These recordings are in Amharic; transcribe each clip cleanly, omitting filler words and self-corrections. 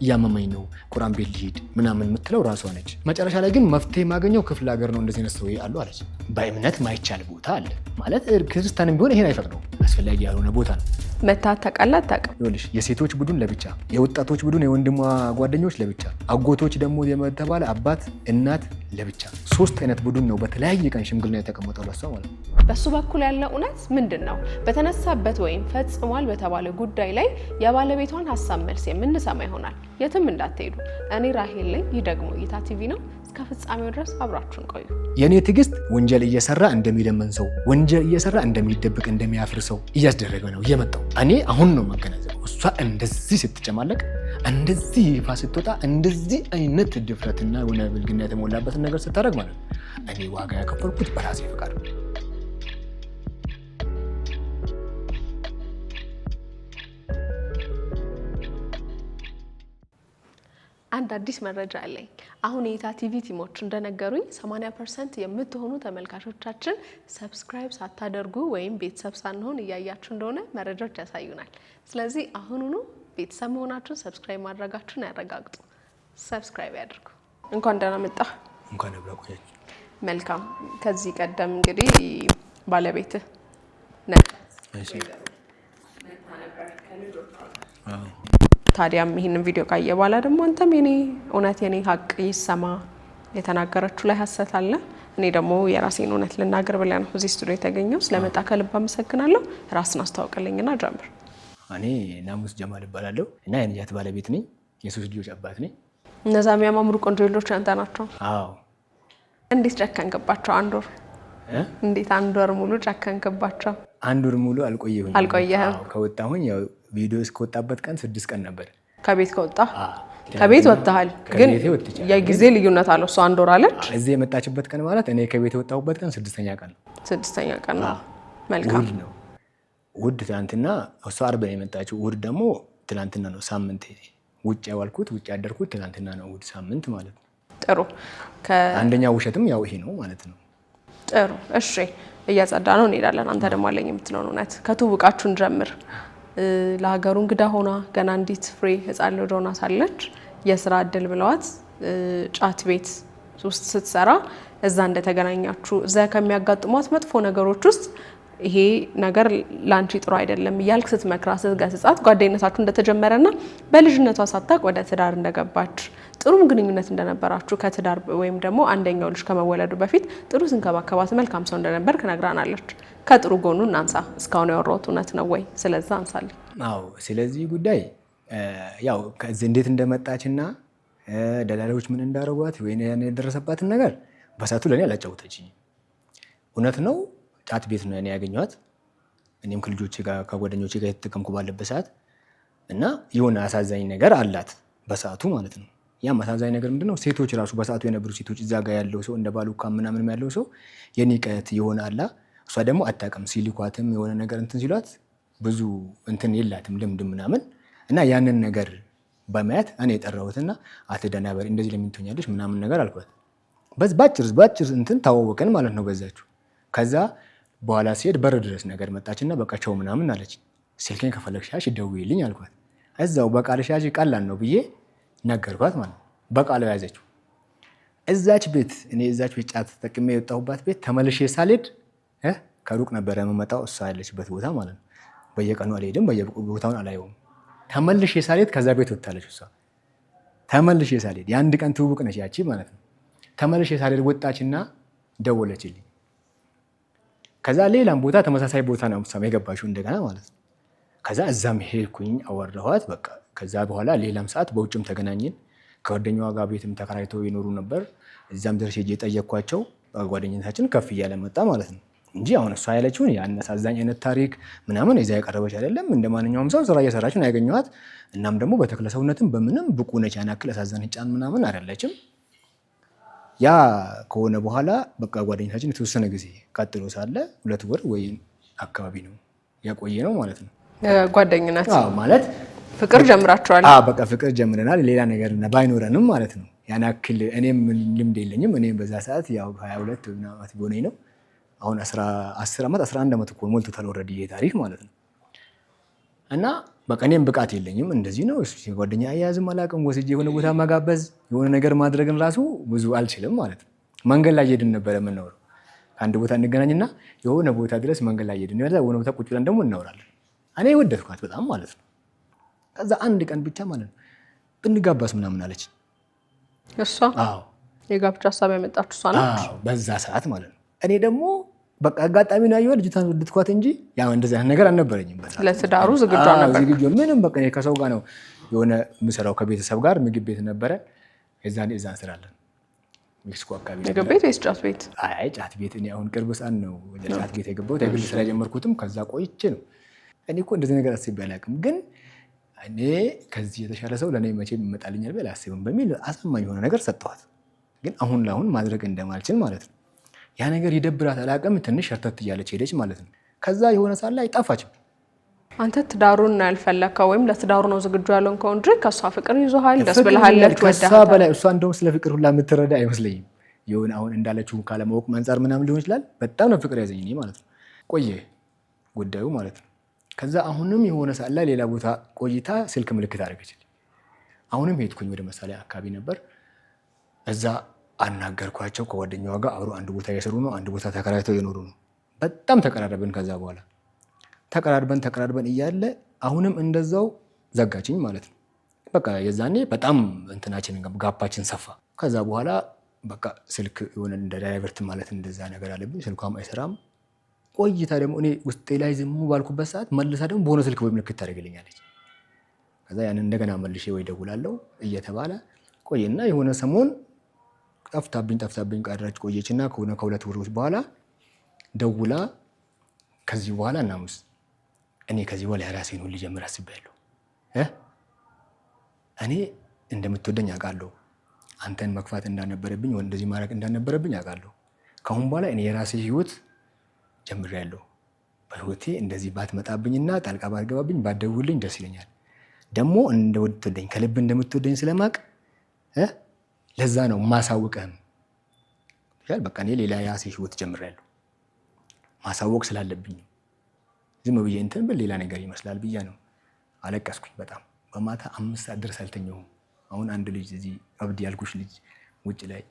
እያመመኝ ነው ቁራን ቤት ልሂድ ምናምን የምትለው ራሷ ነች። መጨረሻ ላይ ግን መፍትሄ የማገኘው ክፍለ ሀገር ነው እንደዚህ አይነት ሰው አሉ አለች። በእምነት ማይቻል ቦታ አለ ማለት ክርስቲያንም ቢሆን ይሄን አይፈቅደው አስፈላጊ ያልሆነ ቦታ ነው። መታት ተቃላት ታቀም ይኸውልሽ የሴቶች ቡድን ለብቻ፣ የወጣቶች ቡድን የወንድሟ ጓደኞች ለብቻ፣ አጎቶች ደግሞ የተባለ አባት እናት ለብቻ 3 አይነት ቡድን ነው በተለያየ ቀን ሽምግልና የተቀመጠው ለሷ ማለት ነው። በሱ በኩል ያለ እውነት ምንድነው? በተነሳበት ወይም ፈጽሟል በተባለ ጉዳይ ላይ የባለቤቷን ሐሳብ መልስ የምንሰማ ይሆናል። የትም እንዳትሄዱ። እኔ ራሄል ነኝ። ይህ ደግሞ እይታ ቲቪ ነው። እስከ ፍጻሜው ድረስ አብራችሁን ቆዩ። የኔ ትዕግስት ወንጀል እየሰራ እንደሚለመን ሰው፣ ወንጀል እየሰራ እንደሚደብቅ እንደሚያፍር ሰው እያስደረገ ነው እየመጣው። እኔ አሁን ነው መገናዘብ። እሷ እንደዚህ ስትጨማለቅ፣ እንደዚህ ይፋ ስትወጣ፣ እንደዚህ አይነት ድፍረትና የሆነ ብልግና የተሞላበትን ነገር ስታደርግ ማለት ነው እኔ ዋጋ ያከፈልኩት በራሴ ፈቃድ ነው። አንድ አዲስ መረጃ አለኝ። አሁን የእይታ ቲቪ ቲሞች እንደነገሩኝ 80% የምትሆኑ ተመልካቾቻችን ሰብስክራይብ ሳታደርጉ ወይም ቤተሰብ ሳንሆን እያያችሁ እንደሆነ መረጃዎች ያሳዩናል። ስለዚህ አሁኑኑ ቤተሰብ መሆናችሁን ሰብስክራይብ ማድረጋችሁን ያረጋግጡ። ሰብስክራይብ ያድርጉ። እንኳን ደህና መጣ። እንኳን አብራ ቆያችሁ። መልካም። ከዚህ ቀደም እንግዲህ ባለቤትህ ነበር። እሺ። ታዲያም ይሄንን ቪዲዮ ካየ በኋላ ደግሞ አንተም የኔ እውነት የኔ ሀቅ ይሰማ የተናገረችው ላይ ሐሰት አለ፣ እኔ ደግሞ የራሴን እውነት ልናገር ብለህ ነው እዚህ ስቱዲዮ የተገኘው። ስለመጣ ከልብ አመሰግናለሁ። ራስን አስተዋውቅልኝና ጀምር። እኔ ናሙስ ጀማል እባላለሁ እና የልጃት ባለቤት ነኝ። የሶስት ልጆች አባት ነኝ። እነዛ የሚያማምሩ ቆንጆ ልጆች አንተ ናቸው? አዎ። እንዴት ጨከንክባቸው? አንድ ወር እንዴት አንድ ወር ሙሉ ጨከንክባቸው? አንድ ወር ሙሉ አልቆየሁኝ። አልቆየህም? ከወጣሁኝ ያው ቪዲዮ እስከወጣበት ቀን 6 ቀን ነበር። ከቤት ከወጣ ከቤት ወጣሃል፣ ግን የጊዜ ልዩነት አለው። እሷ አንድ ወር አለች። እዚህ የመጣችበት ቀን ማለት እኔ ከቤት የወጣሁበት ቀን 6ኛ ቀን ነው። 6ኛ ቀን ነው። መልካም ነው። ውድ ትናንትና እሷ ዓርብ ነው የመጣችው። ውድ ደግሞ ትናንትና ነው። ሳምንት ውጭ ያዋልኩት ውጭ ያደርኩት ትናንትና ነው። ውድ ሳምንት ማለት ነው። ጥሩ። አንደኛው ውሸትም ያው ይሄ ነው ማለት ነው። ጥሩ። እሺ፣ እያጸዳ ነው እንሄዳለን። አንተ ደግሞ አለኝ የምትለውን እውነት ከትውውቃችሁን ጀምር። ለሀገሩ እንግዳ ሆና ገና እንዲት ፍሬ ህፃን ልጅ ሆና ሳለች የስራ እድል ብለዋት ጫት ቤት ውስጥ ስትሰራ እዛ እንደተገናኛችሁ እዛ ከሚያጋጥሟት መጥፎ ነገሮች ውስጥ ይሄ ነገር ላንቺ ጥሩ አይደለም እያልክ ስትመክራ ስትገስጻት ጓደኝነታችሁ እንደተጀመረና በልጅነቷ ሳታውቅ ወደ ትዳር እንደገባች ጥሩም ግንኙነት እንደነበራችሁ ከትዳር ወይም ደግሞ አንደኛው ልጅ ከመወለዱ በፊት ጥሩ ስንከባከባት መልካም ሰው እንደነበር ከነግራናለች። ከጥሩ ጎኑ እናንሳ። እስካሁን ያወራሁት እውነት ነው ወይ? ስለዛ አንሳለን። አዎ፣ ስለዚህ ጉዳይ ያው ከዚህ እንዴት እንደመጣችና ደላላዎች ምን እንዳረጓት ወይ ያን የደረሰባትን ነገር በሳቱ ለኔ አላጫውተችኝ። እውነት ነው ጫት ቤት ነው እኔ ያገኘኋት። እኔም ከልጆቼ ጋር ከጓደኞቼ ጋር የተጠቀምኩ ባለበት ሰዓት እና የሆነ አሳዛኝ ነገር አላት በሰዓቱ ማለት ነው። ያም አሳዛኝ ነገር ምንድነው? ሴቶች ራሱ በሰዓቱ የነበሩ ሴቶች እዛ ጋር ያለው ሰው እንደ ባሉካ ምናምን ያለው ሰው የኒቀት የሆነ አላ እሷ ደግሞ አታውቅም። ሲሊኳትም የሆነ ነገር እንትን ሲሏት ብዙ እንትን የላትም ልምድ ምናምን እና ያንን ነገር በማየት እኔ የጠራሁትና አትደናበሪ እንደዚህ ለምን ትሆኛለሽ ምናምን ነገር አልኳት። ባጭር እንትን ታወወቀን ማለት ነው በዛችሁ። ከዛ በኋላ ሲሄድ በር ድረስ ነገር መጣችና በቃ ቸው ምናምን አለች። ስልኬን ከፈለግሻሽ ደውዪልኝ አልኳት። እዛው በቃልሽ ያዥ ቀላል ነው ብዬ ነገርኳት ማለት ነው። በቃሉ ያዘችው። እዛች ቤት ጫት ተጠቅሜ የወጣሁባት ቤት ተመልሼ ሳልሄድ ከሩቅ ነበረ የምመጣው እሷ ያለችበት ቦታ ማለት ነው። በየቀኑ አልሄድም፣ በየቦታውን አላየውም። ተመልሼ ሳልሄድ ከዛ ቤት ወጣለች እሷ። ተመልሼ ሳልሄድ የአንድ ቀን ትውውቅ ነች ያቺ ማለት ነው። ተመልሼ ሳልሄድ ወጣችና ደወለችልኝ። ከዛ ሌላም ቦታ ተመሳሳይ ቦታ ነው የገባችው እንደገና ማለት ነው። ከዛ እዛም ሄድኩኝ አወራኋት በቃ። ከዛ በኋላ ሌላም ሰዓት በውጭም ተገናኘን። ከጓደኛዋ ጋር ቤትም ተከራይተው ይኖሩ ነበር። እዛም ድረስ ሄጄ ጠየኳቸው። ጓደኝነታችን ከፍ እያለ መጣ ማለት ነው እንጂ አሁን እሷ ያለችውን ያን አሳዛኝ አይነት ታሪክ ምናምን ይዛ ያቀረበች አይደለም። እንደ ማንኛውም ሰው ስራ እየሰራች ነው ያገኘኋት። እናም ደግሞ በተክለ ሰውነትም በምንም ብቁ ነች። ያን ያክል አሳዛኝ ህፃን ምናምን አይደለችም። ያ ከሆነ በኋላ በቃ ጓደኝነታችን የተወሰነ ጊዜ ቀጥሎ ሳለ 2 ወር ወይ አካባቢ ነው ያቆየ ነው ማለት ነው ጓደኝነት ማለት ፍቅር ጀምራችኋል? በቃ ፍቅር ጀምረናል። ሌላ ነገር ባይኖረንም ማለት ነው። ያን ያክል እኔም ልምድ የለኝም። እኔም በዛ ሰዓት ያው 22 ዓመት ቢሆነኝ ነው። አሁን 10 ዓመት 11 ዓመት እኮ ሞልቶታል ኦልሬዲ ይሄ ታሪክ ማለት ነው። እና በቃ እኔም ብቃት የለኝም እንደዚህ ነው እሱ ጓደኛ አያያዝም አላውቅም ወስጄ የሆነ ቦታ መጋበዝ የሆነ ነገር ማድረግን ራሱ ብዙ አልችልም ማለት ነው። መንገድ ላይ ሄድን ነበር የምናወራው አንድ ቦታ እንገናኝና የሆነ ቦታ ድረስ መንገድ ላይ ሄድን ነው የሆነ ቦታ ቁጭ ብለን ደግሞ እናወራለን። እኔ ወደድኳት በጣም ማለት ነው። ከዛ አንድ ቀን ብቻ ማለት ነው ብንጋባስ ምናምን አለች እሷ። አዎ የጋብቻ ሀሳብ ያመጣችሁ እሷ ነች። አዎ በዛ ሰዓት ማለት ነው። እኔ ደግሞ በቃ አጋጣሚ ነው ያየው ልጅቷን ወደድኳት እንጂ ያው እንደዛ ነገር አልነበረኝም። በዛ ለትዳሩ ዝግጁ ነበር። ዝግጁ ምንም በቃ ከሰው ጋር ነው የሆነ ምሰራው ከቤተሰብ ጋር ምግብ ቤት ነበረ። እዛን ስራለን ሜክሲኮ አካባቢ ምግብ ቤት ወይስ ጫት ቤት? አይ ጫት ቤት። እኔ አሁን ቅርብ ሰዓት ነው ወደ ጫት ቤት የገባሁት። የግል ስራ ጀመርኩትም ከዛ ቆይቼ ነው። እኔ እኮ እንደዚህ ነገር አስቤ አላውቅም፣ ግን እኔ ከዚህ የተሻለ ሰው ለእኔ መቼም ይመጣልኛል ብዬ አላስብም በሚል አሳማኝ የሆነ ነገር ሰጠኋት። ግን አሁን ለአሁን ማድረግ እንደማልችል ማለት ነው። ያ ነገር ይደብራት አላውቅም። ትንሽ ሸርተት እያለች ሄደች ማለት ነው። ከዛ የሆነ ሰዓት ላይ አይጣፋችም። አንተ ትዳሩን ነው ያልፈለከው ወይም ለትዳሩ ነው ዝግጁ ያልሆንከው እንጂ ከሷ ፍቅር ይዞሃል፣ ደስ ብለሃለች፣ ወደሃታል። በላይ እሷ እንደውም ስለ ፍቅር ሁላ የምትረዳ አይመስለኝም። የሆነ አሁን እንዳለችው ካለማወቅ መንጻር ምናምን ሊሆን ይችላል። በጣም ነው ፍቅር ያዘኝ እኔ ማለት ነው። ቆየ ጉዳዩ ማለት ነው። ከዛ አሁንም የሆነ ሰዓት ላይ ሌላ ቦታ ቆይታ ስልክ ምልክት አደረገችልኝ። አሁንም ሄድኩኝ ወደ መሳሪያ አካባቢ ነበር። እዛ አናገርኳቸው። ከጓደኛዋ ጋር አብሮ አንድ ቦታ እየሰሩ ነው፣ አንድ ቦታ ተከራይተው እየኖሩ ነው። በጣም ተቀራረብን። ከዛ በኋላ ተቀራርበን እያለ አሁንም እንደዛው ዘጋችኝ ማለት ነው። በቃ የዛኔ በጣም እንትናችን ጋፓችን ሰፋ። ከዛ በኋላ በቃ ስልክ የሆነ እንደ ዳይቨርት ማለት እንደዛ ነገር አለብኝ። ስልኳም አይሰራም። ቆይታ ደግሞ እኔ ውስጤ ላይ ዝም ባልኩበት ሰዓት መልሳ ደግሞ በሆነ ስልክ ወይ ምልክት ታደርግልኛለች። ከዛ ያንን እንደገና መልሼ ወይ ደውላለሁ እየተባለ ቆየና የሆነ ሰሞን ጠፍታብኝ ቀረች ቆየችና ከሁለት ወሮች በኋላ ደውላ ከዚህ በኋላ እናሙስ እኔ ከዚህ በኋላ የራሴን ሁሉ ጀምር አስቤያለሁ። እኔ እንደምትወደኝ አውቃለሁ። አንተን መግፋት እንዳነበረብኝ ወይ እንደዚህ ማድረግ እንዳነበረብኝ አውቃለሁ። ከአሁን በኋላ እኔ የራሴ ህይወት ጀምሬያለሁ። በህይወቴ እንደዚህ ባትመጣብኝና ጣልቃ ባትገባብኝ ባትደውልኝ ደስ ይለኛል። ደግሞ እንደምትወደኝ ከልብ እንደምትወደኝ ስለማቅ ለዛ ነው ማሳወቅህም። በቃ እኔ ሌላ የራሴ ህይወት ጀምሬያለሁ ማሳወቅ ስላለብኝ ዝም ብዬ እንትን ብል ሌላ ነገር ይመስላል ብዬ ነው። አለቀስኩኝ በጣም። በማታ 5 ሰዓት ድረስ አልተኛሁም። አሁን አንድ ልጅ እዚህ አብዲ ያልኩሽ ልጅ ውጭ ላይ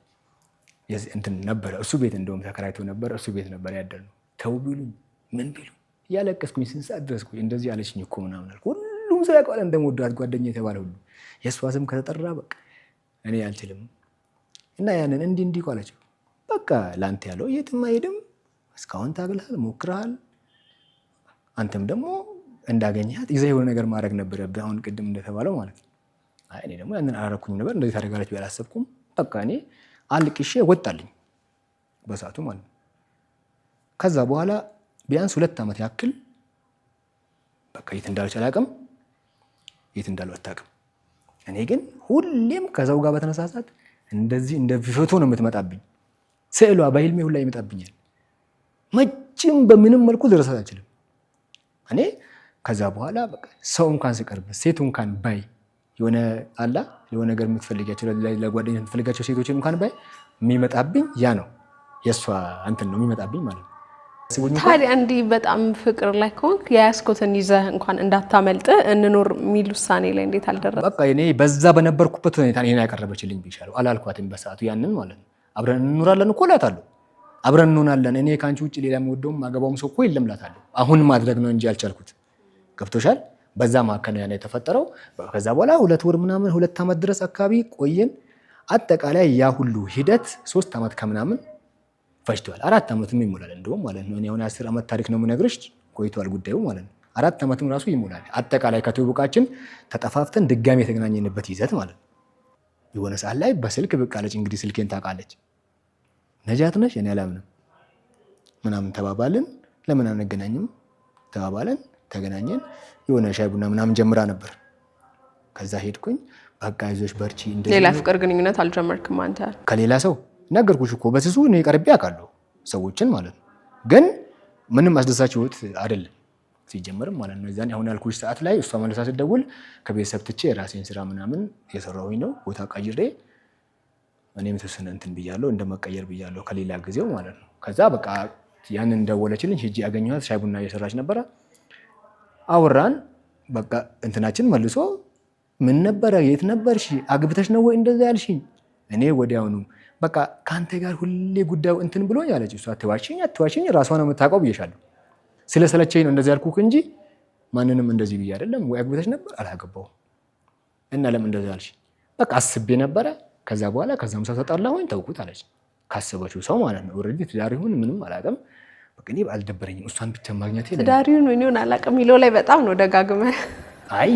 እንትን ነበረ፣ እሱ ቤት እንደውም ተከራይቶ ነበር። እሱ ቤት ነበር ያደርነው። ተው ቢሉኝ ምን ቢሉ እያለቀስኩኝ 8 ሰዓት ድረስ ቆይ። እንደዚህ አለችኝ እኮ ምናምን አልኩ። ሁሉም ሰው ያውቃል እንደምወዳት ጓደኛ የተባለ ሁሉ የእሷ ስም ከተጠራ በቃ እኔ አልችልም። እና ያንን እንዲህ እኮ አለችው። በቃ ላንተ ያለው የትም አይሄድም። እስካሁን ታግልሃል፣ ሞክረሃል። አንተም ደግሞ እንዳገኘሃት ይዘህ የሆነ ነገር ማድረግ ነበረብህ። አሁን ቅድም እንደተባለው ማለት ነው። አይ እኔ ደግሞ ያንን አላረኩኝ ነበር። እንደዚህ ታደርጋለች ብዬ አላሰብኩም። በቃ እኔ አልቅሼ ወጣልኝ በሰዓቱ ማለት ነው። ከዛ በኋላ ቢያንስ 2 ዓመት ያክል በቃ የት እንዳለች አላውቅም፣ የት እንዳለው አታውቅም። እኔ ግን ሁሌም ከዛው ጋር በተነሳሳት እንደዚህ እንደ ፎቶ ነው የምትመጣብኝ። ስዕሏ በህልሜ ሁላ ይመጣብኛል። መቼም በምንም መልኩ ልረሳት አልችልም። እኔ ከዛ በኋላ በቃ ሰው እንኳን ስቀርብ ሴቱ እንኳን ባይ የሆነ አላ የሆነ ነገር የምትፈልጋቸው ለጓደኛ የምትፈልጋቸው ሴቶችን እንኳን ባይ የሚመጣብኝ ያ ነው የእሷ እንትን ነው የሚመጣብኝ ማለት ነው። ታዲያ እንዲህ በጣም ፍቅር ላይ ከሆንክ የያዝኩትን ይዘህ እንኳን እንዳታመልጥ እንኖር የሚል ውሳኔ ላይ እንዴት አልደረስም? በቃ እኔ በዛ በነበርኩበት ሁኔታ እኔን ያቀረበችልኝ ቢሻለው አላልኳትም በሰዓቱ ያንን ማለት ነው። አብረን እንኖራለን እኮ እላታለሁ፣ አብረን እንሆናለን። እኔ ከአንቺ ውጭ ሌላ የምወደውም ማገባውም ሰው እኮ የለም እላታለሁ። አሁን ማድረግ ነው እንጂ ያልቻልኩት። ገብቶሻል? በዛ መካከል ነው የተፈጠረው። ከዛ በኋላ 2 ወር ምናምን 2 ዓመት ድረስ አካባቢ ቆየን። አጠቃላይ ያ ሁሉ ሂደት 3 ዓመት ከምናምን ፈጅቷል። 4 ዓመትም ይሞላል እንደውም ማለት ነው። እኔ አሁን 10 ዓመት ታሪክ ነው የምነግርሽ፣ ቆይቷል ጉዳዩ ማለት ነው። 4 ዓመትም ራሱ ይሞላል። አጠቃላይ ከትውውቃችን ተጠፋፍተን ድጋሚ የተገናኘንበት ይዘት ማለት ነው። የሆነ ሰዓት ላይ በስልክ ብቅ አለች። እንግዲህ ስልኬን ታውቃለች። ነጃት ነሽ? እኔ አላምንም ምናምን ተባባልን። ለምን አንገናኝም ተባባልን። ተገናኘን። የሆነ ሻይ ቡና ምናምን ጀምራ ነበር። ከዛ ሄድኩኝ። በቃ አይዞሽ በርቺ። እንደዚህ ሌላ ፍቅር ግንኙነት አልጀመርክም አንተ? ከሌላ ሰው ነገርኩሽ እኮ በስሱ እኔ ቀርቤ አውቃለሁ ሰዎችን ማለት ነው። ግን ምንም አስደሳች ህይወት አይደለም ሲጀመርም ማለት ነው። እዛኔ አሁን ያልኩሽ ሰዓት ላይ እሷ መልሳ ስትደውል ከቤተሰብ ትቼ የራሴን ስራ ምናምን የሰራሁኝ ነው። ቦታ ቀይሬ እኔም ተወሰነ እንትን ብያለሁ፣ እንደመቀየር ብያለሁ ከሌላ ጊዜው ማለት ነው። ከዛ በቃ ያንን ደወለችልኝ። ሂጂ ያገኘኋት ሻይ ቡና እየሰራች ነበረ። አወራን። በቃ እንትናችን መልሶ ምን ነበረ የት ነበርሽ አግብተሽ ነው ወይ እንደዛ ያልሽኝ? እኔ ወዲያውኑ በቃ ከአንተ ጋር ሁሌ ጉዳዩ እንትን ብሎኝ አለች እሷ። አትዋሽኝ ራሷ ነው የምታውቀው ብዬሻለሁ። ስለሰለቸኝ ነው እንደዚህ ያልኩህ እንጂ ማንንም እንደዚህ ብዬ አይደለም። ወይ አግብተሽ ነበር? አላገባሁም። እና ለምን እንደዛ ያልሽ? በቃ አስቤ ነበረ። ከዛ በኋላ ከዛም ሰው ተጣላሁኝ ተውኩት አለች። ካሰበችው ሰው ማለት ነው። ኦልሬዲ ትዳር ይሁን ምንም አላውቅም። በቃ እኔ አልደበረኝም። እሷን ብቻ ማግኘት የለም። ትዳር ይሁን ምን ይሁን አላውቅም የሚለው ላይ በጣም ነው ደጋግመህ። አይ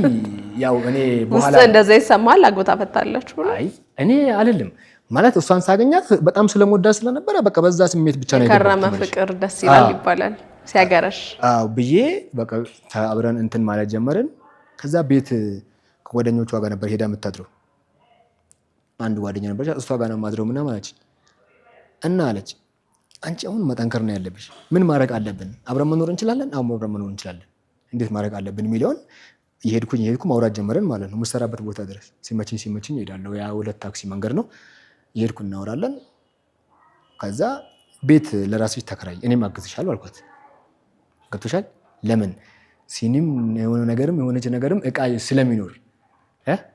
ያው እኔ በኋላ እንደዛ ይሰማል። አግብታ ፈታለች ብሎ አይ እኔ አይደለም ማለት እሷን ሳገኛት በጣም ስለምወዳት ስለነበረ በቃ በዛ ስሜት ብቻ ነው የከረመ ፍቅር ደስ ይላል ይባላል ሲያገረሽ። አዎ ብዬ በቃ አብረን እንትን ማለት ጀመርን። ከዛ ቤት ከጓደኞቿ ጋር ነበር ሄዳ የምታድረው። አንድ ጓደኛ ነበረች እሷ ጋር ነው የማድረው ምናምን አለች። እና አለች አንቺ አሁን መጠንከር ነው ያለብሽ። ምን ማድረግ አለብን? አብረን መኖር እንችላለን? አዎ አብረን መኖር እንችላለን። እንዴት ማድረግ አለብን የሚለውን የሄድኩ ማውራት ጀመረን ማለት ነው። የምሰራበት ቦታ ድረስ ሲመችኝ እሄዳለሁ። ያ 2 ታክሲ መንገድ ነው። የሄድኩ እናወራለን። ከዛ ቤት ለራስሽ ተከራይ እኔም አግዝሻለሁ አልኳት። ገብቶሻል? ለምን ሲኒም የሆነ ነገርም የሆነች ነገርም እቃ ስለሚኖር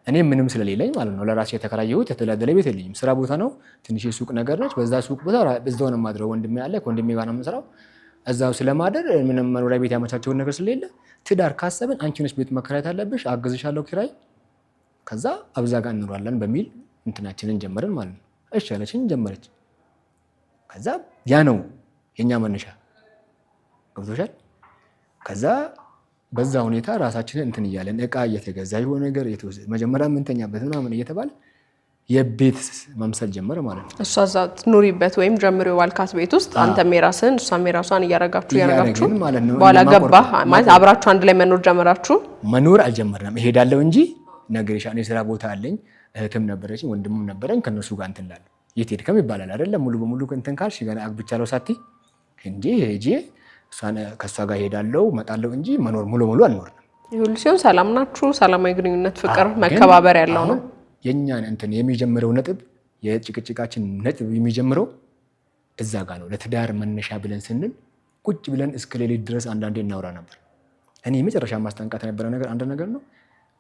እኔ ምንም ስለሌለኝ ማለት ነው። ለራሴ የተከራየሁት የተደላደለ ቤት የለኝም። ስራ ቦታ ነው። ትንሽ ሱቅ ነገር ነች። በዛ ሱቅ ቦታ በዛው ነው የማድረው። ወንድሜ አለ። ከወንድሜ ጋር ነው የምሰራው። እዛው ስለማደር ምንም መኖሪያ ቤት ያመቻቸውን ነገር ስለሌለ ትዳር ካሰብን አንቺ ነሽ ቤት መከራየት አለብሽ፣ አግዝሻለሁ ኪራይ፣ ከዛ አብዛ ጋር እንኖራለን በሚል እንትናችንን ጀመርን ማለት ነው። እሺ አለችኝ፣ ጀመረች። ከዛ ያ ነው የኛ መነሻ። ገብቶሻል? ከዛ በዛ ሁኔታ ራሳችንን እንትን እያለን እቃ እየተገዛ የሆነ ነገር መጀመሪያ ምንተኛበት ምናምን እየተባለ የቤት መምሰል ጀመረ ማለት ነው። እሷ እዛ ኑሪበት ወይም ጀምሮ የዋልካት ቤት ውስጥ አንተም የራስህን እሷም የራሷን እያረጋችሁ ማለት ነው። በኋላ ገባህ ማለት አብራችሁ አንድ ላይ መኖር ጀመራችሁ? መኖር አልጀመርንም። እሄዳለሁ እንጂ ነገርሻኔ ስራ ቦታ አለኝ። እህትም ነበረች ወንድምም ነበረኝ። ከነሱ ጋር እንትን እላለሁ። የት ሄድክም ይባላል አይደለም። ሙሉ በሙሉ እንትን ካልሽ ገና አግብቻለሁ ሳትይ እንጂ ሄጄ ከእሷ ጋር ሄዳለሁ እመጣለሁ እንጂ መኖር ሙሉ በሙሉ አልኖርንም። ይሁን ሲሆን ሰላም ናችሁ? ሰላማዊ ግንኙነት፣ ፍቅር፣ መከባበር ያለው ነው። የኛን እንትን የሚጀምረው ነጥብ የጭቅጭቃችን ነጥብ የሚጀምረው እዛ ጋር ነው። ለትዳር መነሻ ብለን ስንል ቁጭ ብለን እስከ ሌሊት ድረስ አንዳንዴ እናወራ ነበር። እኔ የመጨረሻ ማስጠንቀቅ የነበረ ነገር አንድ ነገር ነው።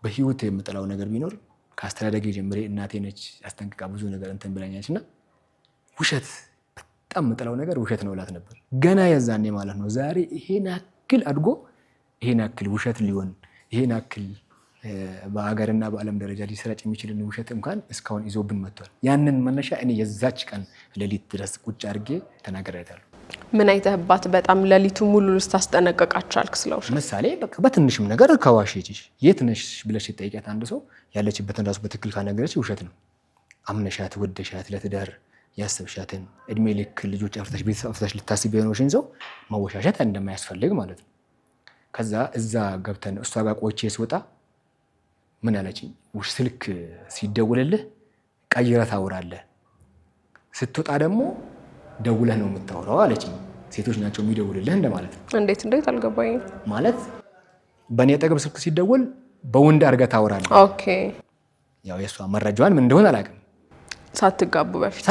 በህይወት የምጥላው ነገር ቢኖር ከአስተዳደጌ ጀምሬ እናቴ ነች አስጠንቅቃ ብዙ ነገር እንትን ብለኛች እና ውሸት በጣም የምጥላው ነገር ውሸት ነው እላት ነበር። ገና የዛኔ ማለት ነው። ዛሬ ይሄን ያክል አድጎ ይሄን ያክል ውሸት ሊሆን ይሄን ያክል በሀገርና በዓለም ደረጃ ሊሰራጭ የሚችልን ውሸት እንኳን እስካሁን ይዞብን መጥቷል። ያንን መነሻ እኔ የዛች ቀን ሌሊት ድረስ ቁጭ አድርጌ ተናግሬያታለሁ። ምን አይተህባት በጣም ሌሊቱ ሙሉ ልታስጠነቀቃችሁ አልክ? ስለውሽ ምሳሌ በቃ በትንሽም ነገር ከዋሸችሽ የት ነሽ ብለሽ ጠይቂያት። አንድ ሰው ያለችበትን ራሱ በትክክል ካነገረች ውሸት ነው። አምነሻት ወደሻት ለትዳር ያሰብሻትን እድሜ ልክ ልጆች አፍርተሽ ቤተሰብ አፍርተሽ ልታስቢ የሆነሽን ሰው መወሻሸት እንደማያስፈልግ ማለት ነው። ከዛ እዛ ገብተን እሷ ጋር ቆይቼ ስወጣ ምን አለችኝ? ስልክ ሲደውልልህ ቀይረህ ታወራለህ፣ ስትወጣ ደግሞ ደውለህ ነው የምታወራው አለችኝ። ሴቶች ናቸው የሚደውልልህ እንደማለት ነው። እንዴት አልገባኝም። ማለት በእኔ አጠገብ ስልክ ሲደወል በወንድ አድርገህ ታወራለህ። ኦኬ። ያው የእሷ መረጃዋን ምን እንደሆነ አላውቅም። ሳትጋባ በፊት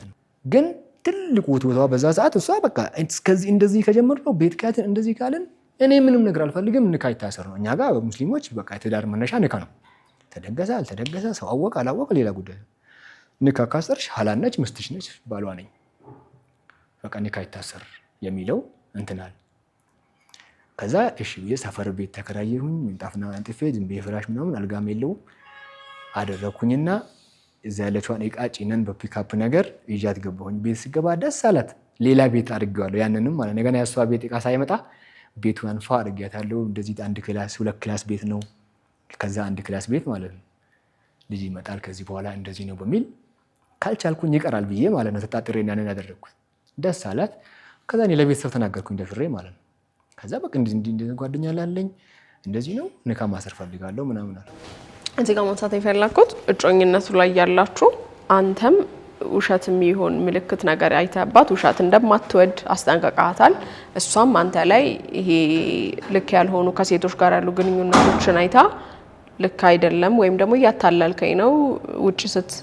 ነው። ግን ትልቁ ውትወታዋ በዛ ሰዓት እሷ በቃ እስከዚህ እንደዚህ ከጀመርነው ቤት ካያትን እንደዚህ ካለን እኔ ምንም ነገር አልፈልግም፣ ንካ ይታሰር ነው። እኛ ጋር ሙስሊሞች በቃ የትዳር መነሻ ንካ ነው። ተደገሰ አልተደገሰ ሰው አወቀ አላወቀ ሌላ ጉዳይ። ንካ ካሰርሽ ሀላነች ምስትሽ ነች ባሏ ነኝ በቃ ንካ ይታሰር የሚለው እንትናል። ከዛ እሺ የሰፈር ቤት ተከራየሁኝ። ምንጣፍና አንጥፌ ዝም ብዬ ፍራሽ ምናምን አልጋም የለው አደረኩኝና እዛ ያለችዋን እቃ ጭነን በፒካፕ ነገር ይዣት ገባሁኝ። ቤት ስገባ ደስ አላት። ሌላ ቤት አድርጌዋለሁ። ያንንም ማለት ነው ገና ያሷ ቤት እቃ ሳይመጣ ቤቱን አንፋ አድርጌያታለሁ። እንደዚህ 1 ክላስ 2 ክላስ ቤት ነው። ከዛ 1 ክላስ ቤት ማለት ነው። ልጅ ይመጣል ከዚህ በኋላ እንደዚህ ነው በሚል ካልቻልኩኝ ይቀራል ብዬ ማለት ነው ተጣጥሬ ያንን ያደረኩት። ደስ አላት። ከዛ እኔ ለቤተሰብ ተናገርኩኝ ደፍሬ ማለት ነው። ከዛ በቃ እንደዚህ ጓደኛ ላለኝ እንደዚህ ነው ንካ ማሰር ፈልጋለሁ ምናምን አለ። እዚህ ጋር ማንሳት የፈለኩት እጮኝነቱ ላይ ያላችሁ አንተም ውሸት የሚሆን ምልክት ነገር አይተህባት ውሸት እንደማትወድ አስጠንቀቃታል። እሷም አንተ ላይ ይሄ ልክ ያልሆኑ ከሴቶች ጋር ያሉ ግንኙነቶችን አይታ ልክ አይደለም ወይም ደግሞ እያታለልከኝ ነው ውጪ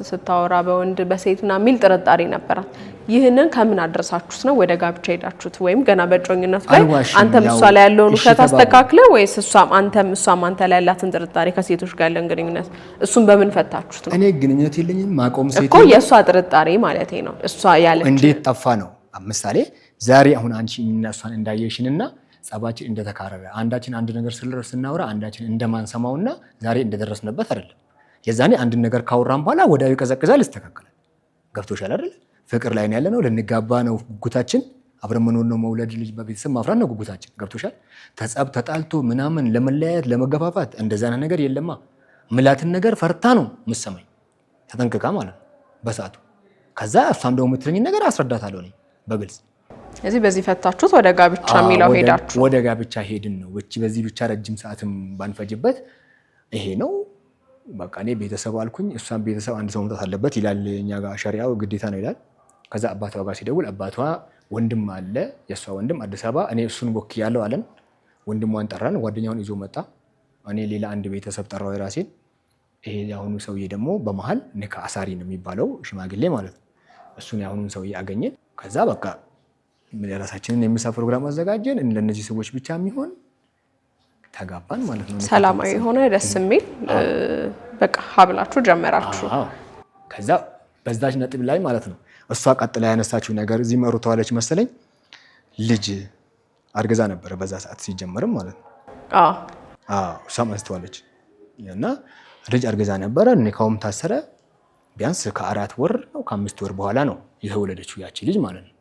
ስታወራ በወንድ በሴትና ሚል ጥርጣሬ ነበራት። ይህንን ከምን አድረሳችሁት ነው ወደ ጋብቻ ሄዳችሁት? ወይም ገና በጮኝነት ላይ አንተም እሷ ላይ ያለውን ውሸት አስተካክለ ወይስ እሷም አንተ ላይ ያላትን ጥርጣሬ ከሴቶች ጋር ያለን ግንኙነት እሱን በምን ፈታችሁት ነው? እኔ ግንኙነት የለኝም ማቆም ሴት እኮ የእሷ ጥርጣሬ ማለት ነው። እሷ ያለች እንዴት ጠፋ ነው። ምሳሌ ዛሬ አሁን አንቺ እና እሷን እንዳየሽንና ጸባችን እንደተካረረ አንዳችን አንድ ነገር ስናወራ አንዳችን እንደማንሰማውና ዛሬ እንደደረስንበት አይደለም። የዛኔ አንድ ነገር ካወራን በኋላ ወዲያው ይቀዘቅዛል፣ ይስተካከላል። ገብቶሻል አይደል? ፍቅር ላይ ነው ያለነው፣ ልንጋባ ነው ጉጉታችን፣ አብረን መኖር ነው፣ መውለድ፣ ልጅ በቤተሰብ ማፍራት ነው ጉጉታችን። ገብቶሻል? ተጸብ ተጣልቶ ምናምን ለመለያየት ለመገፋፋት እንደዛ ነገር የለማ። ምላትን ነገር ፈርታ ነው የምትሰማኝ ተጠንቅቃ ማለት ነው በሰዓቱ። ከዛ እሷም ደግሞ የምትለኝ ነገር አስረዳታለሁ እኔ በግልጽ። እዚህ በዚህ ፈታችሁት ወደ ጋብቻ የሚለው ሄዳችሁ? ወደ ጋብቻ ሄድን ነው። በዚህ ብቻ ረጅም ሰዓትም ባንፈጅበት ይሄ ነው በቃ። እኔ ቤተሰብ አልኩኝ፣ እሷም ቤተሰብ አንድ ሰው መምጣት አለበት ይላል እኛ ጋር ሸሪዓው ግዴታ ነው ይላል። ከዛ አባቷ ጋር ሲደውል አባቷ ወንድም አለ የእሷ ወንድም አዲስ አበባ፣ እኔ እሱን ወክያለሁ አለን። ወንድሟን ጠራን፣ ጓደኛውን ይዞ መጣ። እኔ ሌላ አንድ ቤተሰብ ጠራው የራሴን። ይሄ የአሁኑ ሰውዬ ደግሞ በመሀል ኒካ አሳሪ ነው የሚባለው ሽማግሌ ማለት ነው። እሱን የአሁኑን ሰውዬ አገኘን። ከዛ በቃ የራሳችንን የምሳ ፕሮግራም አዘጋጀን። ለእነዚህ ሰዎች ብቻ የሚሆን ተጋባን ማለት ነው። ሰላማዊ የሆነ ደስ የሚል በቃ ሀብላችሁ ጀመራችሁ። ከዛ በዛች ነጥብ ላይ ማለት ነው እሷ ቀጥላ ያነሳችው ነገር እዚህ መሩ ተዋለች መሰለኝ። ልጅ አርግዛ ነበረ በዛ ሰዓት ሲጀመርም ማለት ነው። እሷም አንስተዋለች እና ልጅ አርግዛ ነበረ። ኒካውም ታሰረ። ቢያንስ ከ4 ወር ነው ከ5 ወር በኋላ ነው የተወለደችው ያቺ ልጅ ማለት ነው።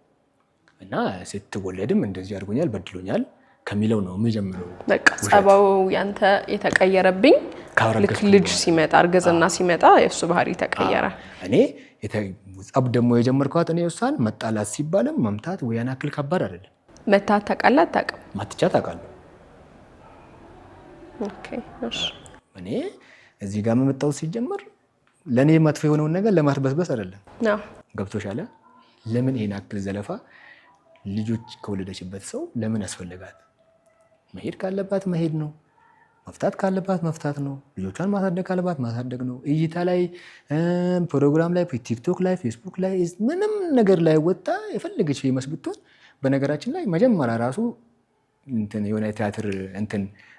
እና ስትወለድም እንደዚህ አድርጎኛል በድሎኛል ከሚለው ነው የሚጀምረው። በቃ ጸባው ያንተ የተቀየረብኝ ልክ ልጅ ሲመጣ እርግዝና ሲመጣ የእሱ ባህሪ ተቀየረ። እኔ ጸብ ደግሞ የጀመርኳት እኔ እሷን መጣላት ሲባልም መምታት ወይ ያን ያክል ከባድ አይደለም። መታት ታውቃለህ? አታውቅም? ማትቻ ታውቃለህ? ኦኬ እሺ። እኔ እዚህ ጋር መመጣው ሲጀመር ለኔ መጥፎ የሆነውን ነገር ለማትበስበስ አይደለም። ገብቶሻል? ለምን ይሄን ያክል ዘለፋ ልጆች ከወለደችበት ሰው ለምን ያስፈልጋት? መሄድ ካለባት መሄድ ነው፣ መፍታት ካለባት መፍታት ነው፣ ልጆቿን ማሳደግ ካለባት ማሳደግ ነው። እይታ ላይ ፕሮግራም ላይ ቲክቶክ ላይ ፌስቡክ ላይ ምንም ነገር ላይ ወጣ የፈለገች ፌመስ ብትሆን፣ በነገራችን ላይ መጀመሪያ ራሱ የሆነ ቲያትር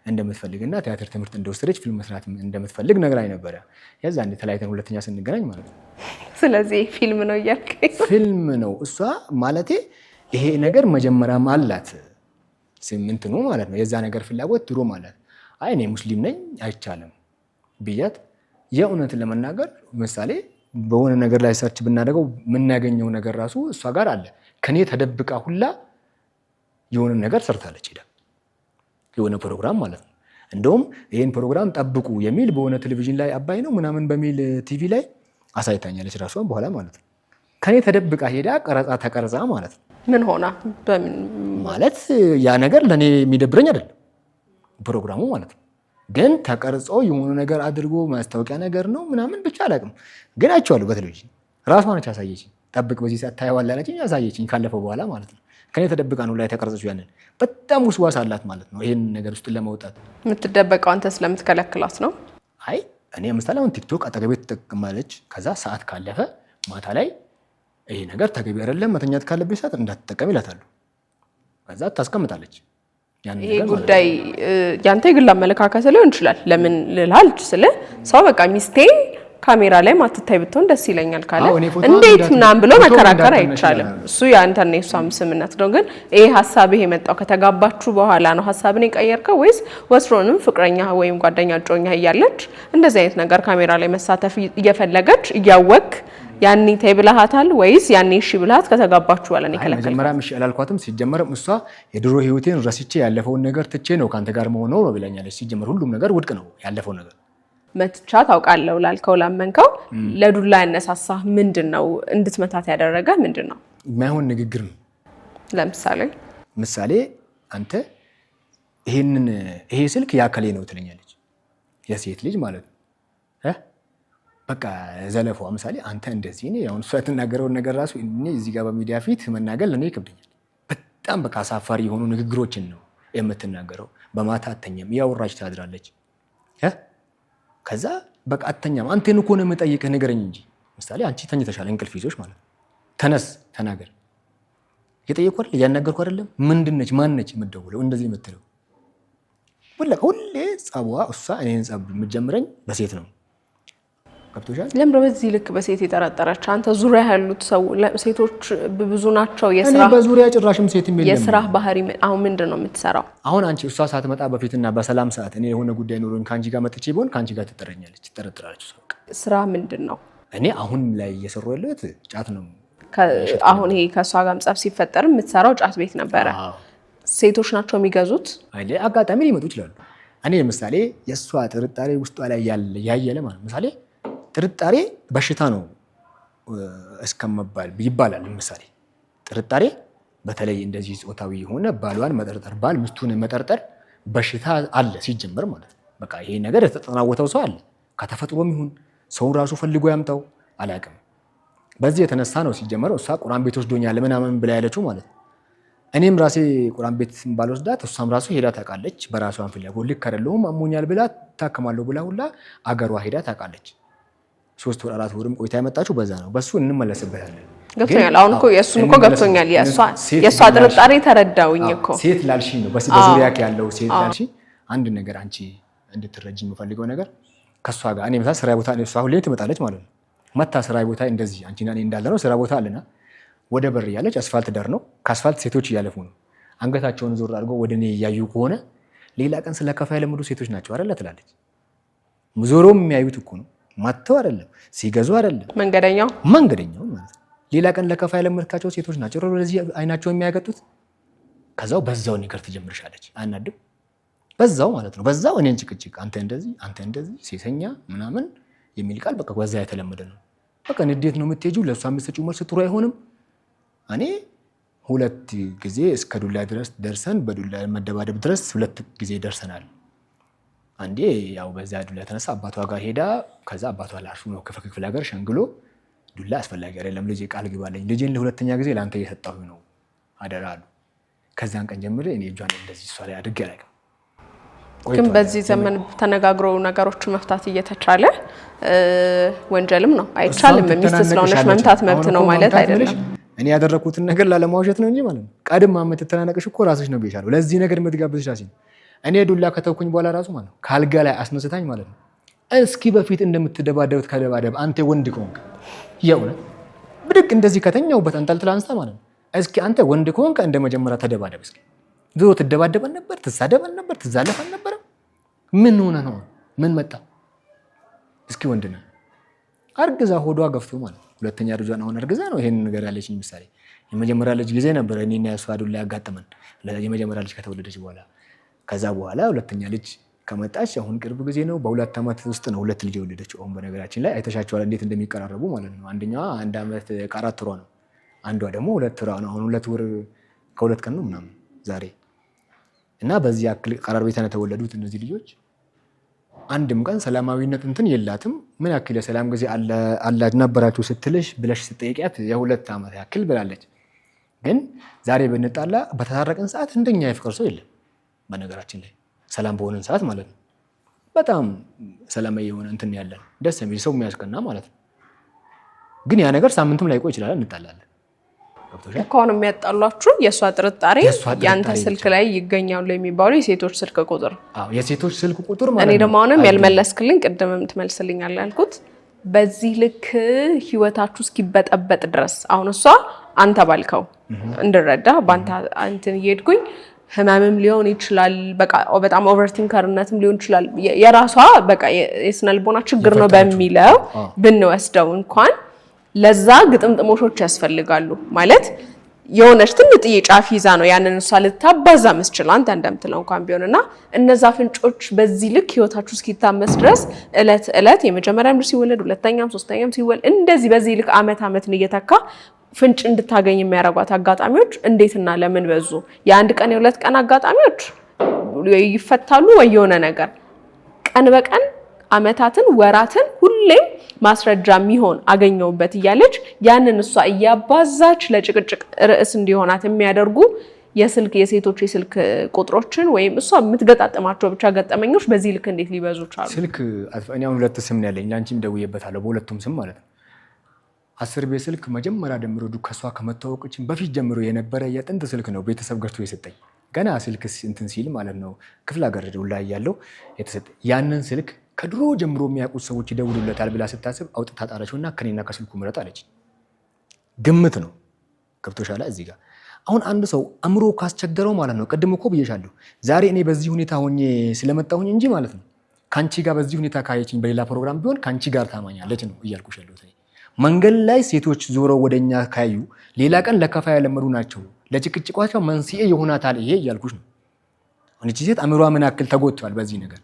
እንደምትፈልግና ቲያትር ትምህርት እንደወሰደች ፊልም መስራት እንደምትፈልግ ነግራኝ ነበረ። የዛኔ ተለያይተን ሁለተኛ ስንገናኝ ማለት ነው። ስለዚህ ፊልም ነው እያልከኝ? ፊልም ነው እሷ ማለቴ ይሄ ነገር መጀመሪያም አላት ስምንት ነው ማለት ነው። የዛ ነገር ፍላጎት ድሮ ማለት አይ እኔ ሙስሊም ነኝ አይቻልም ብያት፣ የእውነትን ለመናገር ምሳሌ በሆነ ነገር ላይ ሰርች ብናደርገው የምናገኘው ነገር ራሱ እሷ ጋር አለ። ከኔ ተደብቃ ሁላ የሆነ ነገር ሰርታለች ሄዳ የሆነ ፕሮግራም ማለት ነው። እንደውም ይሄን ፕሮግራም ጠብቁ የሚል በሆነ ቴሌቪዥን ላይ አባይ ነው ምናምን በሚል ቲቪ ላይ አሳይታኛለች ራሷን በኋላ ማለት ነው። ከኔ ተደብቃ ሄዳ ቀረጻ ተቀርጻ ማለት ነው። ምን ሆና በምን ማለት ያ ነገር ለኔ የሚደብረኝ አይደለም ፕሮግራሙ ማለት ነው። ግን ተቀርጾ የሆነ ነገር አድርጎ ማስታወቂያ ነገር ነው ምናምን ብቻ አላውቅም። ግን አይቼዋለሁ በቴሌቪዥን ራሷ ነች ያሳየችኝ። ጠብቅ በዚህ ሰዓት ታየዋለህ አለችኝ፣ ያሳየችኝ ካለፈው በኋላ ማለት ነው። ከኔ ተደብቃ ነው ላይ ተቀርጸችው። ያንን በጣም ውስዋስ አላት ማለት ነው። ይሄን ነገር ውስጥ ለመውጣት የምትደበቀው አንተ ስለምትከለክላት ነው። አይ እኔ ምሳሌ አሁን ቲክቶክ አጠገቤ ትጠቀማለች። ከዛ ሰዓት ካለፈ ማታ ላይ ይሄ ነገር ተገቢ አይደለም መተኛት ካለብኝ ሰዓት እንዳትጠቀም ይላታሉ። ከዛ ታስቀምጣለች። ይሄ ጉዳይ ያንተ የግል አመለካከት ሊሆን ይችላል። ለምን ልልሃል ስለ ሰው በቃ ሚስቴ ካሜራ ላይ ማትታይ ብትሆን ደስ ይለኛል ካለ እንዴት ምናምን ብሎ መከራከር አይቻልም። እሱ ያንተና የሷም ስምምነት ነው። ግን ይሄ ሀሳብ ይሄ መጣው ከተጋባችሁ በኋላ ነው ሀሳብን የቀየርከው ወይስ ወስሮንም ፍቅረኛ ወይም ጓደኛ እጮኛ እያለች እንደዚህ አይነት ነገር ካሜራ ላይ መሳተፍ እየፈለገች እያወቅ ያኔ ተይ ብለሃታል ወይስ ያኔ እሺ ብለሃት ከተጋባችሁ በኋላ ነው ከለከለ? መጀመሪያም እሺ አላልኳትም። ሲጀመርም እሷ የድሮ ህይወቴን ረስቼ ያለፈውን ነገር ትቼ ነው ካንተ ጋር መሆነው ነው ብለኛለች። ሲጀመር ሁሉም ነገር ውድቅ ነው ያለፈው ነገር። መትቻ ታውቃለህ ላልከው ላመንከው ለዱላ ያነሳሳ ምንድነው? እንድትመታት ያደረገ ምንድነው? የማይሆን ንግግር ነው። ለምሳሌ አንተ ይሄ ስልክ ያከሌ ነው ትለኛለች፣ የሴት ልጅ ማለት ነው። በቃ ዘለፈው ምሳሌ አንተ እንደዚህ ነው ያውን ፈት ተናገረው ነገር ራሱ እኔ እዚህ ጋር በሚዲያ ፊት መናገር ለኔ ይከብደኛል። በጣም በቃ አሳፋሪ የሆኑ ንግግሮችን ነው የምትናገረው። በማታ አተኛም ያወራች ታድራለች። ከዛ በቃ አተኛም አንተን እኮ ነው የምጠይቅህ ንገረኝ እንጂ ምሳሌ አንቺ ተኝተሻል እንቅልፍ ይዞሽ ማለት ነው ተነስ ተናገር የጠየቅኩ አይደል ያናገርኩ አይደለም ምንድነች ማነች የምትደውለው እንደዚህ የምትለው ሁሌ ጸቧ እሷ እኔን ጸብ የምትጀምረኝ በሴት ነው ገብቶሻል ለምሮ በዚህ ልክ በሴት የጠረጠረች አንተ ዙሪያ ያሉት ሴቶች ብዙ ናቸው እኔ በዙሪያ ጭራሽም ሴት የለም የስራ ባህሪ አሁን ምንድነው የምትሰራው አሁን አንቺ እሷ ሳትመጣ በፊትና በሰላም ሰዓት እኔ የሆነ ጉዳይ ኖሮኝ ካንቺ ጋር መጥቼ ቢሆን ካንቺ ጋር ትጠረጥራለች ስራ ምንድነው እኔ አሁን ላይ እየሰሩ ያለሁት ጫት ነው አሁን ይሄ ከሷ ጋር ጸብ ሲፈጠር የምትሰራው ጫት ቤት ነበረ ሴቶች ናቸው የሚገዙት አይደል አጋጣሚ ሊመጡ ይችላሉ እኔ ለምሳሌ የሷ ጥርጣሬ ውስጧ ላይ ያየለ ማለት ምሳሌ ጥርጣሬ በሽታ ነው እስከመባል ይባላል ለምሳሌ ጥርጣሬ በተለይ እንደዚህ ጾታዊ የሆነ ባሏን መጠርጠር ባል ሚስቱን መጠርጠር በሽታ አለ ሲጀምር ማለት በቃ ይሄ ነገር የተጠናወተው ሰው አለ ከተፈጥሮም ይሁን ሰው ራሱ ፈልጎ ያምጣው አላውቅም በዚህ የተነሳ ነው ሲጀመር እሷ ቁርአን ቤት ወስዶኛል ምናምን ብላ ያለችው ማለት እኔም ራሴ ቁርአን ቤት ባልወስዳት እሷም ራሱ ሄዳ ታውቃለች በራሷን ፍላጎት ልክ አይደለሁም አሞኛል ብላ ታከማለሁ ብላ ሁላ አገሯ ሄዳ ታውቃለች 3 ወር 4 ወርም ቆይታ ያመጣችው በዛ ነው በሱ እንመለስበታለን ገብቶኛል አሁን እኮ የሱን እኮ ገብቶኛል የሷ ጥርጣሬ ተረዳውኝ እኮ ሴት ላልሽኝ ነው በዙሪያ ያለው ሴት ላልሽኝ አንድ ነገር አንቺ እንድትረጂ የምፈልገው ነገር ከሷ ጋር እኔ መታ ስራ ቦታ ነው እሷ ሁሌ ትመጣለች ማለት ነው መታ ስራ ቦታ እንደዚህ አንቺና እኔ እንዳለ ነው ስራ ቦታ አለና ወደ በር ያለች አስፋልት ዳር ነው ከአስፋልት ሴቶች እያለፉ ነው አንገታቸውን ዞር አድርገው ወደኔ ያዩ ከሆነ ሌላ ቀን ስለከፋ ያለምዱ ሴቶች ናቸው አይደል ትላለች ዞሮም የሚያዩት እኮ ነው ማተው አይደለም ሲገዙ አይደለም መንገደኛው ማለት ሌላ ቀን ለከፋ ያለምርካቸው ሴቶች ናቸው ለዚህ አይናቸው የሚያገጡት ከዛው በዛው ነገር ትጀምርሻለች አናድም በዛው ማለት ነው በዛው እኔን ጭቅጭቅ አንተ እንደዚህ ሴሰኛ ምናምን የሚል ቃል በቃ ወዛ የተለመደ ነው በቃ እንዴት ነው የምትሄጂው ለሷ የምትሰጪው መልስ ጥሩ አይሆንም እኔ 2 ጊዜ እስከ ዱላ ድረስ ደርሰን በዱላ መደባደብ ድረስ 2 ጊዜ ደርሰናል አንዴ ያው በዛ ዱላ ተነሳ አባቷ ጋር ሄዳ ከዛ አባቷ ላርሱ ነው ከክፍለ ሀገር ሸንግሎ ዱላ አስፈላጊ አይደለም ልጄ ቃል ግባለኝ ልጄን ለሁለተኛ ጊዜ ላንተ እየሰጣሁ ነው አደራሉ ከዛን ቀን ጀምሬ እኔ እጇን እንደዚህ እሷ ላይ አድርጌ አላውቅም ግን በዚህ ዘመን ተነጋግሮ ነገሮችን መፍታት እየተቻለ ወንጀልም ነው አይቻልም ሚስት ስለሆነሽ መምታት መብት ነው ማለት አይደለም እኔ ያደረኩትን ነገር ላለማውሸት ነው እንጂ ማለት ነው ቀድማ የምትተናነቅሽ እኮ ራስሽ ነው ብዬሻለሁ ለዚህ ነገር የምትጋብዝሽ ራስሽ እኔ ዱላ ከተውኩኝ በኋላ ራሱ ማለት ነው ካልጋ ላይ አስነስታኝ ማለት ነው እስኪ በፊት እንደምትደባደቡት ከደባደብ አንተ ወንድ ከሆንክ የእውነት ብድቅ እንደዚህ ከተኛውበት አንጠልጥላ አንስታ ማለት ነው እስኪ አንተ ወንድ ከሆንክ እንደመጀመሪያ ተደባደብ እስኪ ድሮ ትደባደበን ነበር ትሳደበን ነበር ትዛለፈን ነበር ምን ሆነ ነው ምን መጣ እስኪ ወንድ ነህ አርግዛ ሆዷ ገፍቶ ማለት ሁለተኛ ልጇን አሁን አርግዛ ነው ይሄን ነገር ያለችኝ ምሳሌ የመጀመሪያ ልጅ ጊዜ ነበር እኔና እሷ ዱላ ያጋጠመን የመጀመሪያ ልጅ ከተወለደች በኋላ ከዛ በኋላ ሁለተኛ ልጅ ከመጣች አሁን ቅርብ ጊዜ ነው በ2 ዓመት ውስጥ ነው 2 ልጅ የወለደችው አሁን በነገራችን ላይ አይተሻቸዋል እንዴት እንደሚቀራረቡ ማለት ነው አንደኛዋ 1 ዓመት ከ4 ወሯ ነው አንዷ ደግሞ 2 ወሯ ነው አሁን 2 ወር ከ2 ቀን ነው ምናምን ዛሬ እና በዚህ ያክል ቀራርቤታ ነው የተወለዱት እነዚህ ልጆች አንድም ቀን ሰላማዊነት እንትን የላትም ምን ያክል የሰላም ጊዜ አላጅ ነበራችሁ ስትልሽ ብለሽ ስትጠይቂያት የ2 ዓመት ያክል ብላለች ግን ዛሬ ብንጣላ በተታረቅን ሰዓት እንደኛ የፍቅር ሰው የለም በነገራችን ላይ ሰላም በሆነን ሰዓት ማለት ነው በጣም ሰላማዊ የሆነ እንትን ያለን ደስ የሚል ሰው የሚያስቀና ማለት ነው ግን ያ ነገር ሳምንቱም ላይ ቆይ ይችላል እንጣላለን እኮን የሚያጣሏችሁ የሷ ጥርጣሬ ያንተ ስልክ ላይ ይገኛሉ የሚባለው የሴቶች ስልክ ቁጥር የሴቶች ስልክ ቁጥር ማለት እኔ ደግሞ አሁንም ያልመለስክልኝ ቅድምም ትመልስልኛል ያልኩት በዚህ ልክ ህይወታችሁ እስኪበጠበጥ ድረስ አሁን እሷ አንተ ባልከው እንድረዳ ባንተ እንትን ይሄድኩኝ ህመምም ሊሆን ይችላል በቃ በጣም ኦቨርቲንከርነትም ሊሆን ይችላል የራሷ በቃ የስነልቦና ችግር ነው በሚለው ብንወስደው እንኳን ለዛ ግጥምጥሞሾች ያስፈልጋሉ ማለት የሆነች ትንጥዬ ጫፍ ይዛ ነው ያንን እሷ ልታባዛ መስችል አንተ እንደምትለው እንኳን ቢሆንና እነዛ ፍንጮች በዚህ ልክ ህይወታችሁ እስኪታመስ ድረስ እለት የመጀመሪያም ልጅ ሲወለድ ሁለተኛም ሶስተኛም ሲወለድ እንደዚህ በዚህ ልክ አመትን እየተካ ፍንጭ እንድታገኝ የሚያረጋት አጋጣሚዎች እንዴትና ለምን በዙ የአንድ ቀን የሁለት ቀን አጋጣሚዎች ይፈታሉ ወይ የሆነ ነገር ቀን በቀን አመታትን ወራትን ሁሌም ማስረጃ የሚሆን አገኘውበት እያለች ያንን እሷ እያባዛች ለጭቅጭቅ ርዕስ እንዲሆናት የሚያደርጉ የስልክ የሴቶች የስልክ ቁጥሮችን ወይም እሷ የምትገጣጠማቸው ብቻ ገጠመኞች በዚህ ልክ እንዴት ሊበዙ ቻሉ? ስልክ እኔ አሁን 2 ስም ነው ያለኝ፣ ላንቺም ደውዬበታለሁ በሁለቱም ስም ማለት ነው። 10 ቤት ስልክ መጀመሪያ ጀምሮ ከሷ ከመታወቅችን በፊት ጀምሮ የነበረ የጥንት ስልክ ነው ቤተሰብ ገርቶ የሰጠኝ። ገና ስልክ እንትን ሲል ማለት ነው ክፍለ ሀገር ላይ ያለው የተሰጠ ያንን ስልክ ከድሮ ጀምሮ የሚያውቁት ሰዎች ይደውሉለታል ብላ ስታስብ አውጥታ ጣለችውና ከኔና ከስልኩ ምረጥ አለች። ግምት ነው ገብቶሻል። እዚህ ጋር አሁን አንድ ሰው አእምሮ ካስቸገረው ማለት ነው ቅድም እኮ ብዬሻለሁ፣ ዛሬ እኔ በዚህ ሁኔታ ሆኜ ስለመጣሁኝ እንጂ ማለት ነው ከአንቺ ጋር በዚህ ሁኔታ ካየችኝ በሌላ ፕሮግራም ቢሆን ከአንቺ ጋር ታማኛለች ነው እያልኩሽ ያለሁት። መንገድ ላይ ሴቶች ዞረው ወደኛ ካዩ ሌላ ቀን ለከፋ ያለመዱ ናቸው፣ ለጭቅጭቋቸው መንስኤ ይሆናታል ይሄ እያልኩሽ ነው። እቺ ሴት አእምሯ ምን ያክል ተጎድቷል በዚህ ነገር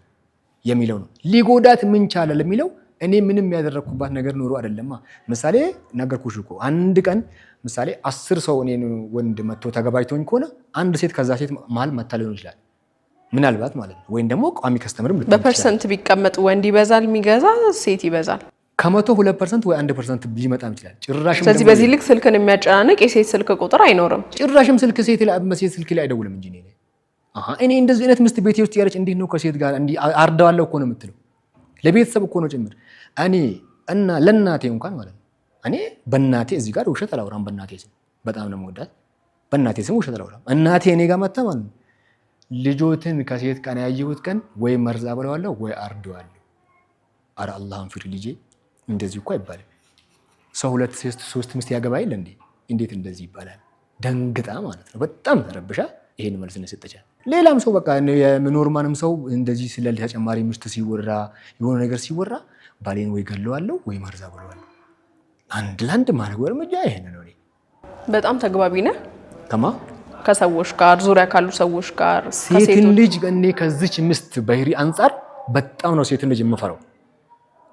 የሚለው ነው። ሊጎዳት ምን ቻለ ለሚለው እኔ ምንም ያደረኩባት ነገር ኖሮ አይደለማ። ምሳሌ ነገርኩሽ እኮ አንድ ቀን ምሳሌ 10 ሰው እኔን ወንድ መጥቶ ተገባይቶኝ ከሆነ አንድ ሴት ከዛ ሴት መሀል መታ ሊሆን ይችላል ምናልባት ማለት ነው። ወይም ደግሞ ቋሚ ከስተመርም ልትሆን ይችላል። በፐርሰንት ቢቀመጥ ወንድ ይበዛል የሚገዛ ሴት ይበዛል። ከመቶ 2% ወይ 1% ሊመጣም ይችላል። ጭራሽም ስለዚህ በዚህ ልክ ስልክን የሚያጨናንቅ የሴት ስልክ ቁጥር አይኖርም። ጭራሽም ስልክ ሴት ላይ አይደውልም እንጂ እኔ እንደዚህ አይነት ምስት ቤቴ ውስጥ ያለች እንዴት ነው ከሴት ጋር እንዲህ አርዳዋለሁ እኮ ነው የምትለው። ለቤተሰብ እኮ ነው ጭምር። እኔ እና ለእናቴ እንኳን ማለት ነው እኔ በእናቴ እዚህ ጋር ውሸት አላወራም። በእናቴ ስም በጣም ነው የምወዳት። በእናቴ ስም ውሸት አላወራም። እናቴ እኔ ጋር መጣ ማለት ነው ልጆትን ከሴት ቀን ያየሁት ቀን ወይ መርዛ ብለዋለሁ ወይ አርደዋለሁ። አረ አላህን ፍሪ ልጄ፣ እንደዚህ እኮ አይባልም። ሰው 2 3 ሚስት ያገባ የለ እንዴ? እንዴት እንደዚህ ይባላል? ደንግጣ ማለት ነው በጣም ተረብሻ ይሄን መልስ ነው የሰጠቻት። ሌላም ሰው በቃ የኖርማንም ሰው እንደዚህ ስለ ተጨማሪ ሚስት ሲወራ የሆነ ነገር ሲወራ ባሌን ወይ ገለዋለሁ ወይ መርዛ ብለዋለሁ። አንድ ለአንድ ማድረግ እርምጃ ይሄን ነው። በጣም ተግባቢ ነህ ከማ ከሰዎች ጋር ዙሪያ ካሉ ሰዎች ጋር። ሴትን ልጅ እኔ ከዚች ሚስት ባህሪ አንጻር በጣም ነው ሴትን ልጅ የምፈራው።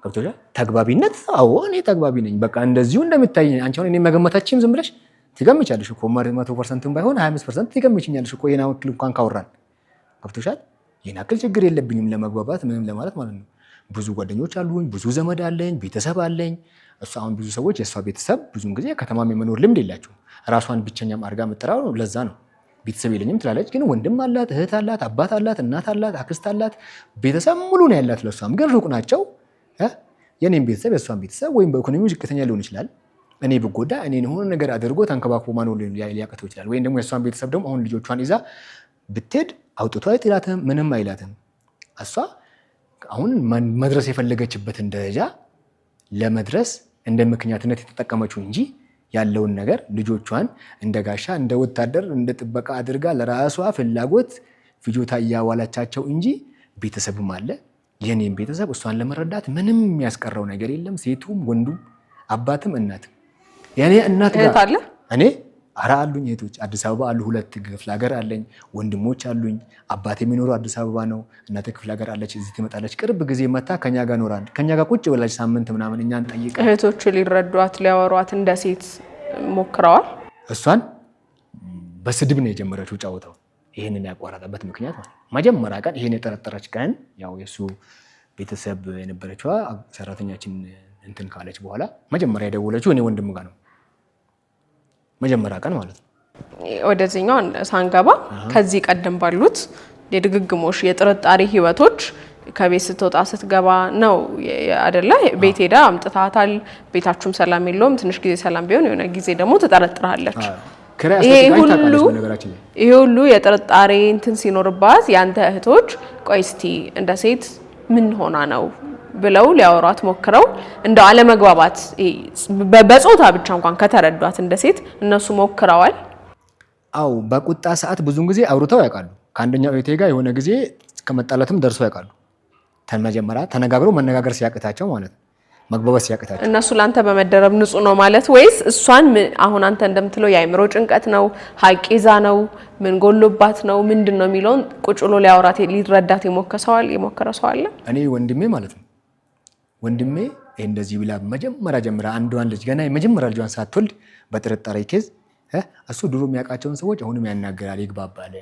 ገብቶሻል? ተግባቢነት አዎ እኔ ተግባቢ ነኝ። በቃ እንደዚሁ እንደምታይ አንቺ አሁን እኔ መገመታችሁም ዝም ብለሽ ትገምቻለሽ እኮ 100%ም ባይሆን 25% ትገምችኛለሽ እኮ የና ወክል እንኳን ካወራን። ገብቶሻል? የና አክል ችግር የለብኝም ለመግባባት ምንም ለማለት ማለት ነው። ብዙ ጓደኞች አሉኝ፣ ብዙ ዘመድ አለኝ፣ ቤተሰብ አለኝ። እሷ አሁን ብዙ ሰዎች የእሷ ቤተሰብ ብዙን ጊዜ ከተማም የመኖር ልምድ የላቸውም። ራሷን ብቸኛም አድርጋ የምትጠራው ለዛ ነው። ቤተሰብ የለኝም ትላለች፣ ግን ወንድም አላት፣ እህት አላት፣ አባት አላት፣ እናት አላት፣ አክስት አላት። ቤተሰብ ሙሉ ነው ያላት። ለእሷም ግን ሩቅ ናቸው። የኔም ቤተሰብ የእሷን ቤተሰብ ወይም በኢኮኖሚው ዝቅተኛ ሊሆን ይችላል። እኔ ብጎዳ እኔን የሆነ ነገር አድርጎ ተንከባክቦ ማኖር ሊያቀተው ይችላል። ወይም ደግሞ የእሷን ቤተሰብ ደግሞ አሁን ልጆቿን ይዛ ብትሄድ አውጥቶ አይጥላትም፣ ምንም አይላትም። እሷ አሁን መድረስ የፈለገችበትን ደረጃ ለመድረስ እንደ ምክንያትነት የተጠቀመችው እንጂ ያለውን ነገር ልጆቿን እንደ ጋሻ እንደ ወታደር እንደ ጥበቃ አድርጋ ለራሷ ፍላጎት ፍጆታ እያዋላቻቸው እንጂ ቤተሰብም አለ። የኔም ቤተሰብ እሷን ለመረዳት ምንም የሚያስቀረው ነገር የለም። ሴቱም ወንዱም አባትም እናትም። የኔ እናት ጋር አለ እኔ አራ አሉኝ እህቶች አዲስ አበባ አሉ። 2 ክፍለ ሀገር አለኝ። ወንድሞች አሉኝ። አባቴ የሚኖረው አዲስ አበባ ነው። እናቴ ክፍለ ሀገር አለች፣ እዚህ ትመጣለች። ቅርብ ጊዜ መታ ከኛ ጋር ኖራል። ከኛ ጋር ቁጭ ብላች ሳምንት ምናምን እኛን ጠይቃ። እህቶች ሊረዷት ሊያወሯት እንደ ሴት ሞክረዋል። እሷን በስድብ ነው የጀመረችው ጫወታው። ይሄንን ያቋረጠበት ምክንያት ማለት መጀመሪያ ቀን ይሄን የጠረጠረች ቀን ያው የሱ ቤተሰብ የነበረችዋ ሰራተኛችን እንትን ካለች በኋላ መጀመሪያ የደወለችው እኔ ወንድም ጋር ነው። መጀመሪያ ቀን ማለት ነው። ወደዚህኛው ሳንገባ ከዚህ ቀደም ባሉት የድግግሞሽ የጥርጣሬ ህይወቶች ከቤት ስትወጣ ስትገባ ነው አይደለ? ቤት ሄዳ አምጥታታል። ቤታችሁም ሰላም የለውም። ትንሽ ጊዜ ሰላም ቢሆን የሆነ ጊዜ ደግሞ ትጠረጥራለች። ይሄ ሁሉ የጥርጣሬ እንትን ሲኖርባት ያንተ እህቶች ቆይ እስቲ እንደ ሴት ምን ሆና ነው ብለው ሊያወሯት ሞክረው እንደው አለመግባባት በጾታ ብቻ እንኳን ከተረዷት እንደ ሴት እነሱ ሞክረዋል። አው በቁጣ ሰዓት ብዙን ጊዜ አውርተው ያውቃሉ። ከአንደኛው እህቴ ጋር የሆነ ጊዜ ከመጣላትም ደርሶ ያውቃሉ። ተመጀመሪያ ተነጋግረው መነጋገር ሲያቅታቸው ማለት ነው፣ መግባባት ሲያቅታቸው እነሱ ላንተ በመደረብ ንጹህ ነው ማለት ወይስ እሷን አሁን አንተ እንደምትለው የአይምሮ ጭንቀት ነው፣ ሀቅ ይዛ ነው፣ ምን ጎሎባት ነው፣ ምንድነው የሚለውን ቁጭ ብሎ ሊያወራት ሊረዳት የሞከረ ሰው አለ? እኔ ወንድሜ ማለት ነው ወንድሜ እንደዚህ ብላ መጀመሪያ ጀምራ አንዷን ልጅ ገና የመጀመሪያ ልጇን ሳትወልድ በጥርጣሬ ኬዝ እሱ ድሮ የሚያውቃቸውን ሰዎች አሁንም ያናገራል፣ ይግባባል።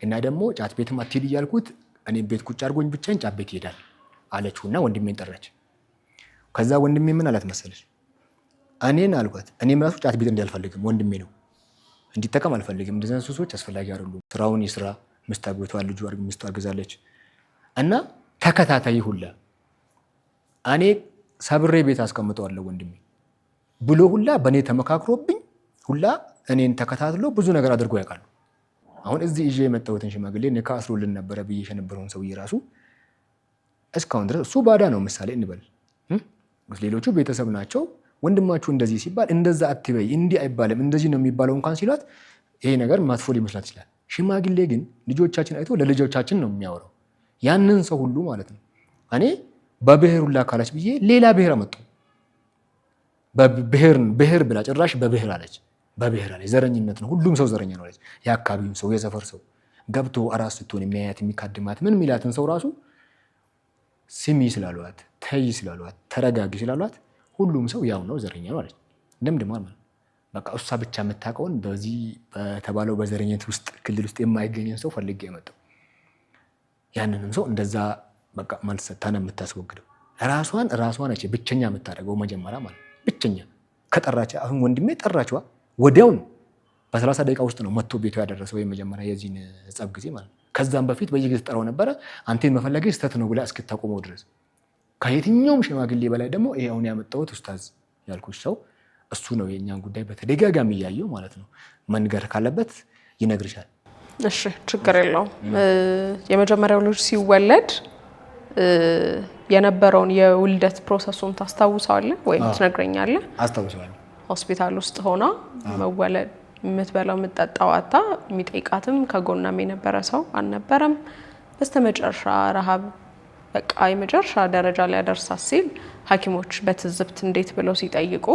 እና ደግሞ ጫት ቤትም አትሄድ እያልኩት እኔ ቤት ቁጭ አድርጎኝ ብቻዬን ጫት ቤት ይሄዳል አለችውና ወንድሜን ጠራች። ከዛ ወንድሜ ምን አላት መሰለሽ? እኔን አልኳት እኔም ራሱ ጫት ቤት እንዳልፈልግም ወንድሜ ነው እንዲጠቀም አልፈልግም። እንደዚህ አይነት ሱሶች አስፈላጊ አይደሉም። ስራውን ይስራ፣ ሚስት አግብቷል፣ ልጁ ሚስቱ አርግዛለች እና ተከታታይ ሁላ እኔ ሰብሬ ቤት አስቀምጠዋለሁ ወንድሜ ብሎ ሁላ በእኔ ተመካክሮብኝ ሁላ እኔን ተከታትሎ ብዙ ነገር አድርጎ ያውቃሉ። አሁን እዚህ ይዤ የመጣሁትን ሽማግሌ ኒካ አስሮልን ነበረ ብዬሽ የነበረውን ሰውዬ ራሱ እስካሁን ድረስ እሱ ባዳ ነው ምሳሌ እንበል፣ ሌሎቹ ቤተሰብ ናቸው። ወንድማችሁ እንደዚህ ሲባል እንደዛ አትበይ እንዲህ አይባልም እንደዚህ ነው የሚባለው እንኳን ሲሏት ይሄ ነገር መጥፎ ሊመስላት ይችላል። ሽማግሌ ግን ልጆቻችን አይቶ ለልጆቻችን ነው የሚያወራው፣ ያንን ሰው ሁሉ ማለት ነው። እኔ በብሔር ሁላ ካለች ብዬ ሌላ ብሔር አመጡ። ብሔር ብላ ጭራሽ በብሔር አለች። በብሔር አለች። ዘረኝነት ነው፣ ሁሉም ሰው ዘረኛ ነው አለች። የአካባቢውን ሰው የሰፈር ሰው ገብቶ አራስ ስትሆን የሚያያት የሚካድማት ምን የሚላትን ሰው ራሱ ስሚ ስላሏት፣ ተይ ስላሏት፣ ተረጋጊ ስላሏት ሁሉም ሰው ያው ነው ዘረኛ ነው አለች። ደምድማል ማለት በቃ እሷ ብቻ የምታውቀውን በዚህ በተባለው በዘረኝነት ውስጥ ክልል ውስጥ የማይገኝን ሰው ፈልጌ የመጣው ያንንም ሰው እንደዛ በቃ ማለት ሰታ ነው የምታስወግደው። ራሷን ነች ብቸኛ የምታደርገው መጀመሪያ ማለት ብቸኛ ከጠራች አሁን ወንድሜ ጠራችዋ ወዲያው ነው በ30 ደቂቃ ውስጥ ነው መጥቶ ቤቱ ያደረሰው የመጀመሪያ የዚህን ጸብ ጊዜ ማለት ነው። ከዛም በፊት በየጊዜ ተጠራው ነበረ አንቴን መፈለጌ ስህተት ነው ብላ እስክታቆመው ድረስ። ከየትኛውም ሽማግሌ በላይ ደግሞ ይሄ አሁን ያመጣሁት ኡስታዝ ያልኩሽ ሰው እሱ ነው የእኛን ጉዳይ በተደጋጋሚ እያየው ማለት ነው። መንገር ካለበት ይነግርሻል። እሺ ችግር የለውም። የመጀመሪያው ልጅ ሲወለድ የነበረውን የውልደት ፕሮሰሱን ታስታውሳለህ ወይም ትነግረኛለህ? አስታውሳለሁ። ሆስፒታል ውስጥ ሆና መወለድ የምትበላው የምትጠጣው አታ የሚጠይቃትም ከጎናም የነበረ ሰው አልነበረም። በስተመጨረሻ ረሃብ በቃ የመጨረሻ ደረጃ ላይ ያደርሳት ሲል ሐኪሞች በትዝብት እንዴት ብለው ሲጠይቁ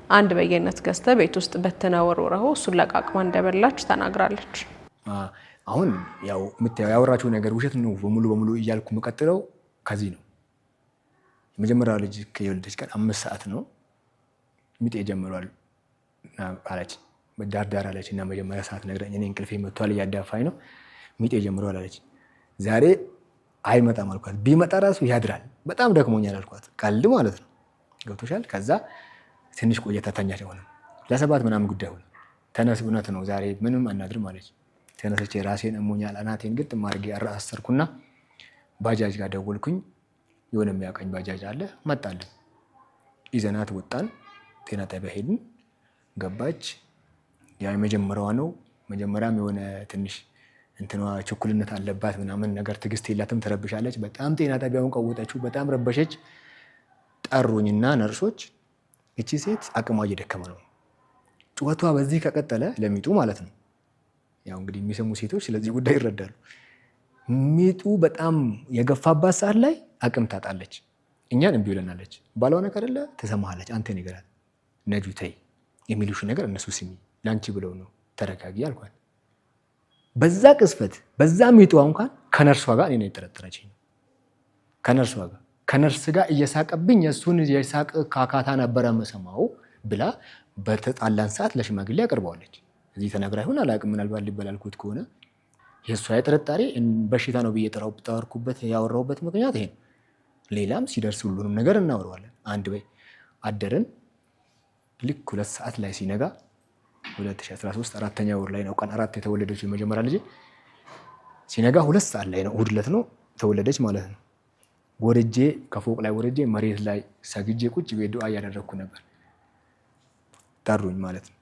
አንድ በየነት ገዝተ ቤት ውስጥ በተነወረው እሱን ለቃቅማ እንደበላች ተናግራለች። አሁን ያው ያወራችው ነገር ውሸት ነው ሙሉ በሙሉ እያልኩ መቀጥለው ከዚህ ነው። የመጀመሪያው ልጅ ከየወለደች ቀን 5 ሰዓት ነው ሚጤ ጀምሯል አለች። ዳር አለች እና መጀመሪያ ሰዓት ነግረኝ እኔ እንቅልፌ መጥቷል እያዳፋኝ ነው ሚጤ ጀምሯል አለች። ዛሬ አይመጣም አልኳት። ቢመጣ ራሱ ያድራል በጣም ደክሞኛል አልኳት። ቀልድ ማለት ነው ገብቶሻል። ከዛ ትንሽ ቆየታ ተኛች። ሆነ ለ7 ምናምን ጉዳይ ሆነ። ተነስ እውነት ነው ዛሬ ምንም አናድርም አለች። ተነስቼ ራሴን እሞኛል አናቴን ግጥም አድርጌ አሰርኩና ባጃጅ ጋር ደወልኩኝ። የሆነ የሚያቀኝ ባጃጅ አለ መጣልን። ይዘናት ወጣን። ጤና ጣቢያ ሄድን። ገባች። ያ የመጀመሪያዋ ነው። መጀመሪያም የሆነ ትንሽ እንትኗ ችኩልነት አለባት ምናምን ነገር ትዕግስት የላትም ትረብሻለች። በጣም ጤና ጣቢያውን ቀወጠችው። በጣም ረበሸች። ጠሩኝና ነርሶች እቺ ሴት አቅሟ እየደከመ ነው፣ ጩኸቷ በዚህ ከቀጠለ ለሚጡ ማለት ነው። ያው እንግዲህ የሚሰሙ ሴቶች ስለዚህ ጉዳይ ይረዳሉ። ሚጡ በጣም የገፋባት ሰዓት ላይ አቅም ታጣለች። እኛን እምቢ ብለናለች። ባሏ ነገር አይደለ ትሰማሃለች። አንተ ንገራት ነጁ ተይ የሚሉሽ ነገር እነሱ ስሚ፣ ላንቺ ብለው ነው ተረጋጊ አልኳት። በዛ ቅስፈት በዛ ሚጧ እንኳን ከነርሷ ጋር እኔ ነው የጠረጠረችኝ። ከነርስ ጋር እየሳቀብኝ የእሱን የሳቅ ካካታ ነበረ መሰማው ብላ በተጣላን ሰዓት ለሽማግሌ አቅርበዋለች። እዚህ ተነግራ ይሆን አላውቅም። ምናልባት ሊበላልኩት ከሆነ የእሷ የጥርጣሬ በሽታ ነው ብዬ ጠራሁበት ያወራሁበት ምክንያት ይሄ ነው። ሌላም ሲደርስ ሁሉንም ነገር እናወራዋለን። አንድ በይ አደርን። ልክ 2 ሰዓት ላይ ሲነጋ 2013 4ኛ ወር ላይ ነው ቀን 4 የተወለደችው የመጀመሪያ ልጅ። ሲነጋ 2 ሰዓት ላይ ነው እሑድ ዕለት ነው ተወለደች ማለት ነው። ወርጄ ከፎቅ ላይ ወርጄ መሬት ላይ ሰግጄ ቁጭ ቤት ዱዓ እያደረግኩ ነበር። ጠሩኝ ማለት ነው።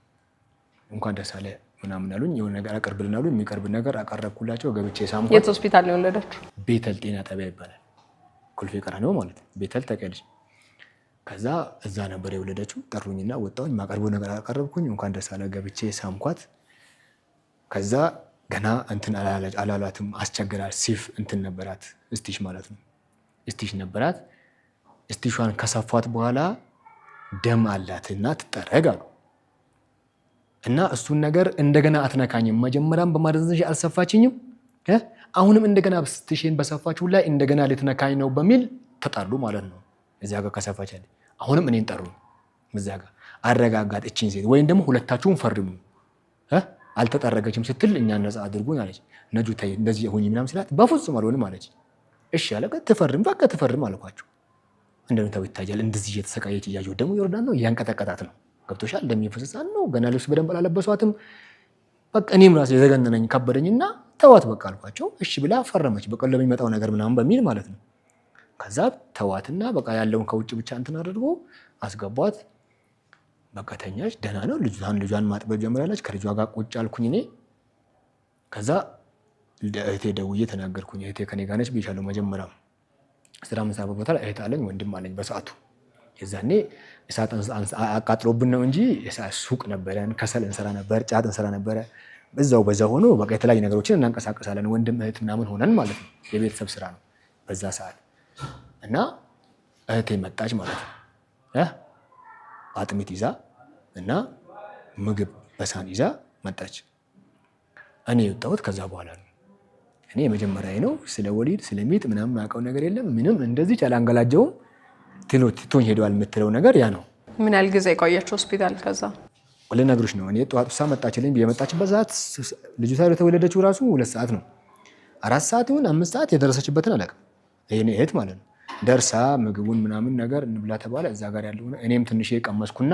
እንኳን ደስ አለ ምናምን አሉኝ። የሆነ ነገር አቀርብልን አሉኝ። የሚቀርብ ነገር አቀረብኩላቸው። ገብቼ ሳምኳት። የት ሆስፒታል ነው የወለደችው? ቤተል ጤና ጣቢያ ይባላል። ኮልፌ ቀራኒዮ ማለት ነው። ቤተል ተቀልጅ። ከዛ እዛ ነበር የወለደችው። ጠሩኝና ወጣሁኝ። ማቀርበው ነገር አቀረብኩኝ። እንኳን ደስ አለ ገብቼ ሳምኳት። ከዛ ገና እንትን አላላትም አስቸግራል። ሲፍ እንትን ነበራት እስቲሽ ማለት ነው። እስቲሽ ነበራት። እስቲሿን ከሰፏት በኋላ ደም አላትና ትጠረግ አሉ እና እሱን ነገር እንደገና አትነካኝም። መጀመሪያም በማደንዘዣ አልሰፋችኝም። አሁንም እንደገና እስቲሽን በሰፋችሁ ላይ እንደገና ልትነካኝ ነው በሚል ተጣሉ ማለት ነው። እዚያ ጋር ከሰፋቻለች። አሁንም እኔን ጠሩኝ። እዚያ ጋር አረጋጋት እቺን ሴት ወይም ደግሞ ሁለታችሁም ፈርሙ አልተጠረገችም ስትል እኛን ነፃ አድርጉኝ አለች። ነጁ ተይ እንደዚህ ሁኚ ምናምን ስላት በፍጹም አልሆንም አለች። እሺ አለ። ትፈርም በቃ ትፈርም አልኳቸው። እንደምታው ይታያል። እንደዚህ እየተሰቃየች እያየሁ ደግሞ ዮርዳን ነው እያንቀጠቀጣት ነው። ገብቶሻል። እንደሚፈሰሳል ነው። ገና ልብስ በደንብ አላለበሷትም። በቃ እኔም ራሴ የዘገነነኝ ከበደኝና ተዋት በቃ አልኳቸው። እሺ ብላ ፈረመች። በቃ ለሚመጣው ነገር ምናምን በሚል ማለት ነው። ከዛ ተዋትና በቃ ያለውን ከውጭ ብቻ እንትን አድርጎ አስገቧት። በቃ ተኛች። ደህና ነው። ልጇን ማጥበብ ጀምራለች። ከልጇ ጋር ቁጭ አልኩኝ እኔ። ከዛ እህቴ ደውዬ ተናገርኩኝ። እህቴ ከኔ ጋር ነች ብዬሻለሁ። መጀመሪያ ስራ የምንሰራበት ቦታ ላይ እህት አለኝ፣ ወንድም አለኝ በሰዓቱ። የዛኔ እሳት አቃጥሎብን ነው እንጂ ሱቅ ነበረን፣ ከሰል እንሰራ ነበር፣ ጫት እንሰራ ነበረ። በዛ ሆኖ በቃ የተለያዩ ነገሮችን እናንቀሳቀሳለን። ወንድም እህት ምናምን ሆነን ማለት ነው። የቤተሰብ ስራ ነው በዛ ሰዓት። እና እህቴ መጣች ማለት ነው። አጥሚት ይዛ እና ምግብ በሳህን ይዛ መጣች። እኔ የወጣሁት ከዛ በኋላ ነው። እኔ የመጀመሪያ ነው። ስለ ወሊድ ስለ ሚጥ ምናምን አውቀው ነገር የለም። ምንም እንደዚህ ጫላንገላጀውም ትቶኝ ሄደዋል የምትለው ነገር ያ ነው። ምን ያህል ጊዜ ቆየች ሆስፒታል? ከዛ ልነግርሽ ነው። እኔ ጠዋት እሷ መጣችልኝ። የመጣችበት ሰዓት ልጅቷ የተወለደችው ራሱ 2 ሰዓት ነው። 4 ሰዓት ይሁን 5 ሰዓት የደረሰችበትን አላውቅም። ይሄን እህት ማለት ነው። ደርሳ ምግቡን ምናምን ነገር እንብላ ተባለ። እዛ ጋር ያለው እኔም ትንሽ ቀመስኩና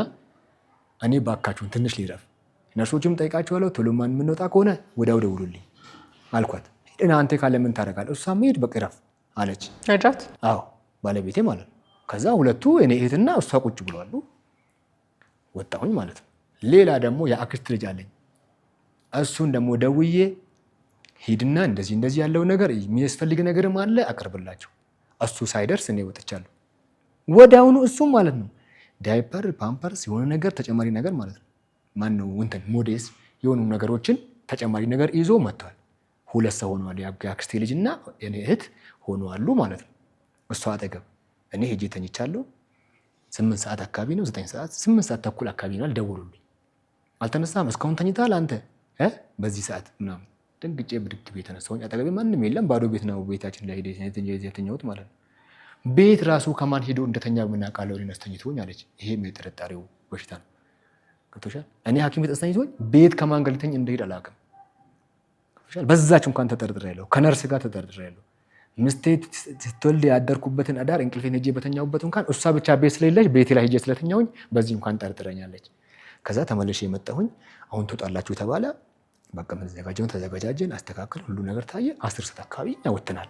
እኔ ባካችሁን ትንሽ ሊረፍ፣ ነርሶችም ጠይቃችኋለሁ፣ ቶሎ ማን የምንወጣ ከሆነ ወዲያው ደውሉልኝ አልኳት። ሄደና አንተ ካለ ምን ታደርጋለህ? እሷ መሄድ በቃ ይረፍ አለች። ነጃት? አዎ ባለቤቴ ማለት ነው። ከዛ ሁለቱ እኔ እህትና እሷ ቁጭ ብለዋል። ወጣሁኝ ማለት ነው። ሌላ ደግሞ የአክስት ልጅ አለኝ። እሱን ደግሞ ደውዬ ሂድና እንደዚህ ያለው ነገር የሚያስፈልግ ነገርም አለ አቅርብላቸው። እሱ ሳይደርስ እኔ ወጥቻለሁ ወዲያውኑ። እሱም ማለት ነው ዳይፐር፣ ፓምፐርስ የሆነ ነገር ተጨማሪ ነገር ማለት ነው ማነው እንትን ሞዴስ የሆኑ ነገሮችን ተጨማሪ ነገር ይዞ መጥቷል። 2 ሰው ሆነዋል። የአክስቴ ልጅና የኔ እህት ሆነዋል ማለት ነው። እሷ አጠገብ እኔ ሄጄ ተኝቻለሁ። 8 ሰዓት አካባቢ ነው 9 ሰዓት 8 ሰዓት ተኩል አካባቢ ነው ደውሉልኝ። አልተነሳም እስካሁን ተኝታል አንተ በዚህ ሰዓት ምናምን። ደንግጬ ብድግ ቤት ተነሳሁኝ። አጠገቤ ማንም የለም፣ ባዶ ቤት ነው። ቤታችን ላይ ሄደ የተኛሁት ማለት ነው። ቤት ራሱ ከማን ሄዶ እንደተኛ የምናውቃለው እኔን አስተኝቶኝ አለች። ይሄም የጥርጣሬው በሽታ ነው። ገብቶሻል? እኔ ሐኪም ቤት አስተኝቶኝ ቤት ከማን ጋር ልተኛ እንደሄድ አላውቅም። ገብቶሻል? በዛች እንኳን ተጠርጥሬያለሁ። ከነርስ ጋር ተጠርጥሬያለሁ። ምስቴ ስትወልድ ያደርኩበትን አዳር እንቅልፌን ሄጄ በተኛሁበት እንኳን እሷ ብቻ ቤት ስለሌለች ቤቴ ላይ ሄጄ ስለተኛሁኝ በዚህ እንኳን ጠርጥረኛለች። ከዛ ተመልሼ የመጣሁኝ። አሁን ትወጣላችሁ ተባለ። በቃ መዘጋጀውን ተዘጋጃጀን፣ አስተካከል፣ ሁሉ ነገር ታየ። 10 ሰዓት አካባቢ ያወጥናል።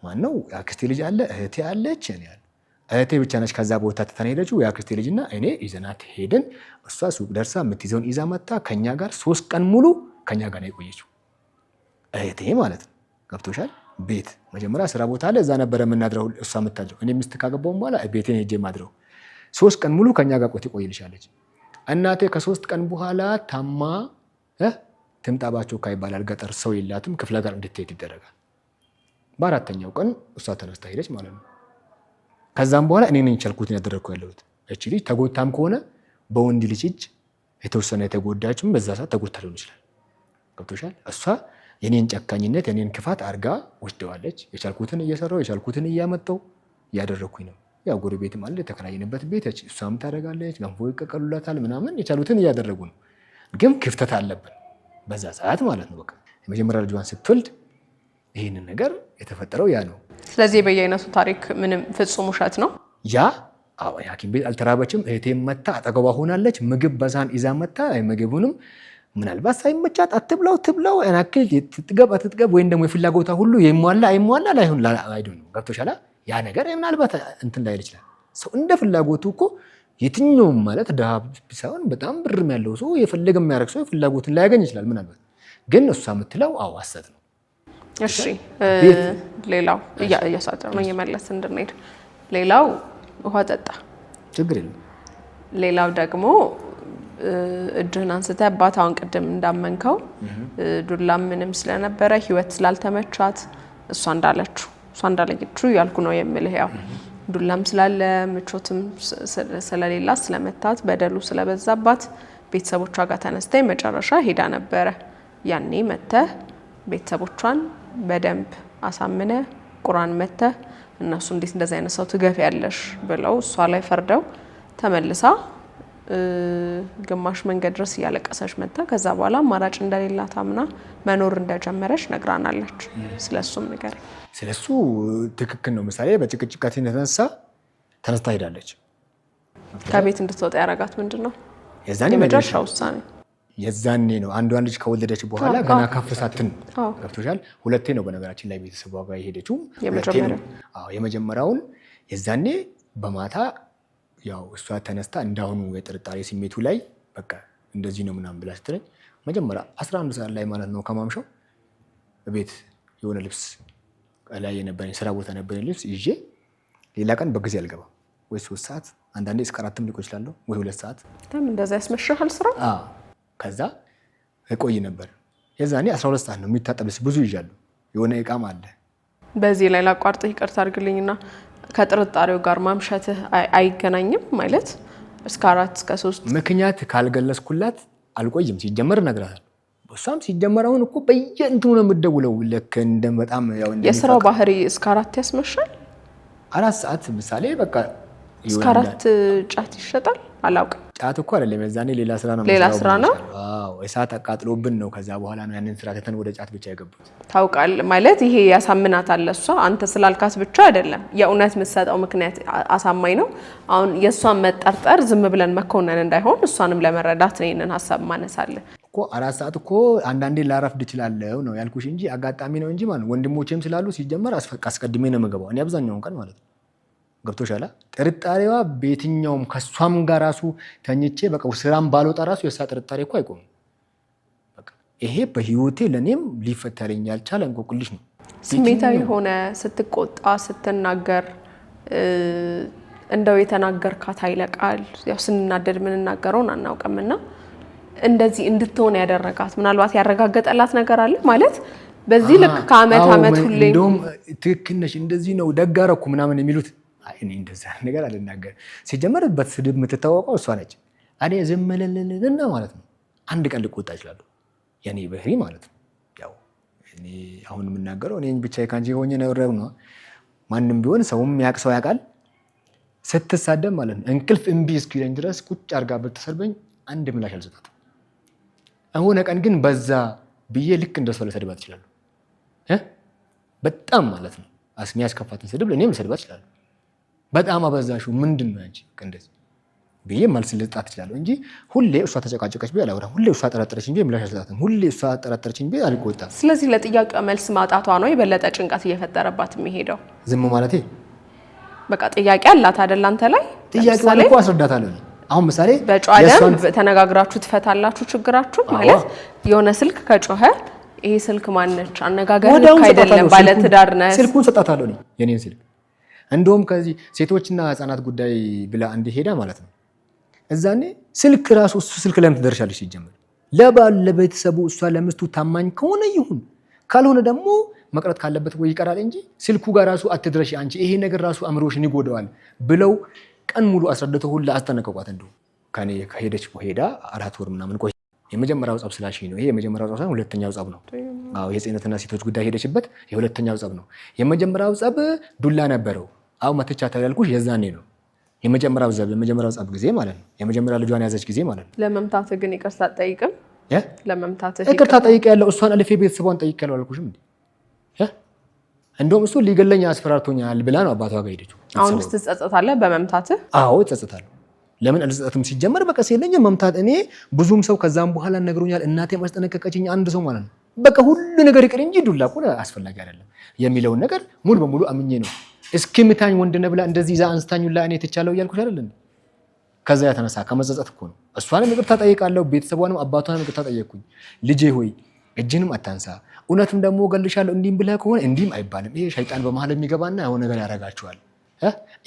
ማነው የአክስቴ ልጅ አለ፣ እህቴ አለች፣ እኔ አለ። እህቴ ብቻ ነች ከዛ ቦታ ትተን ሄደችው። የአክስቴ ልጅና እኔ ይዘናት ሄድን። እሷ ሱቅ ደርሳ የምትይዘውን ይዛ መጣ። ከኛ ጋር 3 ቀን ሙሉ ከኛ ጋር ነው የቆየችው እህቴ ማለት ነው። ገብቶሻል? ቤት መጀመሪያ ስራ ቦታ አለ፣ እዛ ነበረ የምናድረው። እሷ የምታድረው እኔ ሚስት ካገባውን በኋላ ቤቴን ሄጄ ማድረው። 3 ቀን ሙሉ ከኛ ጋር ቆይልሻለች። እናቴ ከ3 ቀን በኋላ ታማ ትምጣባቸው ካይባላል ገጠር ሰው የላትም፣ ክፍለ ሀገር እንድትሄድ ይደረጋል። በ4ኛው ቀን እሷ ተነስታ ሄደች ማለት ነው። ከዛም በኋላ እኔ ነኝ ቻልኩትን ያደረግኩ ያለሁት። እቺ ልጅ ተጎድታም ከሆነ በወንድ ልጅ እጅ የተወሰነ የተጎዳችም በዛ ሰዓት ተጎድታ ሊሆን ይችላል። ገብቶሻል? እሷ የኔን ጨካኝነት የኔን ክፋት አርጋ ወስደዋለች። የቻልኩትን እየሰራው የቻልኩትን እያመጣው እያደረግኩኝ ነው። ያው ጎረቤትም አለ የተከራየንበት ቤት፣ እሷም ታደርጋለች፣ ገንፎ ይቀቀሉላታል ምናምን፣ የቻሉትን እያደረጉ ነው። ግን ክፍተት አለብን በዛ ሰዓት ማለት ነው። በቃ የመጀመሪያ ልጇን ስትወልድ ይህንን ነገር የተፈጠረው ያ ነው። ስለዚህ በየአይነቱ ታሪክ ምንም ፍጹም ውሸት ነው ያ። ሐኪም ቤት አልተራበችም። እህቴም መታ አጠገቧ ሆናለች። ምግብ በሳህን ይዛ መታ። ምግቡንም ምናልባት ሳይመቻት አትብላው ትብላው ያናክል ትጥገብ ወይም ደግሞ የፍላጎታ ሁሉ ይሟላ አይሟላ ላይሆን አይደለም። ገብቶሻል? ያ ነገር ምናልባት እንትን ላይል ይችላል። ሰው እንደ ፍላጎቱ እኮ የትኛውም ማለት ድሃ ሳይሆን በጣም ብርም ያለው ሰው የፈለገ የሚያደርግ ሰው ፍላጎትን ላያገኝ ይችላል። ምናልባት ግን እሷ የምትለው ሐሰት ነው። እሺ ሌላው እያሳጠር ነው እየመለስ እንድንሄድ። ሌላው ውሃ ጠጣ፣ ችግር የለም። ሌላው ደግሞ እጅህን አንስተህ አባት አሁን ቅድም እንዳመንከው ዱላም ምንም ስለነበረ ህይወት ስላልተመቻት እሷ እንዳለችው ያልኩ ነው የምልህ። ያው ዱላም ስላለ ምቾትም ስለሌላ ስለመታት በደሉ ስለበዛባት ቤተሰቦቿ ጋር ተነስታ መጨረሻ ሄዳ ነበረ። ያኔ መተህ ቤተሰቦቿን በደንብ አሳምነ ቁርአን መተህ እነሱ እንዴት እንደዚህ አይነት ሰው ትገፊያለሽ ብለው እሷ ላይ ፈርደው ተመልሳ ግማሽ መንገድ ድረስ እያለቀሰች መጣ። ከዛ በኋላ አማራጭ እንደሌላት አምና መኖር እንደጀመረች ነግራናለች። ስለሱም ነገር ስለሱ ትክክል ነው። ምሳሌ በጭቅጭቃችን የተነሳ ተነስታ ሄዳለች። ከቤት እንድትወጣ ያረጋት ምንድነው? የዛኔ መጨረሻ ውሳኔ የዛኔ ነው አንዷን ልጅ ከወለደች በኋላ ገና ከፍ ሳትን ገብቶሻል። ሁለቴ ነው በነገራችን ላይ ቤተሰቧ ጋር የሄደችው። የመጀመሪያውን የዛኔ በማታ ያው እሷ ተነስታ እንዳሁኑ የጥርጣሬ ስሜቱ ላይ በቃ እንደዚህ ነው ምናምን ብላ ስትለኝ መጀመሪያ 11 ሰዓት ላይ ማለት ነው ከማምሻው ቤት የሆነ ልብስ ላይ የነበረኝ ስራ ቦታ ነበረኝ ልብስ ይዤ ሌላ ቀን በጊዜ አልገባም ወይ 3 ሰዓት አንዳንዴ እስከ 4 ሊቆይ ይችላል ወይ 2 ሰዓት ለምን እንደዛ ያስመሽሃል ስራ ከዛ እቆይ ነበር። የዛኔ 12 ሰዓት ነው የሚታጠብስ ብዙ ይዣለሁ የሆነ እቃም አለ። በዚህ ላይ ላቋርጥህ ይቅርታ አድርግልኝና ከጥርጣሬው ጋር ማምሸትህ አይገናኝም ማለት እስከ 4 እስከ 3 ምክንያት ካልገለጽኩላት አልቆይም ሲጀመር እነግራታለሁ። እሷም ሲጀመር አሁን እኮ በየእንትኑ ነው የምትደውለው ልክ እንደ በጣም ያው እንደ የስራው ባህሪ እስከ 4 ያስመሻል። 4 ሰዓት ምሳሌ በቃ እስከ 4 ጫት ይሸጣል አላውቅም። ጫት እኮ አይደለም የዛኔ ሌላ ስራ ነው ሌላ ስራ ነው። አዎ እሳት አቃጥሎብን ነው ከዛ በኋላ ነው ያንን ስራ ተተን ወደ ጫት ብቻ የገቡት። ታውቃለህ ማለት ይሄ ያሳምናታል። እሷ አንተ ስላልካት ብቻ አይደለም የእውነት የምትሰጠው ምክንያት አሳማኝ ነው። አሁን የእሷን መጠርጠር ዝም ብለን መኮነን እንዳይሆን እሷንም ለመረዳት ነው ይሄንን ሀሳብ ማነሳለህ እኮ 4 ሰዓት እኮ አንዳንዴ ላረፍድ እችላለሁ ነው ያልኩሽ እንጂ አጋጣሚ ነው እንጂ ማለት ወንድሞቼም ስላሉ ሲጀመር አስቀድሜ ነው የምገባው እኔ አብዛኛውን ቀን ማለት ነው። ገብቶሻል። ጥርጣሬዋ በየትኛውም ከሷም ጋር ራሱ ተኝቼ በቃ ስራም ባልወጣ ራሱ የሳ ጥርጣሬ እኮ አይቆምም። በቃ ይሄ በህይወቴ ለኔም ሊፈተረኝ ያልቻለ እንቆቅልሽ ነው። ስሜታዊ ሆነ ስትቆጣ ስትናገር እንደው የተናገርካት አይለቃል ያው ስንናደድ ምን እናገረውን አናውቅምና እንደዚህ እንድትሆን ያደረጋት ምናልባት ያረጋገጠላት ነገር አለ ማለት በዚህ ልክ ከአመት አመት ሁሌ እንደውም ትክክል ነሽ እንደዚህ ነው ደጋረኩ ምናምን የሚሉት እኔ እንደዛ ነገር አልናገር። ሲጀመርበት ስድብ የምትታወቀው እሷ ነች። እኔ ዝም ልልና ማለት ነው አንድ ቀን ልቆጣ እችላለሁ የኔ ባህሪ ማለት ነው። ያው እኔ አሁን የምናገረው እኔ ብቻ ካንቺ ሆኜ ነው። ማንም ቢሆን ሰውም ያቅሰው ያውቃል። ስትሳደብ ማለት ነው እንቅልፍ እምቢ እስኪለኝ ድረስ ቁጭ አድርጋ ብትሰድበኝ አንድ ምላሽ አልሰጣትም። አሁን ቀን ግን በዛ ብዬ ልክ እንደሷ ልሰድባት እችላለሁ። በጣም ማለት ነው የሚያስከፋትን ስድብ እኔም ልሰድባት እችላለሁ። በጣም አበዛሽው ምንድን ነው አንቺ እንደዚህ ብዬ መልስ ልጣት እችላለሁ እንጂ ሁሌ እሷ ተጨቃጨቀች ብዬ አላወራም። ሁሌ እሷ ጠረጠረች እንጂ ምላሽ አልሰጣትም። ሁሌ እሷ ጠረጠረች እንጂ አልቆጣም። ስለዚህ ለጥያቄው መልስ ማጣቷ ነው የበለጠ ጭንቀት እየፈጠረባት የሚሄደው። ዝም ማለቴ በቃ ጥያቄ አላት አይደል አንተ ላይ ጥያቄውን እኮ አስረዳታለሁ። አሁን ምሳሌ በጨዋደም ተነጋግራችሁ ትፈታላችሁ ችግራችሁ ማለት የሆነ ስልክ ከጮኸ ይሄ ስልክ ማነች አነጋገር ልክ አይደለም ባለ ትዳር ነህ ስልኩን ሰጣታለሁ እኔ የኔን ስልክ እንደውም ከዚህ ሴቶችና ህፃናት ጉዳይ ብላ እንዲሄዳ ማለት ነው እዛኔ ስልክ ራሱ እሱ ስልክ ለምን ትደርሻለሽ ሲጀምር ለባል ለቤተሰቡ እሷ ለምስቱ ታማኝ ከሆነ ይሁን ካልሆነ ደግሞ መቅረት ካለበት ወይ ይቀራል እንጂ ስልኩ ጋር ራሱ አትድረሽ አንቺ ይሄ ነገር ራሱ አምሮሽን ይጎዳዋል ብለው ቀን ሙሉ አስረድተው ሁላ አስጠነቀቋት። እንደው ከኔ ከሄደች ሄዳ 4 ወር ምናምን ቆይ የመጀመሪያው ጸብ ስላሽ ነው ይሄ የመጀመሪያው ጸብ ሁለተኛው ጸብ ነው። አዎ የጽነትና ሴቶች ጉዳይ ሄደችበት የሁለተኛው ጸብ ነው። የመጀመሪያው ጸብ ዱላ ነበረው። አው መተቻታ ያልኩሽ የዛኔ ነው የመጀመሪያው ጸብ ጊዜ ማለት ነው። የመጀመሪያው ልጇን ያዘች ጊዜ ማለት ነው። ለመምታት ግን ይቅርታ ጠይቅም ለመምታት ይቅርታ ጠይቅ ያለው እሷን አልፌ ቤተሰቧን ጠይቅ ያለው አልኩሽም እንዴ እንደውም እሱ ሊገለኝ አስፈራርቶኛል ብላ ነው አባቷ ጋር ሄደችው። አሁን ስትጸጸታለህ በመምታትህ? አዎ እጸጸታለሁ። ለምን አልጸጸትም ሲጀመር በቃ ሲለኝ መምታት እኔ ብዙም ሰው ከዛም በኋላ ነግሮኛል። እናቴ ማስጠነቀቀችኝ አንድ ሰው ማለት ነው በቃ ሁሉ ነገር ይቅር እንጂ ዱላ እኮ አስፈላጊ አይደለም የሚለውን ነገር ሙሉ በሙሉ አምኜ ነው እስኪምታኝ ወንድ ነህ ብላ እንደዚህ ዛ አንስታኙላ እኔ ተቻለው እያልኩሽ አይደል እንዴ? ከዛ የተነሳ ከመጸጸት እኮ ነው እሷንም ይቅርታ ጠይቃለሁ ቤተሰቧንም አባቷንም ይቅርታ ጠየቅኩኝ። ልጄ ሆይ እጅንም አታንሳ እውነትም ደግሞ ገልሻለሁ እንዲም ብለህ ከሆነ እንዲም አይባልም። ይሄ ሸይጣን በመሃል የሚገባና የሆነ ነገር ያደርጋቸዋል።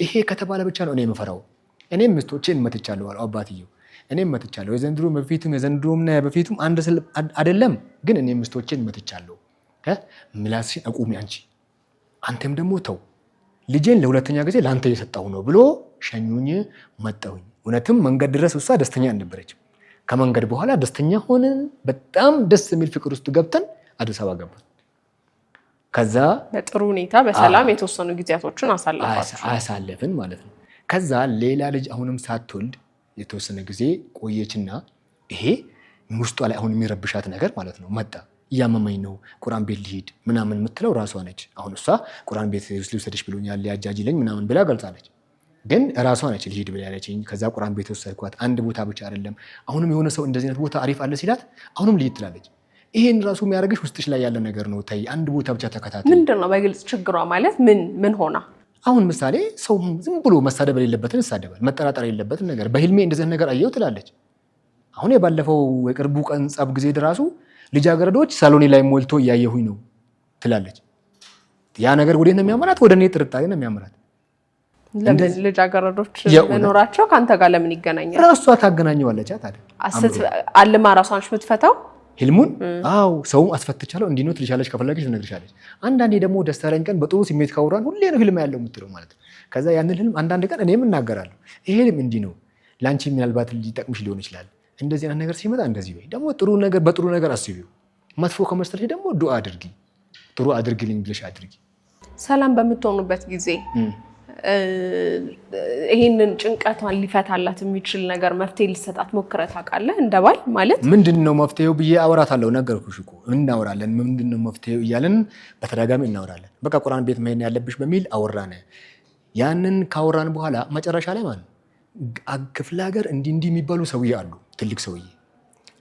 ይሄ ከተባለ ብቻ ነው እኔ የምፈራው። እኔም ምስቶቼን መትቻለሁ አለው አባትየው። እኔም መትቻለሁ የዘንድሮ በፊቱም የዘንድሮምና በፊቱም አንድ ስል አይደለም ግን እኔም ምስቶቼን መትቻለሁ። ምላስሽን አቁሚ አንቺ አንተም ደግሞ ተው ልጄን ለሁለተኛ ጊዜ ላንተ እየሰጠው ነው ብሎ ሸኙኝ መጣሁኝ። እውነትም መንገድ ድረስ እሷ ደስተኛ አልነበረችም። ከመንገድ በኋላ ደስተኛ ሆነን በጣም ደስ የሚል ፍቅር ውስጥ ገብተን አዲስ አበባ ገባን። ከዛ በጥሩ ሁኔታ በሰላም የተወሰኑ ጊዜያቶችን አሳለፍን ማለት ነው። ከዛ ሌላ ልጅ አሁንም ሳትወልድ የተወሰነ ጊዜ ቆየችና ይሄ ውስጧ ላይ አሁን የሚረብሻት ነገር ማለት ነው መጣ። እያመመኝ ነው ቁርአን ቤት ልሂድ ምናምን የምትለው ራሷ ነች። አሁን እሷ ቁርአን ቤት ልውሰድሽ ብሎኛል ሊያጃጅለኝ ምናምን ብላ ገልጻለች። ግን ራሷ ነች ልሂድ ብላ ያለችኝ። ከዛ ቁርአን ቤት ወሰድኳት። አንድ ቦታ ብቻ አይደለም። አሁንም የሆነ ሰው እንደዚህ አይነት ቦታ አሪፍ አለ ሲላት አሁንም ልሂድ ትላለች። ይሄን ራሱ የሚያደርግሽ ውስጥሽ ላይ ያለ ነገር ነው። ተይ አንድ ቦታ ብቻ ተከታተይ። ምንድን ነው በግልጽ ችግሯ ማለት ምን ሆና? አሁን ምሳሌ ሰው ዝም ብሎ መሳደብ የሌለበትን ይሳደባል። መጠራጠር የሌለበትን ነገር በህልሜ እንደዚህ ነገር አየሁ ትላለች። አሁን የባለፈው የቅርቡ ቀን ጸብ ጊዜ ድራሱ ልጃገረዶች ሳሎኔ ላይ ሞልቶ እያየሁኝ ነው ትላለች። ያ ነገር ወዴት ነው የሚያመራት? ወደ እኔ ጥርጣሬ ነው የሚያመራት። ለምን ልጃገረዶች መኖራቸው ከአንተ ጋር ለምን ይገናኛል? ራሷ ታገናኘዋለች። አልማ ራሷን የምትፈታው ህልሙን አው ሰው አስፈትቻለሁ እንዲህ ነው ትልሻለች። ከፈለገች ትነግርሻለች። አንዳንዴ ደግሞ ደስታ ላይ ቀን በጥሩ ስሜት ካወራን ሁሌ ነው ህልም ያለው የምትለው ማለት ነው። ከዛ ያንን ህልም አንዳንድ ቀን እኔም እናገራለሁ። ይሄ ህልም እንዲህ ነው ላንቺ ምናልባት ሊጠቅምሽ ሊሆን ይችላል። እንደዚህ አይነት ነገር ሲመጣ እንደዚህ ወይ ደግሞ ጥሩ ነገር በጥሩ ነገር አስቢው። መጥፎ ከመሰለሽ ደግሞ ዱአ አድርጊ። ጥሩ አድርግልኝ ብለሽ አድርጊ። ሰላም በምትሆኑበት ጊዜ ይሄንን ጭንቀቷን ሊፈታላት የሚችል ነገር መፍትሄ ሊሰጣት ሞክረህ ታውቃለህ? እንደባል ማለት ምንድነው መፍትሄው ብዬ አወራታለሁ። ነገርኩሽ እኮ እናወራለን። ምንድነው መፍትሄው እያለን በተደጋጋሚ እናወራለን። በቃ ቁርአን ቤት መሄድ ያለብሽ በሚል አወራን። ያንን ካወራን በኋላ መጨረሻ ላይ ማለት ክፍለ ሀገር እንዲህ የሚባሉ ሰውዬ አሉ፣ ትልቅ ሰውዬ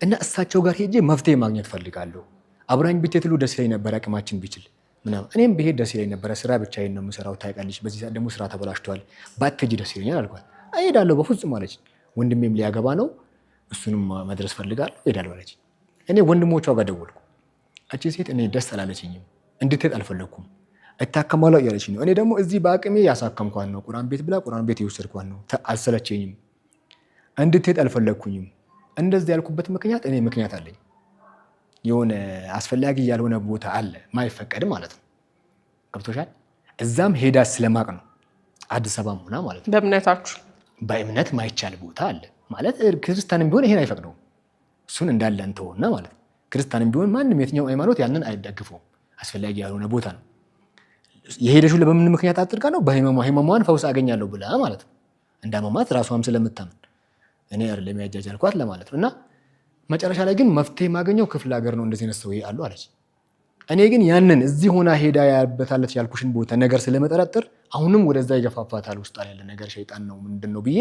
እና እሳቸው ጋር ሄጄ መፍትሄ ማግኘት ፈልጋለሁ። አብራኝ ብትሄዱ ደስ ይለኝ ነበር አቅማችን ቢችል ምናምን። እኔም ብሄድ ደስ ይለኝ ነበር። ስራ ብቻዬን ነው የምሰራው ታውቃለሽ። በዚህ ሰዓት ደግሞ ስራ ተበላሽቷል። ባትሄጂ ደስ ይለኛል አልኳት። እሄዳለሁ በፍጹም አለች። ወንድሜም ሊያገባ ነው እሱንም መድረስ ፈልጋለሁ እሄዳለሁ አለች። እኔ ወንድሞቿ ጋር ደወልኩ። እቺ ሴት እኔ ደስ አላለችኝም፣ እንድትሄድ አልፈለኩም። እታከማለሁ እያለችኝ ነው። እኔ ደግሞ እዚህ በአቅሜ ያሳከምኳት ነው። ቁርአን ቤት ብላ ቁርአን ቤት የወሰድኳት ነው። አልሰለቸኝም፣ እንድትሄድ አልፈለኩኝም። እንደዚህ ያልኩበት ምክንያት እኔ ምክንያት አለኝ። የሆነ አስፈላጊ ያልሆነ ቦታ አለ ማይፈቀድ ማለት ነው። ገብቶሻል? እዛም ሄዳ ስለማቅ ነው። አዲስ አበባም ሆና ማለት ነው። በእምነታችሁ በእምነት ማይቻል ቦታ አለ ማለት ክርስቲያንም ቢሆን ይሄን አይፈቅደውም። እሱን እንዳለ እንተውና ማለት ነው። ክርስቲያንም ቢሆን ማንም የትኛው ሃይማኖት ያንን አይደግፈውም። አስፈላጊ ያልሆነ ቦታ ነው። የሄደሽው ለምን ምክንያት አድርጋ ነው? በህመሟን ፈውስ አገኛለሁ ብላ ማለት ነው። እንዳመማት ራሷም ስለምታምን እኔ አይደለም ያጃጃልኳት ለማለት ነው። እና መጨረሻ ላይ ግን መፍትሄ የማገኘው ክፍለ ሀገር ነው፣ እንደዚህ አይነት ሰው አሉ አለች። እኔ ግን ያንን እዚህ ሆና ሄዳ ያበታለች ያልኩሽን ቦታ ነገር ስለመጠረጥር አሁንም ወደዛ ይገፋፋታል። ውስጥ ያለ ነገር ሸይጣን ነው ምንድን ነው ብዬ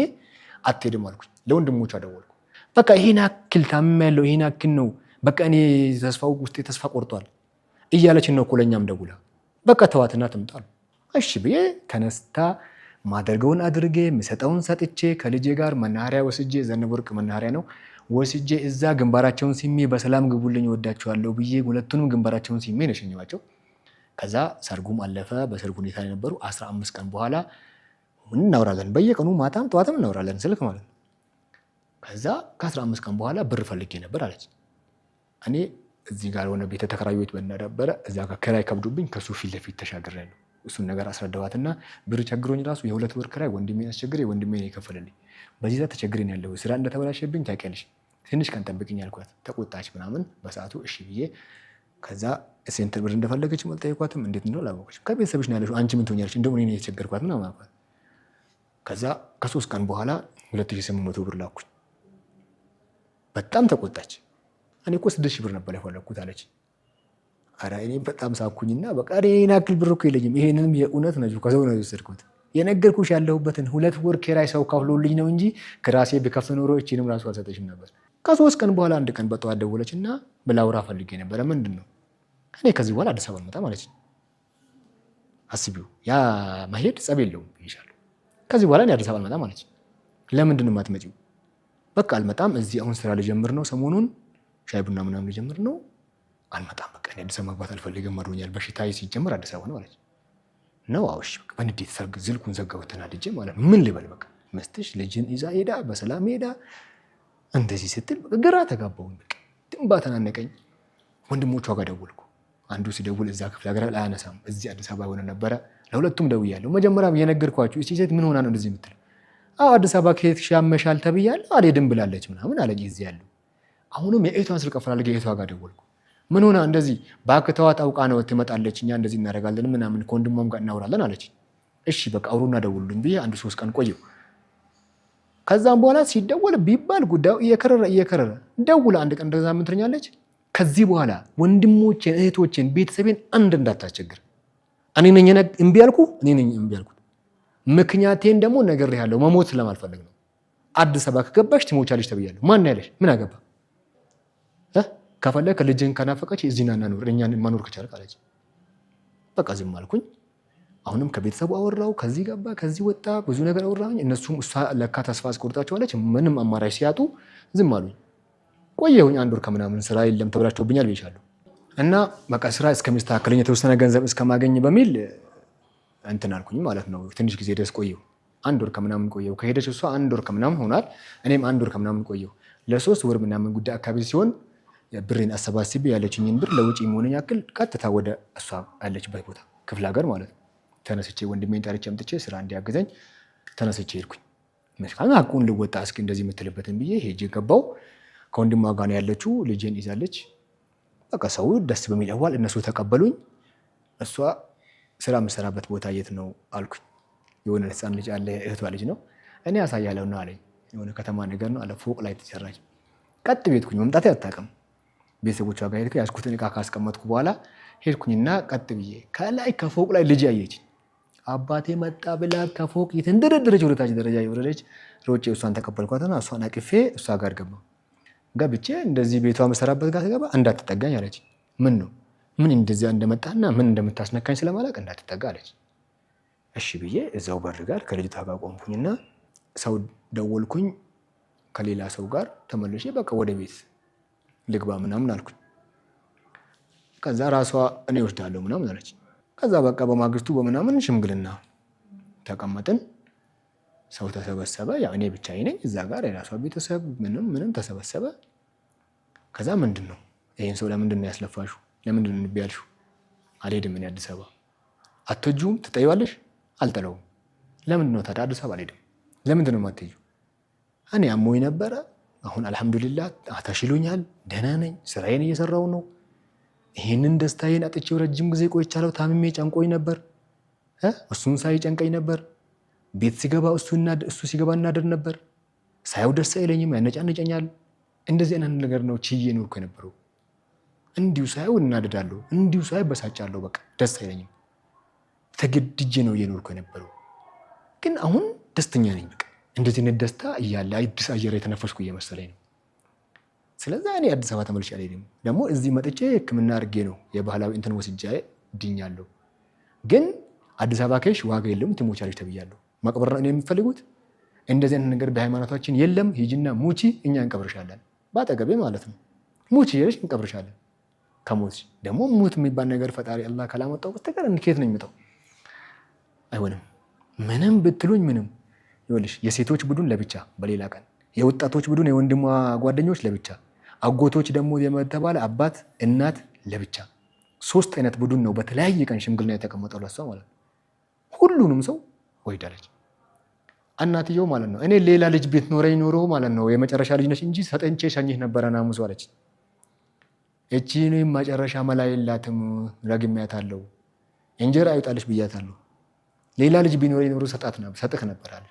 አትሄድም አልኩኝ። ለወንድሞቿ ደወልኩ። በቃ ይሄን አክል ታምሜያለሁ፣ ይሄን አክል ነው በቃ እኔ ተስፋው ውስጤ ተስፋ ቆርጧል እያለችን ነው እኮ ለእኛም ደውላ በቃ ተዋትና ትምጣሉ። እሺ ብዬ ተነስታ ማደርገውን አድርጌ የምሰጠውን ሰጥቼ ከልጄ ጋር መናኸሪያ ወስጄ ዘነበወርቅ መናኸሪያ ነው ወስጄ እዛ ግንባራቸውን ሲሜ በሰላም ግቡልኝ ወዳቸዋለሁ ብዬ ሁለቱንም ግንባራቸውን ሲሜ ነው የሸኘኋቸው። ከዛ ሰርጉም አለፈ። በሰርጉ ሁኔታ የነበሩ 15 ቀን በኋላ እናወራለን። በየቀኑ ማታም ጠዋትም እናወራለን ስልክ ማለት ነው። ከዛ ከ15 ቀን በኋላ ብር ፈልጌ ነበር አለች። እኔ እዚህ ጋር ሆነ ቤተ ተከራዮች በነበረ እዛ ጋር ክራይ ከብዶብኝ ከሱ ፊት ለፊት ተሻግሬያለሁ። እሱን ነገር አስረዳዋትና ብር ቸግሮኝ ራሱ የ2 ወር ክራይ ወንድሜን አስቸግሬ ወንድሜን የከፈለልኝ። በዚህ ሰዓት ተቸግሬን ያለው ስራ እንደተበላሸብኝ ታውቂያለሽ። ትንሽ ቀን ጠብቅኝ ያልኳት ተቆጣች ምናምን በሰዓቱ እሺ ብዬ ከዛ ሴንት ብር እንደፈለገች አልጠየኳትም። እንዴት ነው አላወቀችም። ከቤተሰብሽ ነው ያለሽው አንቺ ምን ትሆኛለሽ? እንደው እኔ የተቸገርኳት ምናምን አልኳት። ከዛ ከ3 ቀን በኋላ 2800 ብር ላኩኝ። በጣም ተቆጣች። እኔ እኮ 6000 ብር ነበር የፈለኩት አለች። ኧረ እኔ በጣም ሳኩኝና በቃ እኔን ያክል ብር እኮ የለኝም። ይሄንንም የእውነት ነው ከሰው ነው የወሰድኩት። የነገርኩሽ ያለሁበትን 2 ወር ኪራይ ሰው ከፍሎልኝ ነው እንጂ ከራሴ ብከፍል ኖሮ እቺንም ራሱ አልሰጠሽም ነበር። ከ3 ቀን በኋላ አንድ ቀን በጠዋት ደወለችና ብላውራ ፈልጌ ነበረ። ምንድን ነው? እኔ ከዚህ በኋላ አዲስ አበባ አልመጣም አለች። አስቢው፣ ያ መሄድ ጸብ የለውም ይሻላል። ከዚህ በኋላ እኔ አዲስ አበባ አልመጣም አለች። ለምንድን ነው የማትመጪው? በቃ አልመጣም። እዚህ አሁን ስራ ልጀምር ነው፣ ሰሞኑን ሻይ ቡና ምናምን ልጀምር ነው። አልመጣም። በቃ እኔ አዲስ አበባ መግባት አልፈልግም፣ መዶኛል። በሽታዬ ሲጀምር አዲስ አበባ ነው አለች። ነው አውሽ በቃ በንዴት ሰርግ ዝልኩን ዘጋሁትና ልጄ ማለት ነው። ምን ልበል በቃ መስትሽ ልጅን ይዛ ሄዳ በሰላም ሄዳ እንደዚህ ስትል ግራ ተጋባሁኝ። በቃ ትንባ ተናነቀኝ። ወንድሞቿ ጋር ደወልኩ። አንዱ ሲደውል እዛ ክፍለ ሀገር አያነሳም፣ እዚህ አዲስ አበባ ሆነ ነበረ። ለሁለቱም ደውያለሁ። መጀመሪያም የነገርኳችሁ እቺ ሴት ምን ሆና ነው እንደዚህ የምትለው? አዲስ አበባ ከሄድሽ ያመሻል ተብያለሁ፣ አልሄድም ብላለች ምናምን አለኝ። እዚህ ያለው አሁንም የእህቷን ስልክ አፈላልጌ የእህቷ ጋር ደወልኩ። ምን ሆና እንደዚህ ባክተዋት አውቃ ነው ትመጣለች፣ እኛ እንደዚህ እናደርጋለን ምናምን ከወንድሟም ጋር እናወራለን አለች። እሺ በቃ አውሩና ደውሉልኝ ብዬ 1-3 ቀን ቆየሁ። ከዛም በኋላ ሲደወል ቢባል ጉዳዩ እየከረረ ደውላ አንድ ቀን እንደዛ ምን ትለኛለች? ከዚህ በኋላ ወንድሞቼን፣ እህቶቼን፣ ቤተሰቤን አንድ እንዳታስቸግር። እኔ ነኝ እምቢ ያልኩት። ምክንያቴን ደግሞ ነግሬሃለሁ። መሞት ስለማልፈልግ ነው። አዲስ አበባ ከገባሽ ትሞቻለሽ ተብያለሁ። ማን ያለሽ? ምን አገባ? ከፈለክ ልጅህን ከናፈቀች እዚህ ና ኑር፣ እኛን ማኖር ከቻልክ አለች። በቃ ዝም አልኩኝ። አሁንም ከቤተሰቡ አወራው። ከዚህ ገባ ከዚህ ወጣ፣ ብዙ ነገር አወራኝ። እነሱም እሷ ለካ ተስፋ አስቆርጣቸዋለች። ምንም አማራጭ ሲያጡ ዝም አሉኝ። ቆየሁኝ 1 ወር ከምናምን። ስራ የለም ተብላችሁብኛል ብዬሻለሁ። እና በቃ ስራ እስከሚስተካከለኝ የተወሰነ ገንዘብ እስከማገኝ በሚል እንትን አልኩኝ ማለት ነው። ትንሽ ጊዜ ድረስ ቆየሁ። 1 ወር ከምናምን ቆየሁ። ከሄደች እሷ 1 ወር ከምናምን ሆኗል። እኔም 1 ወር ከምናምን ቆየሁ። ለ3 ወር ምናምን ጉዳይ አካባቢ ሲሆን ብሬን አሰባስቤ ያለችኝን ብር ለውጪ የሚሆነኝ ያክል ቀጥታ ወደ እሷ ያለችበት ቦታ ክፍለ ሀገር ማለት ነው ተነስቼ ወንድሜን ጠርቼ አምጥቼ ስራ እንዲያግዘኝ ተነስቼ ሄድኩኝ። መስካን አቁን ልወጣ እስኪ እንደዚህ የምትልበትን ብዬ ሄጄ ገባው። ከወንድሟ ጋር ነው ያለችው። ልጄን ይዛለች። በቃ ሰው ደስ በሚል አዋል እነሱ ተቀበሉኝ። እሷ ስራ የምሰራበት ቦታ የት ነው አልኩኝ። የሆነ ህፃን ልጅ አለ፣ እህቷ ልጅ ነው። እኔ ያሳያለሁ ነው አለኝ። የሆነ ከተማ ነገር ነው አለ፣ ፎቅ ላይ ተሰራች። ቀጥ ቤትኩኝ። መምጣት አታውቅም። ቤተሰቦቿ ጋር ሄድኩ። ያዝኩትን እቃ ካስቀመጥኩ በኋላ ሄድኩኝና ቀጥ ብዬ ከላይ ከፎቅ ላይ ልጅ አየች። አባቴ መጣ ብላ ከፎቅ የተንደረደረች ወደታች ደረጃ የወረደች። ሮጬ እሷን ተቀበልኳትና እሷን አቅፌ እሷ ጋር ገባ። ገብቼ እንደዚህ ቤቷ መሰራበት ጋር ተገባ። እንዳትጠጋኝ አለች። ምን ነው ምን እንደዚያ እንደመጣና ምን እንደምታስነካኝ ስለማላውቅ እንዳትጠጋ አለች። እሺ ብዬ እዛው በር ጋር ከልጅቷ ጋር ቆምኩኝና ሰው ደወልኩኝ። ከሌላ ሰው ጋር ተመልሼ በቃ ወደ ቤት ልግባ ምናምን አልኩኝ። ከዛ ራሷ እኔ ወስዳለሁ ምናምን አለች። ከዛ በቃ በማግስቱ በምናምን ሽምግልና ተቀመጥን። ሰው ተሰበሰበ። ያው እኔ ብቻዬን ነኝ እዛ ጋር። የራሷ ቤተሰብ ምንም ተሰበሰበ። ከዛ ምንድን ነው ይሄን ሰው ለምንድን ነው ያስለፋሹ? ለምንድን ነው እንቢ ያልሹ? አልሄድም እኔ አዲስ አበባ። አትወጂውም? ትጠይዋለሽ? አልጠለውም። ለምንድን ነው ታዲያ አዲስ አበባ አልሄድም? ለምንድን ነው የማትሄጂው? እኔ አሞኝ ነበረ። አሁን አልሐምዱሊላህ ተሽሎኛል፣ ደህና ነኝ፣ ስራዬን እየሰራው ነው። ይሄንን ደስታዬን አጥቼው ረጅም ጊዜ ቆይቻለሁ። ታምሜ ጨንቆኝ ነበር። እሱን ሳይ ጨንቀኝ ነበር። ቤት ሲገባ እሱ ሲገባ እናደር ነበር። ሳየው ደስ አይለኝም፣ ያነጫነጨኛል። እንደዚህ አይነት ነገር ነው ችዬ ኖርኩ የነበረው። እንዲሁ ሳየው እናደዳለሁ፣ እንዲሁ ሳይ በሳጫለሁ። በቃ ደስ አይለኝም። ተገድጄ ነው እየኖርኩ የነበረው። ግን አሁን ደስተኛ ነኝ። በቃ እንደዚህ አይነት ደስታ እያለ አዲስ አየር የተነፈስኩ እየመሰለኝ ነው። ስለዚህ እኔ አዲስ አበባ ተመልሼ አልሄድም። ደግሞ እዚህ መጥቼ ሕክምና አድርጌ ነው የባህላዊ እንትን ወስጄ ድኛለሁ። ግን አዲስ አበባ ከሄድሽ ዋጋ የለም ትሞቻለሽ ተብያለሁ። መቅበር ነው የሚፈልጉት። እንደዚህ አይነት ነገር በሃይማኖታችን የለም። ሂጂና ሙቺ፣ እኛ እንቀብርሻለን። በአጠገቤ ማለት ነው። ሙቺ ሄደሽ እንቀብርሻለን። ከሞት ደግሞ ሙት የሚባል ነገር ፈጣሪ አላህ ካላመጣው በስተቀር እንዴት ነው የሚመጣው? አይሆንም። ምንም ብትሉኝ ምንም። ይኸውልሽ የሴቶች ቡድን ለብቻ በሌላ ቀን፣ የወጣቶች ቡድን የወንድሟ ጓደኞች ለብቻ፣ አጎቶች ደግሞ የተባለ አባት እናት ለብቻ። 3 አይነት ቡድን ነው በተለያየ ቀን ሽምግልና የተቀመጠው ለሷ ማለት ነው። ሁሉንም ሰው ወይዳለች። እናትየው ማለት ነው እኔ ሌላ ልጅ ቤት ኖረኝ ኖሮ ማለት ነው የመጨረሻ ልጅ ነች እንጂ ሰጠንቼ ሸኝህ ነበረ ናሙሱ አለች። እቺን መጨረሻ መላ የላትም ረግሜያታለሁ፣ እንጀራ አይውጣልሽ ብያታለሁ። ሌላ ልጅ ቢኖረኝ ኖሮ ሰጥህ ነበር አለ።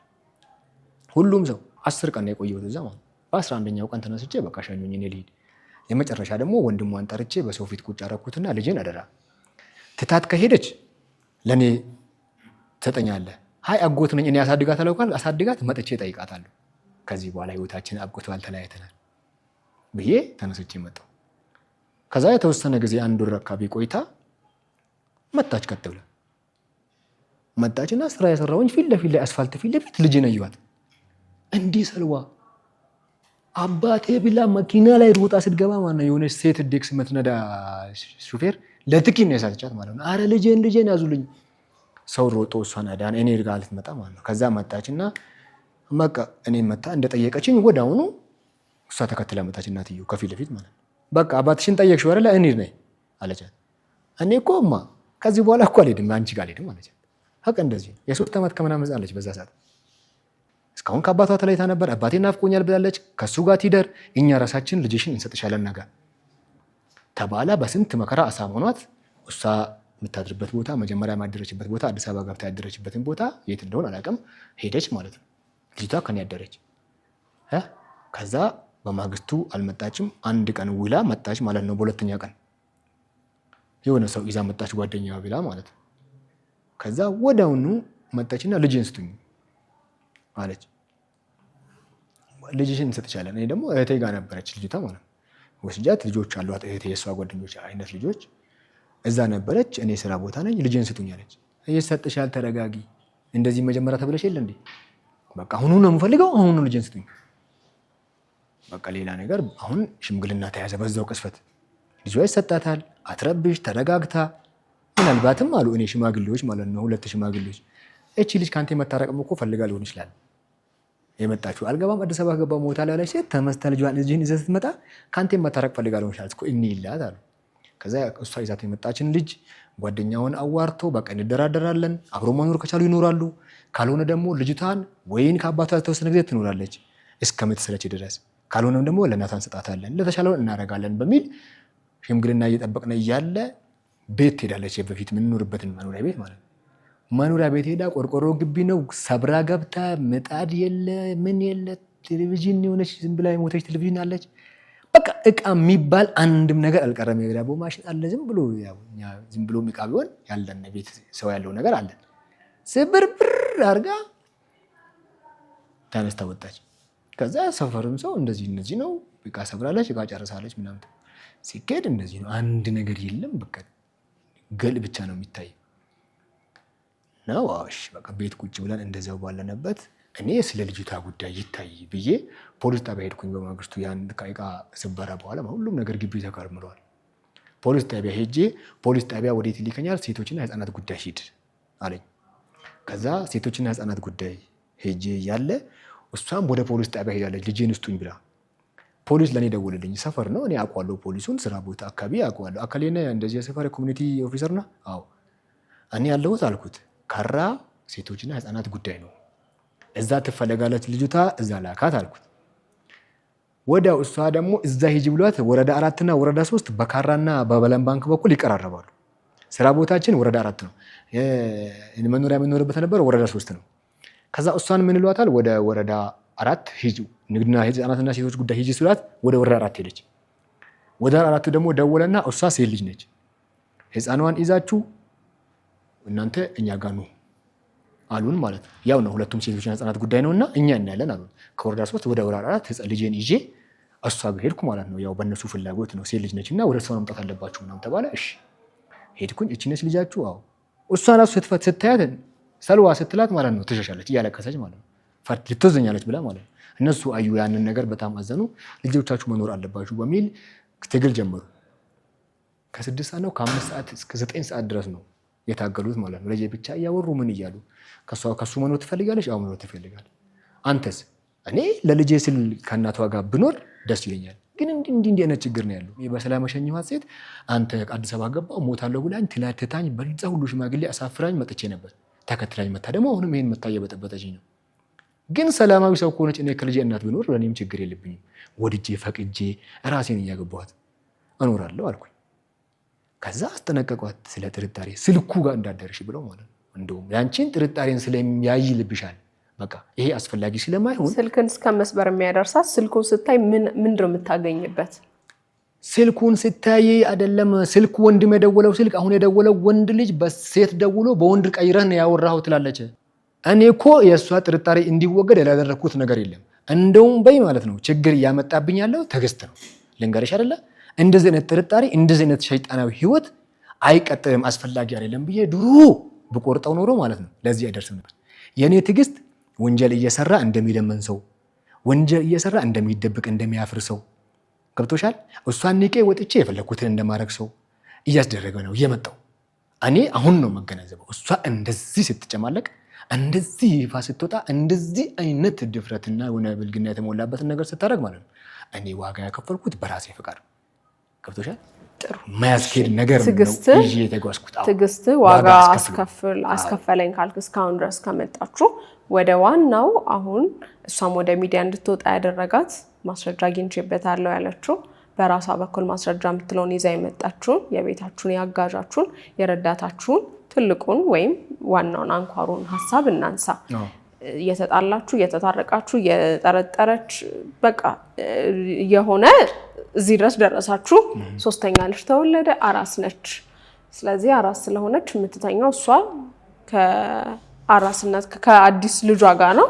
ሁሉም ሰው 10 ቀን ነው የቆየሁት እዛ ማለት ነው። በ11ኛው ቀን ተነስቼ በቃ ሸኙኝ እኔ ልሂድ። የመጨረሻ ደግሞ ወንድሟን ጠርቼ በሰው ፊት ቁጭ አደረኩትና ልጄን አደራ ትታት ከሄደች ለእኔ ትሰጠኛለህ። ሀይ አጎት ነኝ እኔ አሳድጋታለሁ ካል አሳድጋት መጥቼ እጠይቃታለሁ። ከዚህ በኋላ ህይወታችን አብቅቷል፣ ተለያይተናል ብዬ ተነስቼ መጣሁ። ከዛ የተወሰነ ጊዜ 1 ወር አካባቢ ቆይታ መጣች። ቀጥ ብላ መጣችና ስራ የሰራሁኝ ፊት ለፊት ላይ አስፋልት ፊት ለፊት ልጄን አየኋት። እንዲህ ሰልዋ አባቴ ብላ መኪና ላይ ሮጣ ስትገባ ማለት የሆነች ሴት ዴክስ የምትነዳ ሹፌር ለጥቂት ነው የሳተቻት ማለት ነው። አረ ልጄን ያዙልኝ። ሰው ሮጦ እሷን አዳን። እኔ ጋር ልትመጣ ማለት ነው። ከዛ መጣችና በቃ እኔ መጣ እንደጠየቀችኝ ወዲያውኑ እሷ ተከትላ መጣች። እናትየው ከፊት ለፊት ማለት ነው። በቃ አባትሽን ጠየቅሽው አይደል? እኔ ነኝ አለቻት። እኔ እኮ እማ ከዚህ በኋላ እኮ አልሄድም አንቺ ጋር አልሄድም አለቻት። በቃ እንደዚህ የ3 ዓመት ከምናምን ህፃን አለች በዛ ሰዓት። እስካሁን ከአባቷ ተለይታ ነበር። አባቴ ናፍቆኛል ብላለች። ከሱ ጋር ትደር፣ እኛ ራሳችን ልጅሽን እንሰጥሻለን ነገር ተባላ። በስንት መከራ አሳመኗት። እሷ የምታድርበት ቦታ መጀመሪያ ማደረችበት ቦታ አዲስ አበባ ገብታ ያደረችበትን ቦታ የት እንደሆነ አላውቅም፣ ሄደች ማለት ነው። ልጅቷ ከኔ ያደረች። ከዛ በማግስቱ አልመጣችም። 1 ቀን ውላ መጣች ማለት ነው። በሁለተኛ ቀን የሆነ ሰው ይዛ መጣች ጓደኛዋ ብላ ማለት ነው። ከዛ ወዲያውኑ መጣችና ልጅን ስጡኝ አለች። ልጅሽን እንሰጥሻለን። እኔ ደግሞ እህቴ ጋር ነበረች ልጅቷ ማለት ወስጃት ልጆች አሏት እህቴ የሷ ጓደኞች አይነት ልጆች እዛ ነበረች። እኔ ስራ ቦታ ነኝ። ልጅን ስጡኝ አለች። እየሰጥሻል ተረጋጊ፣ እንደዚህ መጀመሪያ ተብለሽ የለ እንዴ? በቃ አሁኑ ነው የምፈልገው፣ አሁኑ ልጅን ስጡኝ። በቃ ሌላ ነገር አሁን ሽምግልና ተያዘ በዛው ቅስፈት። ልጇ ይሰጣታል። አትረብሽ፣ ተረጋግታ ምናልባትም አሉ እኔ ሽማግሌዎች ማለት ነው 2 ሽማግሌዎች እቺ ልጅ ካንተ መታረቅም እኮ ፈልጋ ሊሆን ይችላል የመጣችው አልገባም አዲስ አበባ ገባ ሞታ ላይ ሴት ተመስታ ልጅን ይዘህ ስትመጣ ካንተ መታረቅ ፈልጋ ሊሆን ይችላል እኮ እኔ ይላት አሉ። ከዛ እሷ ይዛት የመጣችን ልጅ ጓደኛውን አዋርቶ በቃ እንደራደራለን፣ አብሮ መኖር ከቻሉ ይኖራሉ፣ ካልሆነ ደግሞ ልጅቷን ወይን ከአባቷ ተወሰነ ጊዜ ትኖራለች እስከምትሰለች ድረስ፣ ካልሆነም ደግሞ ለእናቷ እንሰጣታለን፣ ለተሻለውን እናደርጋለን በሚል ሽምግልና እየጠበቅን እያለ ቤት ትሄዳለች። በፊት የምንኖርበትን መኖሪያ ቤት ማለት ነው። መኖሪያ ቤት ሄዳ ቆርቆሮ ግቢ ነው ሰብራ ገብታ ምጣድ የለ ምን የለ ቴሌቪዥን የሆነች ዝም ብላ የሞተች ቴሌቪዥን አለች። በቃ እቃ የሚባል አንድም ነገር አልቀረም። የዳቦ ማሽን አለ ዝም ብሎ እቃ ቢሆን ያለን ቤት ሰው ያለው ነገር አለ። ስብርብር አድርጋ ተነስታ ወጣች። ከዛ ሰፈርም ሰው እንደዚህ ነው እቃ ሰብራለች፣ እቃ ጨርሳለች ምናምን ሲኬድ እንደዚህ ነው። አንድ ነገር የለም። በቃ ገል ብቻ ነው የሚታይ ነው። እሺ በቃ ቤት ቁጭ ብለን እንደዛው ባለንበት እኔ ስለ ልጅቷ ጉዳይ ይታይ ብዬ ፖሊስ ጣቢያ ሄድኩኝ። በማግስቱ ያን እቃ ስበራ በኋላ ሁሉም ነገር ግቢ ተከርምሯል። ፖሊስ ጣቢያ ሄጄ ፖሊስ ጣቢያ ወዴት ይልከኛል? ሴቶችና ህፃናት ጉዳይ ሂድ አለኝ። ከዛ ሴቶችና ህፃናት ጉዳይ ሄጄ ያለ እሷም ወደ ፖሊስ ጣቢያ ሄዳለች ልጄን ስጡኝ ብላ። ፖሊስ ለኔ ደወለልኝ። ሰፈር ነው እኔ አውቀዋለሁ፣ ፖሊሱን ስራ ቦታ አካባቢ አውቀዋለሁ። አካሌና እንደዚህ የሰፈር ኮሚኒቲ ኦፊሰር ነው። አዎ እኔ ያለሁት አልኩት ካራ ሴቶችና ህፃናት ጉዳይ ነው፣ እዛ ትፈለጋለች ልጅቷ፣ እዛ ላካት አልኩት። ወዲያው እሷ ደግሞ እዛ ሂጂ ብሏት ወረዳ 4 እና ወረዳ 3 በካራና በበለም ባንክ በኩል ይቀራረባሉ። ስራ ቦታችን ወረዳ 4 ነው፣ መኖሪያ የምንኖርበት ነበር ወረዳ 3 ነው። ከዛ እሷን ምን ይሏታል ወደ ወረዳ 4 ሂጂ ንግድና ህፃናትና ሴቶች ጉዳይ ሂጂ ስሏት ወደ ወረዳ 4 ሄደች። ወደ 4 ደግሞ ደወለና እሷ ሴት ልጅ ነች፣ ህፃኗን ይዛችሁ እናንተ እኛ ጋር ነው አሉን ማለት ነው። ያው ነው ሁለቱም ሴቶችና ህፃናት ጉዳይ ነውና እኛ እናያለን አሉን። ከወረዳ 3 ወደ ወረዳ 4 ልጄን ይዤ እሷ ጋር ሄድኩ ማለት ነው። ያው በእነሱ ፍላጎት ነው፣ ሴት ልጅ ነችና ወደ እሷ መምጣት አለባችሁ ምናምን ተባለ። እሺ ሄድኩኝ። እቺ ነች ልጃችሁ? አዎ። እሷ ራሱ ስታያት ሰልዋ ስትላት ማለት ነው ትሸሻለች እያለቀሰች ማለት ነው። ፈርት ልትወዘኛለች ብላ ማለት ነው። እነሱ አዩ ያንን ነገር በጣም አዘኑ። ልጆቻችሁ መኖር አለባችሁ በሚል ትግል ጀመሩ። ከ6 ሰዓት ነው ከ5 ሰዓት እስከ 9 ሰዓት ድረስ ነው የታገሉት ማለት ነው። ለጄ ብቻ እያወሩ ምን እያሉ ከሱ መኖር ትፈልጋለች? አዎ መኖር ትፈልጋለች። አንተስ? እኔ ለልጄ ስል ከእናቷ ጋር ብኖር ደስ ይለኛል፣ ግን እንዲህ አይነት ችግር ነው ያለው። በሰላም መሸኘኋት ሴት አንተ አዲስ አበባ ገባሁ ሞታለሁ ብላኝ ትላትታኝ በዛ ሁሉ ሽማግሌ አሳፍራኝ መጥቼ ነበር። ተከትላኝ መታ ደግሞ አሁንም ይሄን መታ እየበጠበጠችኝ ነው። ግን ሰላማዊ ሰው ከሆነች እኔ ከልጄ እናት ብኖር ለእኔም ችግር የለብኝም። ወድጄ ፈቅጄ ራሴን እያገባኋት እኖራለሁ አልኩኝ። ከዛ አስጠነቀቋት ስለ ጥርጣሬ ስልኩ ጋር እንዳደርሽ ብለው ማለት ነው። እንደውም ያንቺን ጥርጣሬን ስለሚያይልብሻል በቃ ይሄ አስፈላጊ ስለማይሆን ስልክን እስከ መስበር የሚያደርሳት ስልኩን ስታይ ምንድነው የምታገኝበት? ስልኩን ስታይ አይደለም ስልኩ ወንድም የደወለው ስልክ አሁን የደወለው ወንድ ልጅ በሴት ደውሎ በወንድ ቀይረህ ነው ያወራኸው ትላለች። እኔ እኮ የእሷ ጥርጣሬ እንዲወገድ ያላደረኩት ነገር የለም። እንደውም በይ ማለት ነው ችግር እያመጣብኝ ያለው ትዕግስት ነው። ልንገርሽ አይደለ እንደዚህ አይነት ጥርጣሬ እንደዚህ አይነት ሸይጣናዊ ህይወት አይቀጥልም፣ አስፈላጊ አይደለም ብዬ ድሮ ብቆርጠው ኖሮ ማለት ነው ለዚህ አይደርስም ነበር። የኔ ትዕግስት ወንጀል እየሰራ እንደሚለመን ሰው፣ ወንጀል እየሰራ እንደሚደብቅ እንደሚያፍር ሰው ገብቶሻል። እሷን ንቄ ወጥቼ የፈለኩትን እንደማድረግ ሰው እያስደረገ ነው የመጣው። እኔ አሁን ነው መገናዘበው። እሷ እንደዚህ ስትጨማለቅ እንደዚህ ይፋ ስትወጣ እንደዚህ አይነት ድፍረትና ሆነ ብልግና የተሞላበትን ነገር ስታደርግ ማለት ነው እኔ ዋጋ ያከፈልኩት በራሴ ፍቃድ ገብቶሻል። ጥሩ ማያስኬድ ነገር ነው ይዤ የተጓዝኩት። ትዕግስት ዋጋ አስከፈለኝ ካልክ እስካሁን ድረስ ከመጣችሁ ወደ ዋናው አሁን እሷም ወደ ሚዲያ እንድትወጣ ያደረጋት ማስረጃ አግኝቼበታለሁ ያለችው በራሷ በኩል ማስረጃ የምትለውን ይዛ የመጣችሁን የቤታችሁን የአጋዣችሁን የረዳታችሁን ትልቁን ወይም ዋናውን አንኳሩን ሀሳብ እናንሳ። እየተጣላችሁ እየተታረቃችሁ እየጠረጠረች በቃ የሆነ እዚህ ድረስ ደረሳችሁ። ሶስተኛ ልጅ ተወለደ፣ አራስ ነች። ስለዚህ አራስ ስለሆነች የምትተኛው እሷ አራስነት ከአዲስ ልጇ ጋር ነው።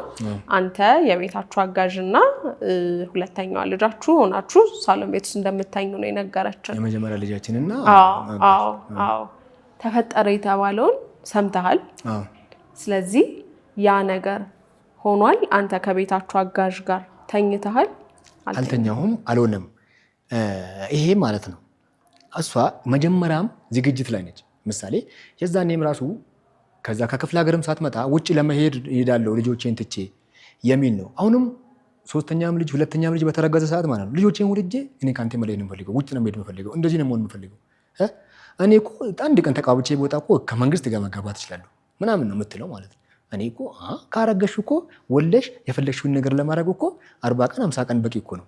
አንተ የቤታችሁ አጋዥና ሁለተኛዋ ልጃችሁ ሆናችሁ ሳሎን ቤት ውስጥ እንደምታኙ ነው የነገረችን። የመጀመሪያ ልጃችንና አዎ ተፈጠረ የተባለውን ሰምተሃል። ስለዚህ ያ ነገር ሆኗል። አንተ ከቤታችሁ አጋዥ ጋር ተኝተሃል? አልተኛሁም፣ አልሆነም። ይሄ ማለት ነው እሷ መጀመሪያም ዝግጅት ላይ ነች። ምሳሌ የዛኔም ራሱ ከዛ ከክፍለ ሀገርም ሳትመጣ ውጭ ለመሄድ እሄዳለሁ ልጆቼን ትቼ የሚል ነው። አሁንም ሶስተኛም ልጅ ሁለተኛም ልጅ በተረገዘ ሰዓት ማለት ነው ልጆቼን ወልጄ እኔ ካንተ መለየት ነው የምፈልገው፣ ውጭ ነው መሄድ የምፈልገው፣ እንደዚህ ነው መሆን የምፈልገው። እኔ እኮ አንድ ቀን ተቃውቼ ቦታ እኮ ከመንግስት ጋር መጋባት እችላለሁ ምናምን ነው የምትለው ማለት ነው። እኔ እኮ ካረገሽ እኮ ወልደሽ የፈለግሽውን ነገር ለማድረግ እኮ 40 ቀን 50 ቀን በቂ እኮ ነው።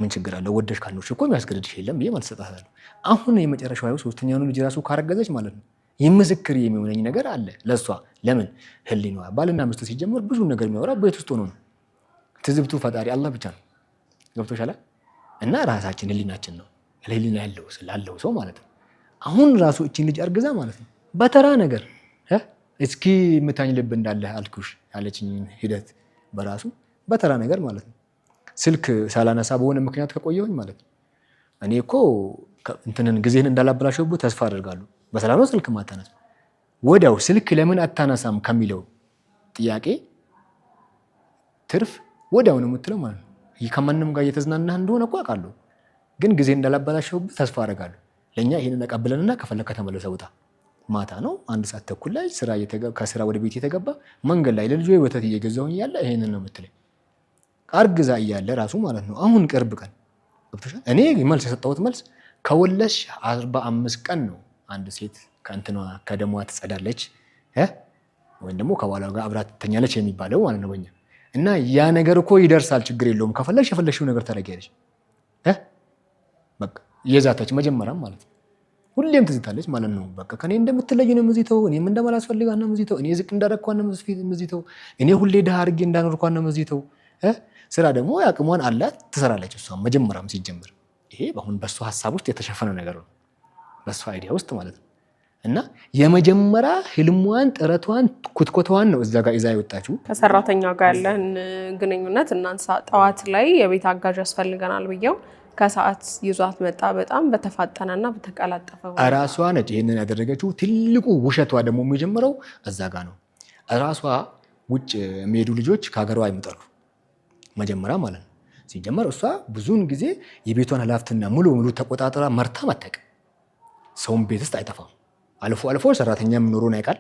ምን ችግር አለው? ወደሽ ካልኖርሽ እኮ የሚያስገድድሽ የለም ብዬ ማለት ሰጣታለሁ። አሁን የመጨረሻው ሶስተኛውን ልጅ ራሱ ካረገዘች ማለት ነው የምስክር የሚሆነኝ ነገር አለ ለሷ። ለምን ህሊናዋ ባልና ሚስት ሲጀምር ብዙ ነገር የሚያወራ ቤት ውስጥ ሆኖ ነው። ትዝብቱ ፈጣሪ አላህ ብቻ ነው። ገብቶሻል? እና ራሳችን ህሊናችን ነው ህሊና ያለው ስላለው ሰው ማለት ነው። አሁን ራሱ እቺን ልጅ አርግዛ ማለት ነው በተራ ነገር እስኪ የምታኝ ልብ እንዳለ አልኩሽ ያለችኝ ሂደት በራሱ በተራ ነገር ማለት ነው። ስልክ ሳላነሳ በሆነ ምክንያት ከቆየሁኝ ማለት ነው እኔ እኮ እንትንን ጊዜህን እንዳላበላሸውብህ ተስፋ አደርጋለሁ። በሰላም ነው ስልክ ማታነሳ። ወዲያው ስልክ ለምን አታነሳም ከሚለው ጥያቄ ትርፍ ወዲያው ነው የምትለው ማለት ነው። ከማንም ጋር እየተዝናናህ እንደሆነ እኮ አውቃለሁ፣ ግን ጊዜ እንዳላበላሸውብህ ተስፋ አደርጋለሁ። ለእኛ ይህንን ቀብለንና ከፈለግህ ተመለሰህ ውጣ። ማታ ነው 1 ሰዓት ተኩል ላይ ከስራ ወደ ቤት የተገባ መንገድ ላይ ለልጆ ወተት እየገዛሁኝ እያለ ይሄንን ነው የምትለኝ። አርግዛ እያለ ራሱ ማለት ነው። አሁን ቅርብ ቀን ገብቶሻል። እኔ መልስ የሰጠሁት መልስ ከወለሽ 45 ቀን ነው አንድ ሴት ከእንትኗ ከደሟ ትጸዳለች ወይም ደግሞ ከባሏ ጋር አብራ ትተኛለች የሚባለው ማለት ነው በእኛ። እና ያ ነገር እኮ ይደርሳል፣ ችግር የለውም ከፈለግሽ የፈለግሽው ነገር ታደርጊያለሽ። በቃ የዛተች መጀመሪያም ማለት ነው ሁሌም ትዝታለች ማለት ነው። በቃ ከኔ እንደምትለይ ነው የምዝተው፣ እኔም እንደማላስፈልጋት ነው የምዝተው፣ እኔ ዝቅ እንዳደረኳት ነው የምዝተው፣ እኔ ሁሌ ድሃ አድርጌ እንዳኖርኳት ነው የምዝተው። ስራ ደግሞ ያቅሟን አላት ትሰራለች እሷ መጀመሪያም ሲጀምር። ይሄ አሁን በእሷ ሀሳብ ውስጥ የተሸፈነ ነገር ነው በእሷ አይዲያ ውስጥ ማለት ነው። እና የመጀመሪያ ህልሟን ጥረቷን ኩትኮቷን ነው እዛ ጋር ይዛ የወጣችው። ከሰራተኛ ጋር ያለን ግንኙነት እናንሳ። ጠዋት ላይ የቤት አጋዥ ያስፈልገናል ብየው ከሰዓት ይዟት መጣ። በጣም በተፋጠነና በተቀላጠፈ እራሷ ነች ይሄንን ያደረገችው። ትልቁ ውሸቷ ደግሞ የሚጀምረው እዛ ጋር ነው። እራሷ ውጭ የሚሄዱ ልጆች ከሀገሯ አይመጣሉ መጀመሪያ ማለት ነው። ሲጀመር እሷ ብዙውን ጊዜ የቤቷን ኃላፊነትና ሙሉ ሙሉ ተቆጣጥራ መርታ አታውቅም። ሰውን ቤት ውስጥ አይጠፋም። አልፎ አልፎ ሰራተኛም ኖሮን ያውቃል።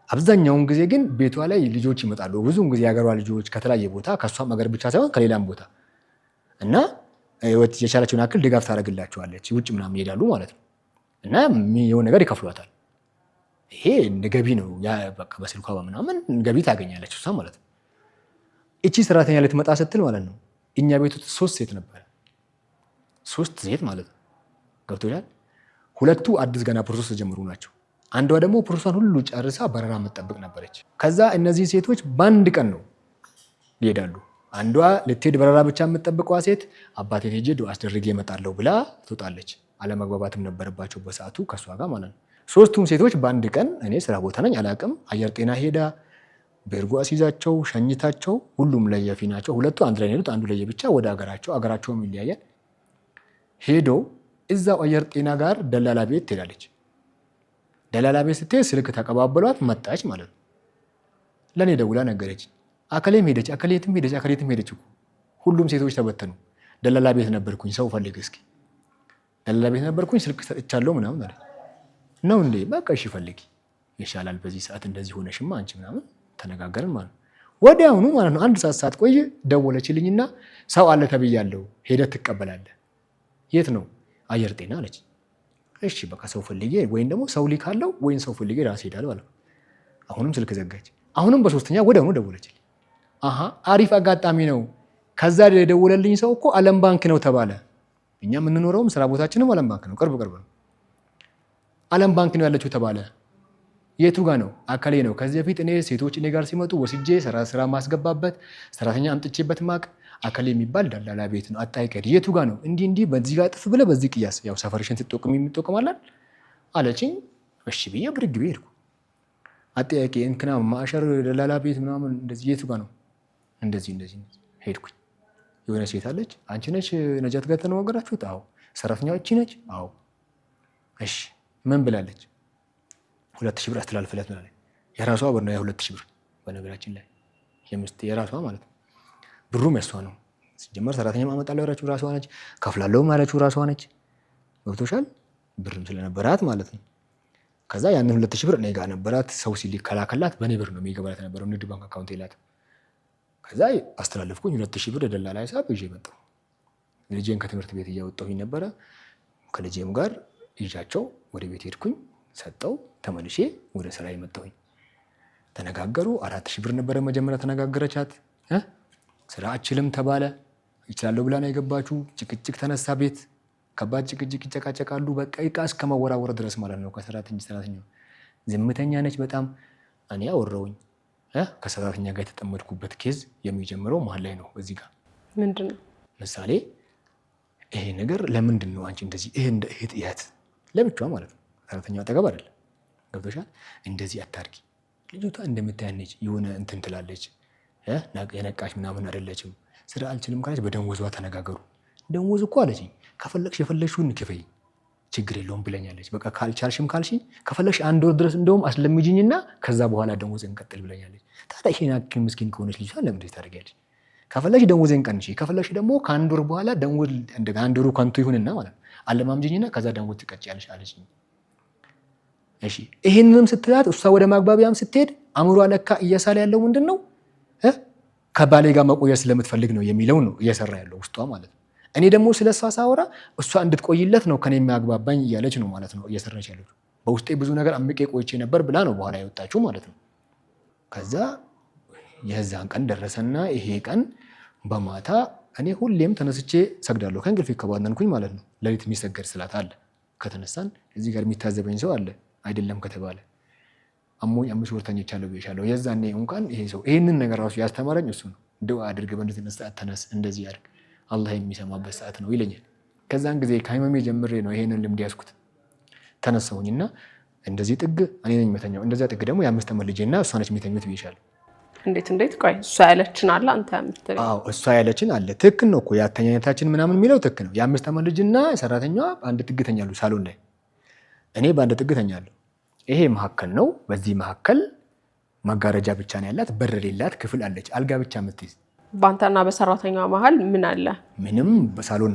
አብዛኛውን ጊዜ ግን ቤቷ ላይ ልጆች ይመጣሉ። ብዙውን ጊዜ የሀገሯ ልጆች ከተለያየ ቦታ ከእሷም ሀገር ብቻ ሳይሆን ከሌላም ቦታ እና የቻለችውን ያክል ድጋፍ ታደርግላቸዋለች። ውጭ ምናምን ይሄዳሉ ማለት ነው እና የሆነ ነገር ይከፍሏታል። ይሄ እንደ ገቢ ነው። በቃ በስልኳ ምናምን ገቢ ታገኛለች እሷ ማለት ነው። እቺ ሰራተኛ ልትመጣ ስትል ማለት ነው እኛ ቤት ውስጥ 3 ሴት ነበረ። 3 ሴት ማለት ነው ገብቶሻል። 2ቱ አዲስ ገና ፕሮሰስ ተጀምሩ ናቸው። አንዷ ደግሞ ፕሮሰሷን ሁሉ ጨርሳ በረራ መጠበቅ ነበረች። ከዛ እነዚህ ሴቶች በአንድ ቀን ነው ይሄዳሉ። አንዷ ልትሄድ በረራ ብቻ የምትጠብቀዋ ሴት አባቴ ሄጄ ዱዓ አስደርጌ እመጣለሁ ብላ ትወጣለች። አለመግባባትም ነበረባቸው በሰዓቱ ከሷ ጋር ማለት ነው። 3ቱም ሴቶች በአንድ ቀን እኔ ስራ ቦታ ነኝ አላውቅም፣ አየር ጤና ሄዳ በእርጓ ሲይዛቸው ሸኝታቸው፣ ሁሉም ለየፊ ናቸው። 2ቱ አንድ ላይ ሄዱት፣ አንዱ ለየብቻ ወደ አገራቸውም ይለያያል። ሄዶ እዛው አየር ጤና ጋር ደላላ ቤት ትሄዳለች። ደላላ ቤት ስትሄድ ስልክ ተቀባበሏት መጣች ማለት ነው። ለእኔ ደውላ ነገረች። አከሌም ሄደች፣ አከሌትም ሄደች፣ አከሌትም ሄደች እኮ ሁሉም ሴቶች ተበተኑ። ደላላ ቤት ነበርኩኝ፣ ሰው ፈልግ እስኪ። ደላላ ቤት ነበርኩኝ፣ ስልክ ሰጥቻለሁ ምናምን አለች። ነው እንዴ? በቃ እሺ ፈልጊ ይሻላል፣ በዚህ ሰዓት እንደዚህ ሆነሽማ አንቺ ምናምን ተነጋገርን ማለት ነው። ወዲያውኑ ማለት ነው 1 ሰዓት ሳትቆይ ደወለችልኝና ሰው አለ ተብያለሁ፣ ሄደህ ትቀበላለህ። የት ነው? አየር ጤና አለች። እሺ በቃ ሰው ፈልጌ ወይም ደግሞ ሰው ልካለው ወይም ሰው ፈልጌ ራሴ ሄዳለሁ አለ። አሁንም ስልክ ዘጋች። አሁንም በሶስተኛ ወዲያውኑ ደወለችልኝ። አሪፍ አጋጣሚ ነው። ከዛ የደወለልኝ ሰው እኮ ዓለም ባንክ ነው ተባለ። እኛ የምንኖረውም ስራ ቦታችንም ዓለም ባንክ ነው፣ ቅርብ ነው። ዓለም ባንክ ነው ያለችው ተባለ። የቱ ጋ ነው? አካሌ ነው። ከዚህ በፊት እኔ ሴቶች እኔ ጋር ሲመጡ ወስጄ ስራ ማስገባበት ሰራተኛ አምጥቼበት ማቅ አካሌ የሚባል ደላላ ቤት ነው። አጣይቀድ የቱ ጋ ነው? እንዲህ በዚህ ጋር ጥፍ ብለህ በዚህ ቅያስ፣ ያው ሰፈርሽን ስትጠቅም የሚጠቀማለን አለችኝ። እሺ ብዬ ብድግ ብዬ ሄድኩ። አጠያቂ እንትና ማዕሸር ደላላ ቤት ምናምን እንደዚህ የቱ ጋር ነው? እንደዚህ ሄድኩኝ። የሆነ ሴት አለች። አንቺ ነች ነጃት ጋር ተነጋገራችሁት? አዎ። ሰራተኛዋ እቺ ነች? አዎ። እሺ ምን ብላለች? 2000 ብር አስተላልፍለት ብላለች። የራሷ ብር ነው 2000 ብር በነገራችን ላይ የራሷ ማለት ነው። ብሩም ያሷ ነው። ሲጀመር ሰራተኛ ማመጣለው ያለችው ራሷ ነች። ከፍላለሁ ማለችው ራሷ ነች። ገብቶሻል? ብርም ስለነበራት ማለት ነው። ከዛ ያንን 2000 ብር እኔ ጋር ነበራት። ሰው ሲሊከላከላት በኔ ብር ነው የሚገባላት የነበረው ንግድ ባንክ አካውንት የላት። ከዛ አስተላለፍኩኝ 2000 ብር ደላላ ሂሳብ ይዤ መጣሁ። ልጄን ከትምህርት ቤት እያወጣሁኝ ነበረ። ከልጄም ጋር ይዣቸው ወደ ቤት ሄድኩኝ። ሰጠው ተመልሼ ወደ ስራ መጣሁኝ። ተነጋገሩ። 4000 ብር ነበረ መጀመሪያ ተነጋገረቻት። ስራ አችልም ተባለ። ይችላል ብላ ነው የገባችው። ጭቅጭቅ ተነሳ ቤት ከባድ ጭቅጭቅ ይጨቃጨቃሉ። በቃ እቃ እስከ መወራወር ድረስ ማለት ነው። ከሰራተኛው ዝምተኛ ነች በጣም። እኔ አወራሁኝ። ከሰራተኛ ጋር የተጠመድኩበት ኬዝ የሚጀምረው መሀል ላይ ነው። እዚህ ጋር ምንድን ነው ምሳሌ ይሄ ነገር ለምንድን ነው አንቺ እንደዚህ ይሄ እንደ እህት እያት ለብቻዋ ማለት ነው። ሰራተኛው አጠገብ አይደለም። ገብቶሻል? እንደዚህ አታርጊ። ልጅቷ እንደምታያነች የሆነ እንትን ትላለች። የነቃች ምናምን አይደለችም። ስራ አልችልም ካለች በደሞዟ ተነጋገሩ። ደሞዝ እኮ አለችኝ ከፈለግሽ የፈለግሽውን ክፈይ ችግር የለውም ብለኛለች። በቃ ካልቻልሽም ካልሽኝ ከፈለግሽ 1 ወር ድረስ እንደውም አስለምጂኝና ከዛ በኋላ ደሞዝ እንቀጥል ብለኛለች። ታዲያ ይሄን ያክል ምስኪን ከሆነች ልጅቷ ለምን ታደርጊያለሽ? ከፈለግሽ ደሞዝን ቀንሺ፣ ከፈለግሽ ደግሞ ከ1 ወር በኋላ ደሞዝ እንደገና 1 ወሩ ከንቱ ይሁንና ማለት ነው አለማምጂኝና ከዛ ደሞዝ ትቀጭያለሽ አለችኝ። እሺ ይሄንንም ስትላት እሷ ወደ ማግባቢያም ስትሄድ አእምሯ ለካ እየሳለ ያለው ምንድነው ከባሌ ጋር መቆየት ስለምትፈልግ ነው የሚለው ነው እየሰራ ያለው ውስጧ ማለት ነው። እኔ ደግሞ ስለሷ ሳወራ እሷ እንድትቆይለት ነው ከኔ የሚያግባባኝ እያለች ነው ማለት ነው እየሰራች ያለችው። በውስጤ ብዙ ነገር አምቄ ቆይቼ ነበር ብላ ነው በኋላ የወጣችው ማለት ነው። ከዛ የዛን ቀን ደረሰና ይሄ ቀን በማታ እኔ ሁሌም ተነስቼ ሰግዳለሁ ከእንቅልፌ ከባነንኩኝ ማለት ነው። ሌሊት የሚሰገድ ስላት አለ። ከተነሳን እዚህ ጋር የሚታዘበኝ ሰው አለ አይደለም ከተባለ አሞኝ 5 ወር ተኝቻለሁ ብዬሻለሁ። የዛኔ እንኳን ይሄ ሰው ይሄንን ነገር ራሱ ያስተማረኝ እሱ ነው። ዱዓ አድርግ በእንደዚህ ሰዓት ተነስ እንደዚህ አድርግ አላህ የሚሰማበት ሰዓት ነው ይለኛል። ከዛን ጊዜ ከህመሜ ጀምሬ ነው ይሄንን ልምድ ያዝኩት። ተነሳሁኝና እንደዚህ ጥግ እኔ ነኝ መተኛው፣ እንደዛ ጥግ ደግሞ የ5 ዓመት ልጄና እሷ ነች የሚተኙት ብዬሻለሁ። እንዴት ቆይ እሷ ያለችን አለ አንተ የምትለው? አዎ እሷ ያለችን አለ። ትክክል ነው እኮ ያተኛኘታችን ምናምን የሚለው ትክክል ነው። የ5 ዓመት ልጅና ሰራተኛዋ በአንድ ጥግ ተኛሉ ሳሎን ላይ፣ እኔ በአንድ ጥግ ተኛለሁ። ይሄ መሀከል ነው። በዚህ መሀከል መጋረጃ ብቻ ነው ያላት፣ በር የሌላት ክፍል አለች፣ አልጋ ብቻ የምትይዝ። ባንተና በሰራተኛዋ መሀል ምን አለ? ምንም። በሳሎን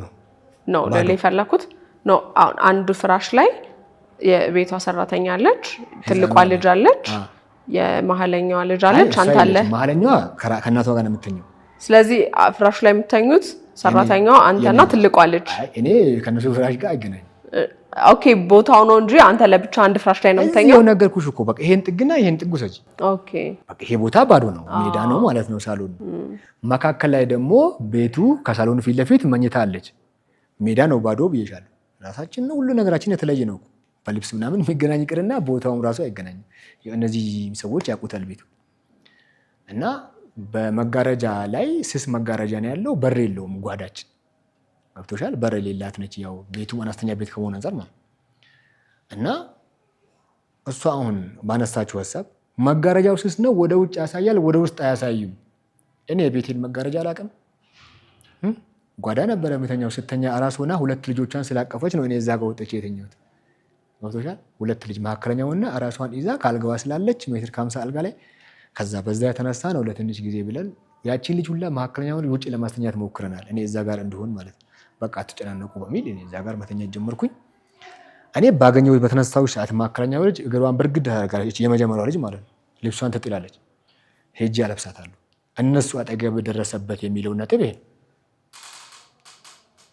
ነው ለሌ ፈለኩት ነው። አሁን አንዱ ፍራሽ ላይ የቤቷ ሰራተኛ አለች፣ ትልቋ ልጅ አለች፣ የመሀለኛዋ ልጅ አለች፣ አንተ አለ። መሀለኛዋ ከእናቷ ጋር ነው የምትተኘው። ስለዚህ ፍራሽ ላይ የምትተኙት ሰራተኛዋ አንተና ትልቋ ልጅ። እኔ ከነሱ ፍራሽ ጋር አይገናኝ። ኦኬ ቦታው ነው እንጂ አንተ ለብቻ አንድ ፍራሽ ላይ ነው የምትተኛው። ያው ነገርኩሽ እኮ በቃ ይሄን ጥግና ይሄን ጥጉ ሰጪ። ኦኬ በቃ ይሄ ቦታ ባዶ ነው፣ ሜዳ ነው ማለት ነው ሳሎን። መካከል ላይ ደግሞ ቤቱ ከሳሎኑ ፊት ለፊት መኝታ አለች። ሜዳ ነው ባዶ ብዬሻለሁ። ራሳችን ነው ሁሉ ነገራችን የተለየ ነው። በልብስ ምናምን የሚገናኝ ይቅርና ቦታውም ራሱ አይገናኝም። እነዚህ ሰዎች ያውቁታል ቤቱ። እና በመጋረጃ ላይ ስስ መጋረጃ ነው ያለው፣ በር የለውም ጓዳችን። ገብቶሻል? በር የሌላት ነች። ያው ቤቱ አነስተኛ ቤት ከመሆኑ አንፃር ማለት እና እሷ አሁን ባነሳችው ሀሳብ መጋረጃው ስስ ነው፣ ወደ ውጭ ያሳያል፣ ወደ ውስጥ አያሳይም። እኔ የቤቴን መጋረጃ አላውቅም። ጓዳ ነበረ የምተኛው። ስተኛ አራስ ሆና 2 ልጆቿን ስላቀፈች ነው እኔ እዛ ጋር ወጥቼ የተኛሁት። ገብቶሻል? 2 ልጅ መካከለኛውና አራሷን ይዛ ካልጋዋ ስላለች 1.50 ሜትር አልጋ ላይ። ከዛ በዛ የተነሳ ነው ለትንሽ ጊዜ ብለን ያቺን ልጅ ሁላ መካከለኛውን ውጭ ለማስተኛት ሞክረናል። እኔ እዛ ጋር እንድሆን ማለት ነው። በቃ አትጨናነቁ በሚል እኔ እዛ ጋር መተኛት ጀመርኩኝ። እኔ ባገኘው በተነሳው ሰዓት መካከለኛው ልጅ እግሯን በርግድ ታደርጋለች። የመጀመሪያው ልጅ ማለት ነው። ልብሷን ትጥላለች። ሄጄ አለብሳታለሁ። እነሱ አጠገብ ደረሰበት የሚለው ነጥብ ይሄ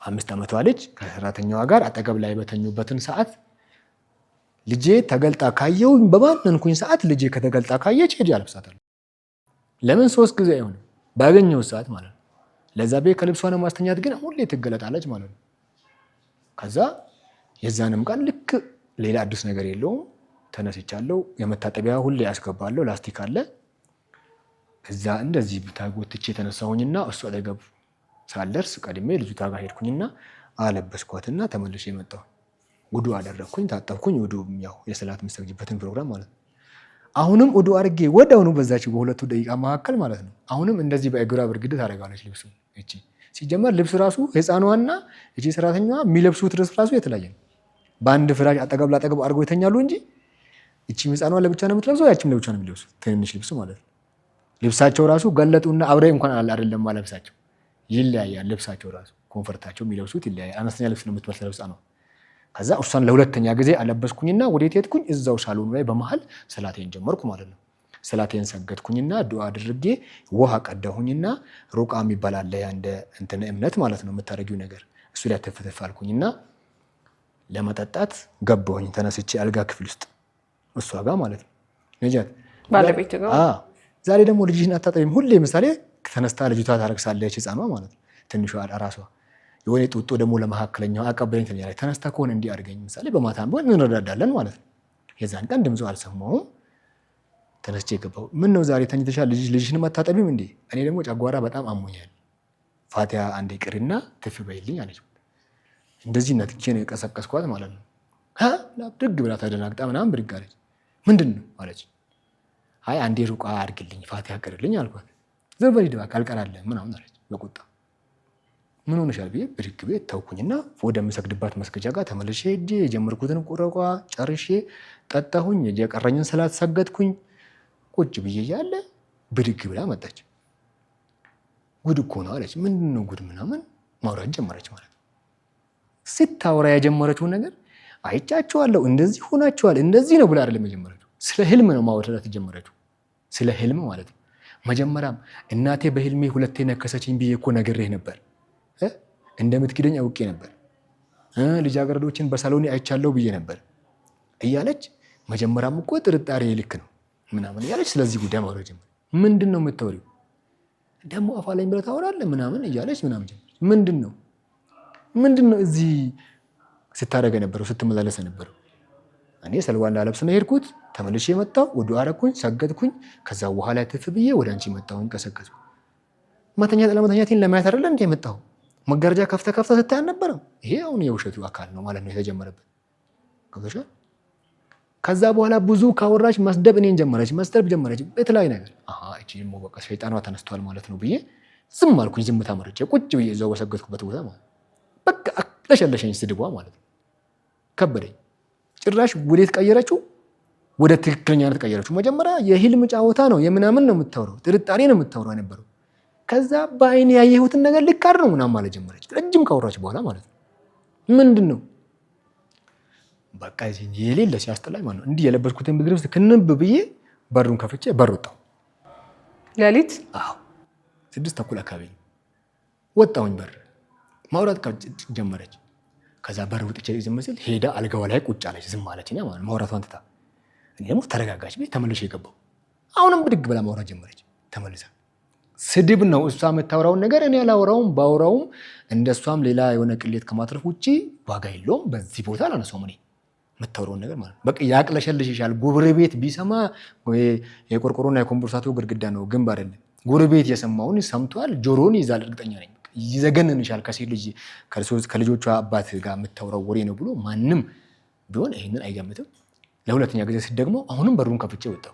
5 ዓመቷ ልጅ ከሰራተኛዋ ጋር አጠገብ ላይ በተኙበትን ሰዓት ልጄ ተገልጣ ካየው በባነንኩኝ ሰዓት ልጄ ከተገልጣ ካየች ሄጄ አለብሳታለሁ። ለምን 3 ጊዜ አይሆንም ባገኘው ሰዓት ማለት ነው። ለዛ ቤት ከልብሷን ማስተኛት ግን ሁሌ ትገለጣለች ማለት ነው። ከዛ የዛንም ቀን ልክ ሌላ አዲስ ነገር የለውም። ተነስቻለሁ። የመታጠቢያ ሁሌ ያስገባለሁ፣ ላስቲክ አለ እዛ። እንደዚህ ብታጎትቼ የተነሳሁኝና እሱ አጠገብ ሳልደርስ ቀድሜ ልጅቷ ጋር ሄድኩኝና አለበስኳትና ተመልሼ መጣሁ። ውዱ አደረግኩኝ፣ ታጠብኩኝ። ውዱ ያው የሰላት የምትሰግጂበትን ፕሮግራም ማለት ነው። አሁንም ወዱ አርጌ ወዳውኑ በዛች በሁለቱ ደቂቃ መካከል ማለት ነው አሁንም እንደዚህ በእግሯ ብርግድ ታደርጋለች ልብሱ እቺ ሲጀመር ልብስ ራሱ ህፃኗና እቺ ሰራተኛዋ የሚለብሱት ድረስ ራሱ የተለያየ ነው በአንድ ፍራሽ አጠገብ ላጠገብ አድርገው ይተኛሉ እንጂ እቺ ህፃኗ ለብቻ ነው የምትለብሰው ያቺም ለብቻ ነው የሚለብሱት ትንንሽ ልብስ ማለት ነው ልብሳቸው ራሱ ገለጡና አብሬ እንኳን አይደለም ማለብሳቸው ይለያያል ልብሳቸው ራሱ ኮንፈርታቸው የሚለብሱት ይለያያል አነስተኛ ልብስ ነው የምትመስለው ህፃኗ ከዛ እሷን ለሁለተኛ ጊዜ አለበስኩኝና ወዴት ሄድኩኝ እዛው ሳሎን ላይ በመሃል ሰላቴን ጀመርኩ ማለት ነው ሰላቴን ሰገድኩኝና ዱዓ አድርጌ ውሃ ቀዳሁኝና ሩቃ የሚባል አለ እንደ እንትን እምነት ማለት ነው የምታረጊው ነገር እሱ ላይ ተፈተፍ አልኩኝና ለመጠጣት ገባሁኝ ተነስቼ አልጋ ክፍል ውስጥ እሷ ጋር ማለት ነው ነጃት ባለቤት ጋር ዛሬ ደግሞ ልጅሽን አታጠቢም ሁሌ ምሳሌ ተነስታ ልጅቷ ታረክሳለች ህፃኗ ማለት ነው ትንሿ ራሷ የሆነ ጡጦ ደግሞ ለመካከለኛው አቀበለኝ ትኛለች ተነስታ ከሆነ እንዲህ አድርገኝ ምሳሌ በማታም ቢሆን እንረዳዳለን ማለት ነው የዛን ቀን ድምፁ አልሰማሁም ተነስቼ ገባሁ ምን ነው ዛሬ ተኝተሻል ልጅሽን አታጠቢም እንዴ እኔ ደግሞ ጨጓራ በጣም አሞኛል ፋቲያ አንዴ ቅሪና ትፍ በይልኝ አለች እንደዚህ ነትቼ ነው የቀሰቀስኳት ማለት ነው ብድግ ብላ ተደናግጣ ምናምን ብድግ አለች ምንድን ነው አለች አይ አንዴ ሩቃ አድርግልኝ ፋቲያ ቅርልኝ አልኳት ዝም በል ሂድ ካልቀራለህ ምናምን አለች በቁጣ ምን ሆነሻል ብዬ ብድግ ቤት ተውኩኝና ወደምሰግድባት መስገጃ ጋር ተመልሼ ሄጄ የጀመርኩትን ቁረቋ ጨርሼ ጠጣሁኝ የቀረኝን ሰላት ሰገድኩኝ ቁጭ ብዬ እያለ ብድግ ብላ መጣች ጉድ እኮ ነው አለች ምንድን ነው ጉድ ምናምን ማውራት ጀመረች ማለት ነው ስታወራ የጀመረችውን ነገር አይቻቸዋለሁ እንደዚህ ሆናቸዋል እንደዚህ ነው ብላ አይደለም የጀመረችው ስለ ህልም ነው ማውራት የጀመረችው ስለ ህልም ማለት ነው መጀመሪያም እናቴ በህልሜ ሁለቴ ነከሰችኝ ብዬ እኮ ነግሬህ ነበር እንደምትክደኝ አውቄ ነበር ልጃገረዶችን በሳሎኒ አይቻለሁ ብዬ ነበር እያለች መጀመሪያም እኮ ጥርጣሬ ልክ ነው ምናምን እያለች ስለዚህ ጉዳይ ማውራት ጀመረች ምንድነው የምታወሪው ደግሞ አፋለኝ ብለህ ታወራለህ ምናምን እያለች ምናምን ጀመረች ምንድነው እዚህ ስታደርገ ነበረው ስትመላለስ ነበረው እኔ ሰልዋን ላለብስ ነው ሄድኩት ተመልሼ መጣሁ ወዱ አረኩኝ ሰገድኩኝ ከዛ በኋላ ትፍ ብዬ ወደ አንቺ መጣሁኝ ቀሰቀስኩ ለመተኛቴን ለማየት አይደለ እንደ መጣሁ መጋረጃ ከፍተ ስታይ አልነበረም ይሄ አሁን የውሸቱ አካል ነው ማለት ነው የተጀመረበት ከዛ ከዛ በኋላ ብዙ ካወራች መስደብ እኔን ጀመረች በተለያየ ነገር እቺ ደግሞ በቃ ሰይጣኗ ተነስቷል ማለት ነው ብዬ ዝም አልኩኝ ዝምታ መረጨ ቁጭ ብዬ እዛው በሰገድኩበት ቦታ ማለት በቃ ለሸለሸኝ ስድቧ ማለት ነው ከበደኝ ጭራሽ ወዴት ቀየረችው ወደ ትክክለኛነት ቀየረችው መጀመሪያ የህልም ጫወታ ነው የምናምን ነው የምታወራው ጥርጣሬ ነው የምታወራው የነበረው ከዛ በአይኔ ያየሁትን ነገር ልካር ነው ምናምን ማለት ጀመረች ረጅም ካወራች በኋላ ማለት ነው ምንድነው በቃ የሌለ ሲያስጠላኝ ማለት ነው እንዲህ የለበስኩትን ብድር ውስጥ ክንብ ብዬ በሩን ከፍቼ በር ወጣሁ ሌሊት 6:30 አካባቢ ወጣሁኝ በር ማውራት ጀመረች ከዛ በር ወጥቼ ዝም ስል ሄዳ አልጋዋ ላይ ቁጭ አለች ዝም ማለችኝ ማለት ማውራቷን ትታ እኔ ደግሞ ተረጋጋች ቤት ተመልሼ የገባሁ አሁንም ብድግ ብላ ማውራት ጀመረች ተመልሳ ስድብ ነው እሷ የምታወራውን ነገር እኔ አላወራውም ባወራውም እንደሷም ሌላ የሆነ ቅሌት ከማትረፍ ውጪ ዋጋ የለውም በዚህ ቦታ አላነሳውም እኔ የምታወራውን ነገር ማለት በቃ ያቅለሸልሽሻል ጎረቤት ቢሰማ የቆርቆሮና የኮምቦርሳቱ ግድግዳ ነው ግንብ አይደለም ጎረቤት የሰማውን ሰምቷል ጆሮን ይዛል እርግጠኛ ነኝ ይዘገንንሻል ከሴት ልጅ ከልጆቿ አባት ጋር የምታወራው ወሬ ነው ብሎ ማንም ቢሆን ይሄንን አይገምትም ለሁለተኛ ጊዜ ሲደግሞ አሁንም በሩን ከፍቼ ወጣሁ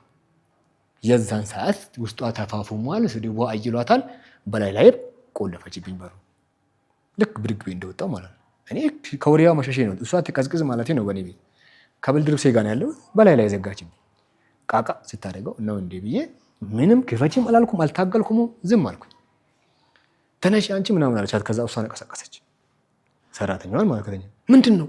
የዛን ሰዓት ውስጧ ተፋፉሟል ስድቧ አይሏታል በላይ ላይ ቆለፈችብኝ በሩ ልክ ብድግ እንደወጣው ማለት ነው እኔ ከወሬዋ መሸሼ ነው እሷ ትቀዝቅዝ ማለት ነው በኔ ቤት ከብልድርብሴ ጋር ያለው በላይ ላይ ዘጋችኝ ቃቃ ስታደርገው ነው እንዴ ብዬ ምንም ክፈችም አላልኩም አልታገልኩም ዝም አልኩኝ ተነሽ አንቺ ምናምን አለቻት ከዛ እሷ ነቀሰቀሰች ሰራተኛዋን ማለት ነው ምንድነው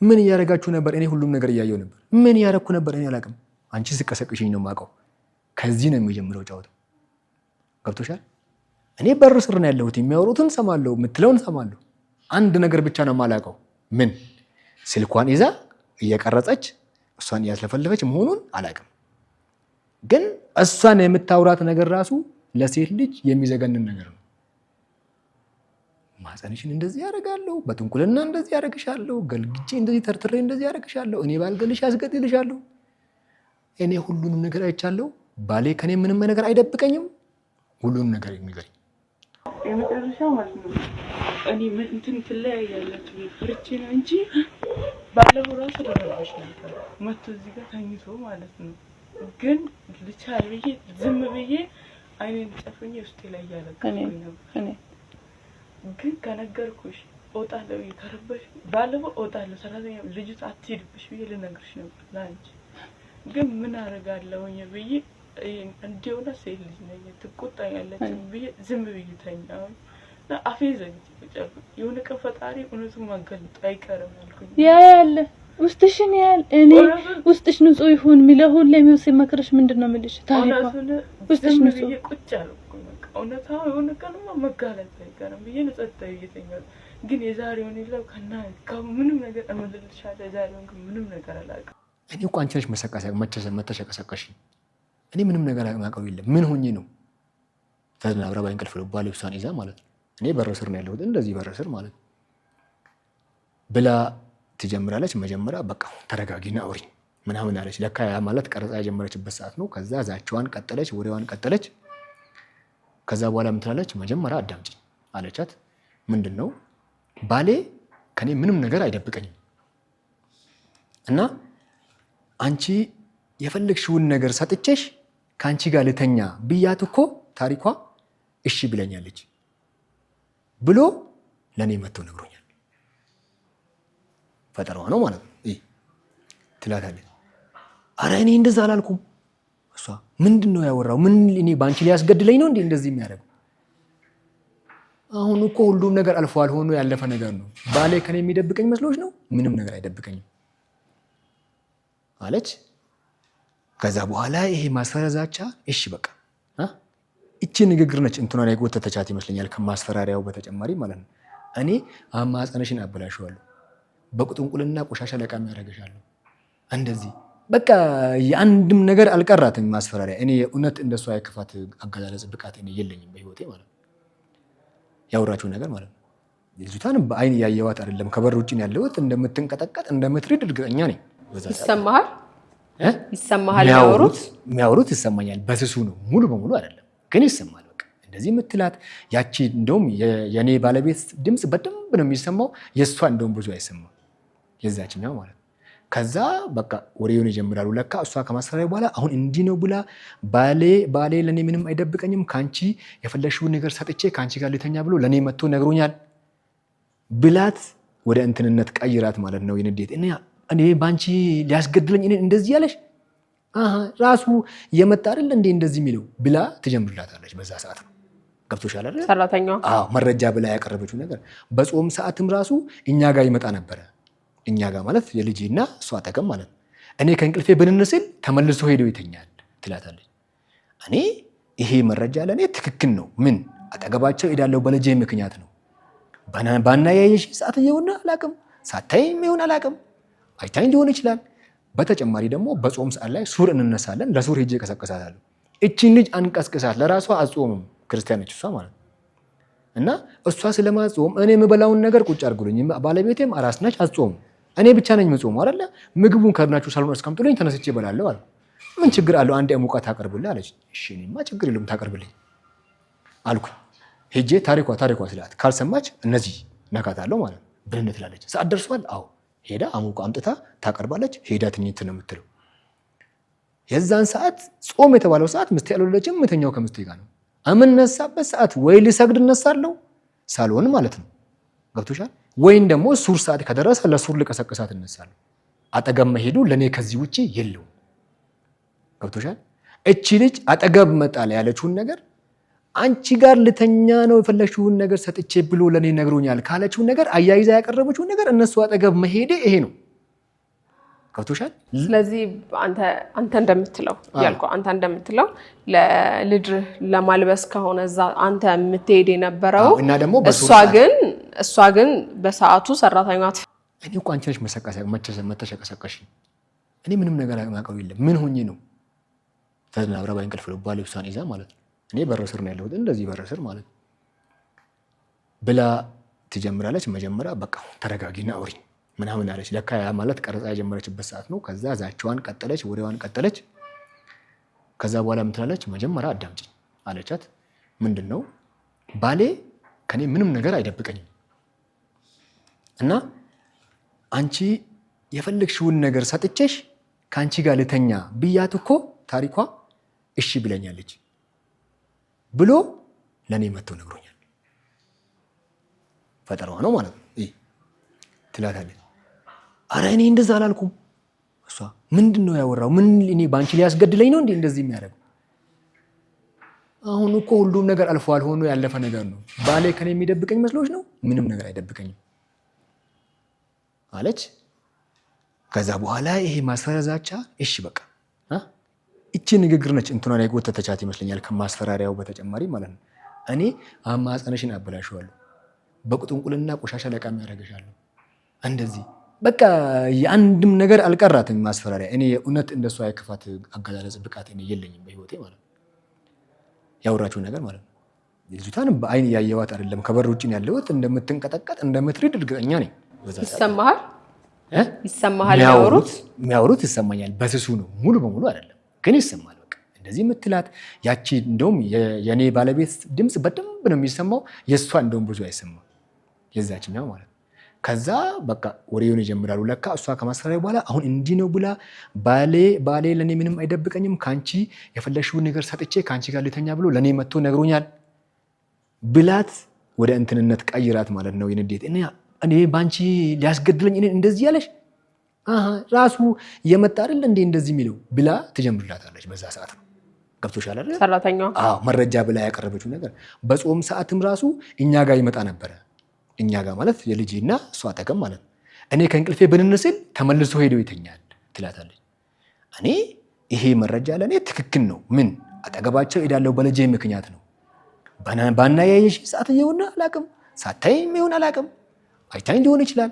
ምን ያረጋችሁ ነበር እኔ ሁሉም ነገር እያየው ነበር ምን ያረኩ ነበር እኔ አላቅም አንቺ ስቀሰቅሽኝ ነው ማቀው ከዚህ ነው የሚጀምረው ጫወታው ገብቶሻል እኔ በር ስር ነው ያለሁት የሚያወሩትን ሰማለሁ የምትለውን ሰማለሁ አንድ ነገር ብቻ ነው የማላቀው ምን ስልኳን ይዛ እየቀረጸች እሷን ያስለፈለፈች መሆኑን አላቅም ግን እሷን የምታውራት ነገር ራሱ ለሴት ልጅ የሚዘገንን ነገር ነው ማህፀንሽን እንደዚህ ያደርጋለሁ በጥንቁልና እንደዚህ ያደርግሻለሁ ገልግጬ እንደዚህ ተርትሬ እንደዚህ ያደርግሻለሁ እኔ ባልገልሽ ያስገድልሻለሁ እኔ ሁሉንም ነገር አይቻለሁ ባሌ ከኔ ምንም ነገር አይደብቀኝም ሁሉንም ነገር የሚገርም የመጨረሻው ማለት ነው እኔ ምን እንትን ትለያያላችሁ ፍርቼ ነው እንጂ ባለው ራሱ ደረጃሽ ነበር መጥቶ እዚህ ጋር ተኝቶ ማለት ነው ግን ልቻል ብዬ ዝም ብዬ አይኔን ጨፍኜ ውስጤ ላይ ያለቀስኩኝ ነበር። ግን ከነገርኩሽ እወጣለሁ ከረበሽ ባለፈው እወጣለሁ ሰራተኛ ልጅቷ አትሄድብሽ ብዬ ልነግርሽ ነበር ላንቺ። ግን ምን አደርጋለሁኝ ብዬ እንዲሆነ ሴት ልጅ ነኝ ትቆጣኛለች ብዬ ዝም ብዬ ተኛሁ። አፌን ዘግቼ ቁጭ የሆነ ቀን ፈጣሪ እውነቱን ማጋለጥ አይቀርም አልኩኝ። ያያለ ውስጥሽን ያያል። እኔ ውስጥሽ ንጹህ ይሁን የሚለው ሁሌ የሚወስድ መክረሽ ምንድነው የምልሽ? ታሪኳ ውስጥሽ ንጹህ ቁጭ አልኩኝ። በቃ እውነታው የሆነ ቀንማ መጋለጥ አይቀርም ብዬ ንጸጣይ እየተኛሁ ግን የዛሬውን ይለው ከምንም ነገር እመልልሻለሁ። የዛሬውን ግን ምንም ነገር አላውቅም። እኔ እኮ አንቺ ነሽ መተሸቀሰቀሽ። እኔ ምንም ነገር አማቀው የለም። ምን ሆኜ ነው ተዝናብራ ባይንቀልፍ ልባ ልብሷን ይዛ ማለት ነው። እኔ በረስር ነው ያለሁት እንደዚህ በረስር ማለት ብላ ትጀምራለች። መጀመሪያ በቃ ተረጋጊና አውሪ ምናምን አለች። ለካ ያ ማለት ቀረጻ የጀመረችበት ሰዓት ነው። ከዛ ዛቻዋን ቀጠለች፣ ወሬዋን ቀጠለች። ከዛ በኋላ ምን ትላለች? መጀመሪያ አዳምጪኝ አለቻት። ምንድነው ባሌ ከኔ ምንም ነገር አይደብቀኝም እና አንቺ የፈለግሽውን ነገር ሰጥቼሽ ከአንቺ ጋር ልተኛ ብያት እኮ ታሪኳ እሺ ብለኛለች ብሎ ለእኔ መጥቶ ነግሮኛል። ፈጠራዋ ነው ማለት ነው ትላታለች። አረ እኔ እንደዛ አላልኩም። እሷ ምንድን ነው ያወራው? ምን እኔ በአንቺ ሊያስገድለኝ ነው እንዴ እንደዚህ የሚያደርገው? አሁን እኮ ሁሉም ነገር አልፏል፣ ሆኖ ያለፈ ነገር ነው። ባሌ ከኔ የሚደብቀኝ መስሎች ነው? ምንም ነገር አይደብቀኝም አለች። ከዛ በኋላ ይሄ ማስፈራዛቻ እሺ በቃ እቺ ንግግር ነች እንትኗን የጎተተቻት ይመስለኛል ከማስፈራሪያው በተጨማሪ ማለት ነው። እኔ አማጸነሽን አበላሽዋለሁ፣ በቁጥንቁልና ቆሻሻ ለቃሚ ያደርግሻለሁ፣ እንደዚህ በቃ የአንድም ነገር አልቀራትም ማስፈራሪያ። እኔ እውነት እንደሷ የክፋት አገላለጽ ብቃት እኔ የለኝም በህይወቴ ማለት ነው። ያወራችው ነገር ማለት ነው። ልጅቷን በአይን ያየዋት አይደለም፣ ከበር ውጭ ነው ያለሁት። እንደምትንቀጠቀጥ እንደምትሪድ እርግጠኛ ነኝ። ይሰማሃል? ይሰማሃል? የሚያወሩት ይሰማኛል። በስሱ ነው ሙሉ በሙሉ አይደለም ግን ይሰማል። በቃ እንደዚህ የምትላት ያቺ እንደውም የኔ ባለቤት ድምፅ በደንብ ነው የሚሰማው፣ የእሷ እንደውም ብዙ አይሰማም፣ የዛችኛው ማለት ነው። ከዛ በቃ ወሬውን ይጀምራሉ። ለካ እሷ ከማስፈራሪያ በኋላ አሁን እንዲህ ነው ብላ ባሌ ለእኔ ምንም አይደብቀኝም፣ ከአንቺ የፈለግሽውን ነገር ሰጥቼ ከአንቺ ጋር ልተኛ ብሎ ለእኔ መጥቶ ነግሮኛል ብላት ወደ እንትንነት ቀይራት ማለት ነው። የንዴት እኔ በአንቺ ሊያስገድለኝ እኔ እንደዚህ ያለሽ ራሱ የመጣ አይደል እንዴ እንደዚህ የሚለው ብላ ትጀምርላታለች። በዛ ሰዓት ነው ገብቶሻል አይደል? ሰራተኛዋ መረጃ ብላ ያቀረበችው ነገር በጾም ሰዓትም ራሱ እኛ ጋር ይመጣ ነበረ። እኛ ጋር ማለት የልጅና እሷ አጠገብ ማለት ነው። እኔ ከእንቅልፌ ብንንስል ተመልሶ ሄዶ ይተኛል ትላታለች። እኔ ይሄ መረጃ ለእኔ ትክክል ነው። ምን አጠገባቸው ሄዳለሁ በልጄ ምክንያት ነው። ባናያየሽ ሰዓት እየሆነ አላቅም፣ ሳታይም ይሆን አላቅም፣ አይታኝ ሊሆን ይችላል። በተጨማሪ ደግሞ በጾም ሰዓት ላይ ሱር እንነሳለን። ለሱር ሄጄ ቀሰቅሳታለሁ። እቺን ልጅ አንቀስቅሳት። ለራሷ አጾምም ክርስቲያኖች እሷ ማለት እና እሷ ስለማጾም እኔ የምበላውን ነገር ቁጭ አድርጉልኝ። ባለቤቴም አራስ ነች፣ አጾም እኔ ብቻ ነኝ የምጾመው አይደለ? ምግቡን ከድናችሁ ሳሎን አስቀምጡልኝ፣ ተነስቼ እበላለሁ አለ። ምን ችግር አለው? አንዴ ሙቀት ታቀርብልኝ አለች። እሺ እኔማ ችግር የለውም ታቀርብልኝ አልኩኝ። ሄጄ ታሪኳ ስላት ካልሰማች እነዚህ ነካታለሁ ማለት ነው። ብልነት ትላለች። ሰዓት ደርሷል። አዎ ሄዳ አሙቃ አምጥታ ታቀርባለች። ሄዳ ትኝት ነው የምትለው። የዛን ሰዓት ጾም የተባለው ሰዓት ምስቴ ያልወለደችም ምተኛው ከምስቴ ጋር ነው። አምነሳበት ሰዓት ወይ ልሰግድ እነሳለሁ ሳልሆን ማለት ነው። ገብቶሻል? ወይም ደግሞ ሱር ሰዓት ከደረሰ ለሱር ልቀሰቅሳት እነሳለሁ። አጠገብ መሄዱ ለእኔ ከዚህ ውጭ የለውም። ገብቶሻል? እቺ ልጅ አጠገብ መጣላ ያለችውን ነገር አንቺ ጋር ልተኛ ነው የፈለግሽውን ነገር ሰጥቼ ብሎ ለእኔ ነግሮኛል ካለችውን ነገር አያይዛ ያቀረበችውን ነገር እነሱ አጠገብ መሄዴ ይሄ ነው። ገብቶሻል? ስለዚህ አንተ እንደምትለው ያልከው አንተ እንደምትለው ለልጅ ለማልበስ ከሆነ እዛ አንተ የምትሄድ የነበረው እና ደግሞ እሷ ግን በሰዓቱ ሰራተኛ እኔ እኮ አንቺ ነሽ መተሸቀሰቀሽ። እኔ ምንም ነገር አማቀው የለም። ምን ሆኜ ነው ተዝናብራ ባይንቀልፍ ልባ ልብሷን ይዛ ማለት ነው። እኔ በረስር ነው ያለሁት እንደዚህ በረስር ማለት ብላ ትጀምራለች። መጀመሪያ በቃ ተረጋጊና አውሪ ምናምን አለች። ለካ ያ ማለት ቀረጻ የጀመረችበት ሰዓት ነው። ከዛ ዛቻዋን ቀጠለች፣ ወሬዋን ቀጠለች። ከዛ በኋላ ምን ትላለች? መጀመሪያ አዳምጪኝ አለቻት። ምንድነው ባሌ ከኔ ምንም ነገር አይደብቀኝም እና አንቺ የፈለግሽውን ነገር ሰጥቼሽ ከአንቺ ጋር ልተኛ ብያት እኮ ታሪኳ እሺ ብለኛለች ብሎ ለኔ መጥቶ ነግሮኛል። ፈጠራዋ ነው ማለት ነው ትላታለች። አረ እኔ እንደዛ አላልኩም። እሷ ምንድነው ያወራው? ምን እኔ ባንቺ ሊያስገድለኝ ነው እንዴ እንደዚህ የሚያደርገው? አሁን እኮ ሁሉም ነገር አልፏል፣ ሆኖ ያለፈ ነገር ነው። ባሌ ከኔ የሚደብቀኝ መስሎሽ ነው? ምንም ነገር አይደብቀኝም አለች። ከዛ በኋላ ይሄ ማስፈራዛቻ እሺ በቃ እቺ ንግግር ነች እንትኗን ያጎተተቻት ይመስለኛል ከማስፈራሪያው በተጨማሪ ማለት ነው። እኔ አማጸነሽን አበላሽዋለሁ፣ በቁጥንቁልና ቆሻሻ ለቃሚ ያደርግሻለሁ፣ እንደዚህ በቃ የአንድም ነገር አልቀራትም ማስፈራሪያ። እኔ እውነት እንደሷ የክፋት አገላለጽ ብቃት እኔ የለኝም በህይወቴ ማለት ነው። ያወራችው ነገር ማለት ነው። ልጅቷን በአይን ያየዋት አይደለም፣ ከበር ውጭ ነው ያለሁት። እንደምትንቀጠቀጥ እንደምትሪድ እርግጠኛ ነኝ። ይሰማሃል? ይሰማሃል? የሚያወሩት ይሰማኛል። በስሱ ነው፣ ሙሉ በሙሉ አይደለም ግን ይሰማል። በቃ እንደዚህ የምትላት ያቺ እንደውም የኔ ባለቤት ድምፅ በደንብ ነው የሚሰማው፣ የእሷ እንደውም ብዙ አይሰማም፣ የዛችኛው ማለት ነው። ከዛ በቃ ወሬውን ይጀምራሉ። ለካ እሷ ከማስፈራሪያ በኋላ አሁን እንዲህ ነው ብላ ባሌ ለኔ ምንም አይደብቀኝም፣ ካንቺ የፈለግሽውን ነገር ሰጥቼ ካንቺ ጋር ልተኛ ብሎ ለኔ መጥቶ ነግሮኛል ብላት ወደ እንትንነት ቀይራት ማለት ነው። የንዴት እኔ ባንቺ ሊያስገድለኝ እኔ እንደዚህ ያለሽ ራሱ የመጣ አይደል እንዴ እንደዚህ የሚለው ብላ ትጀምርላታለች። በዛ ሰዓት ነው ገብቶሻል አይደል? ሰራተኛዋ መረጃ ብላ ያቀረበችው ነገር በጾም ሰዓትም ራሱ እኛ ጋር ይመጣ ነበረ። እኛ ጋር ማለት የልጄና እሷ አጠገብ ማለት ነው። እኔ ከእንቅልፌ ብንንስል ተመልሶ ሄዶ ይተኛል ትላታለች። እኔ ይሄ መረጃ ለእኔ ትክክል ነው። ምን አጠገባቸው ሄዳለሁ በልጄ ምክንያት ነው። ባናያየሽ ሰዓት እየሆነ አላቅም፣ ሳታይም ይሆን አላቅም፣ አይታኝ ሊሆን ይችላል።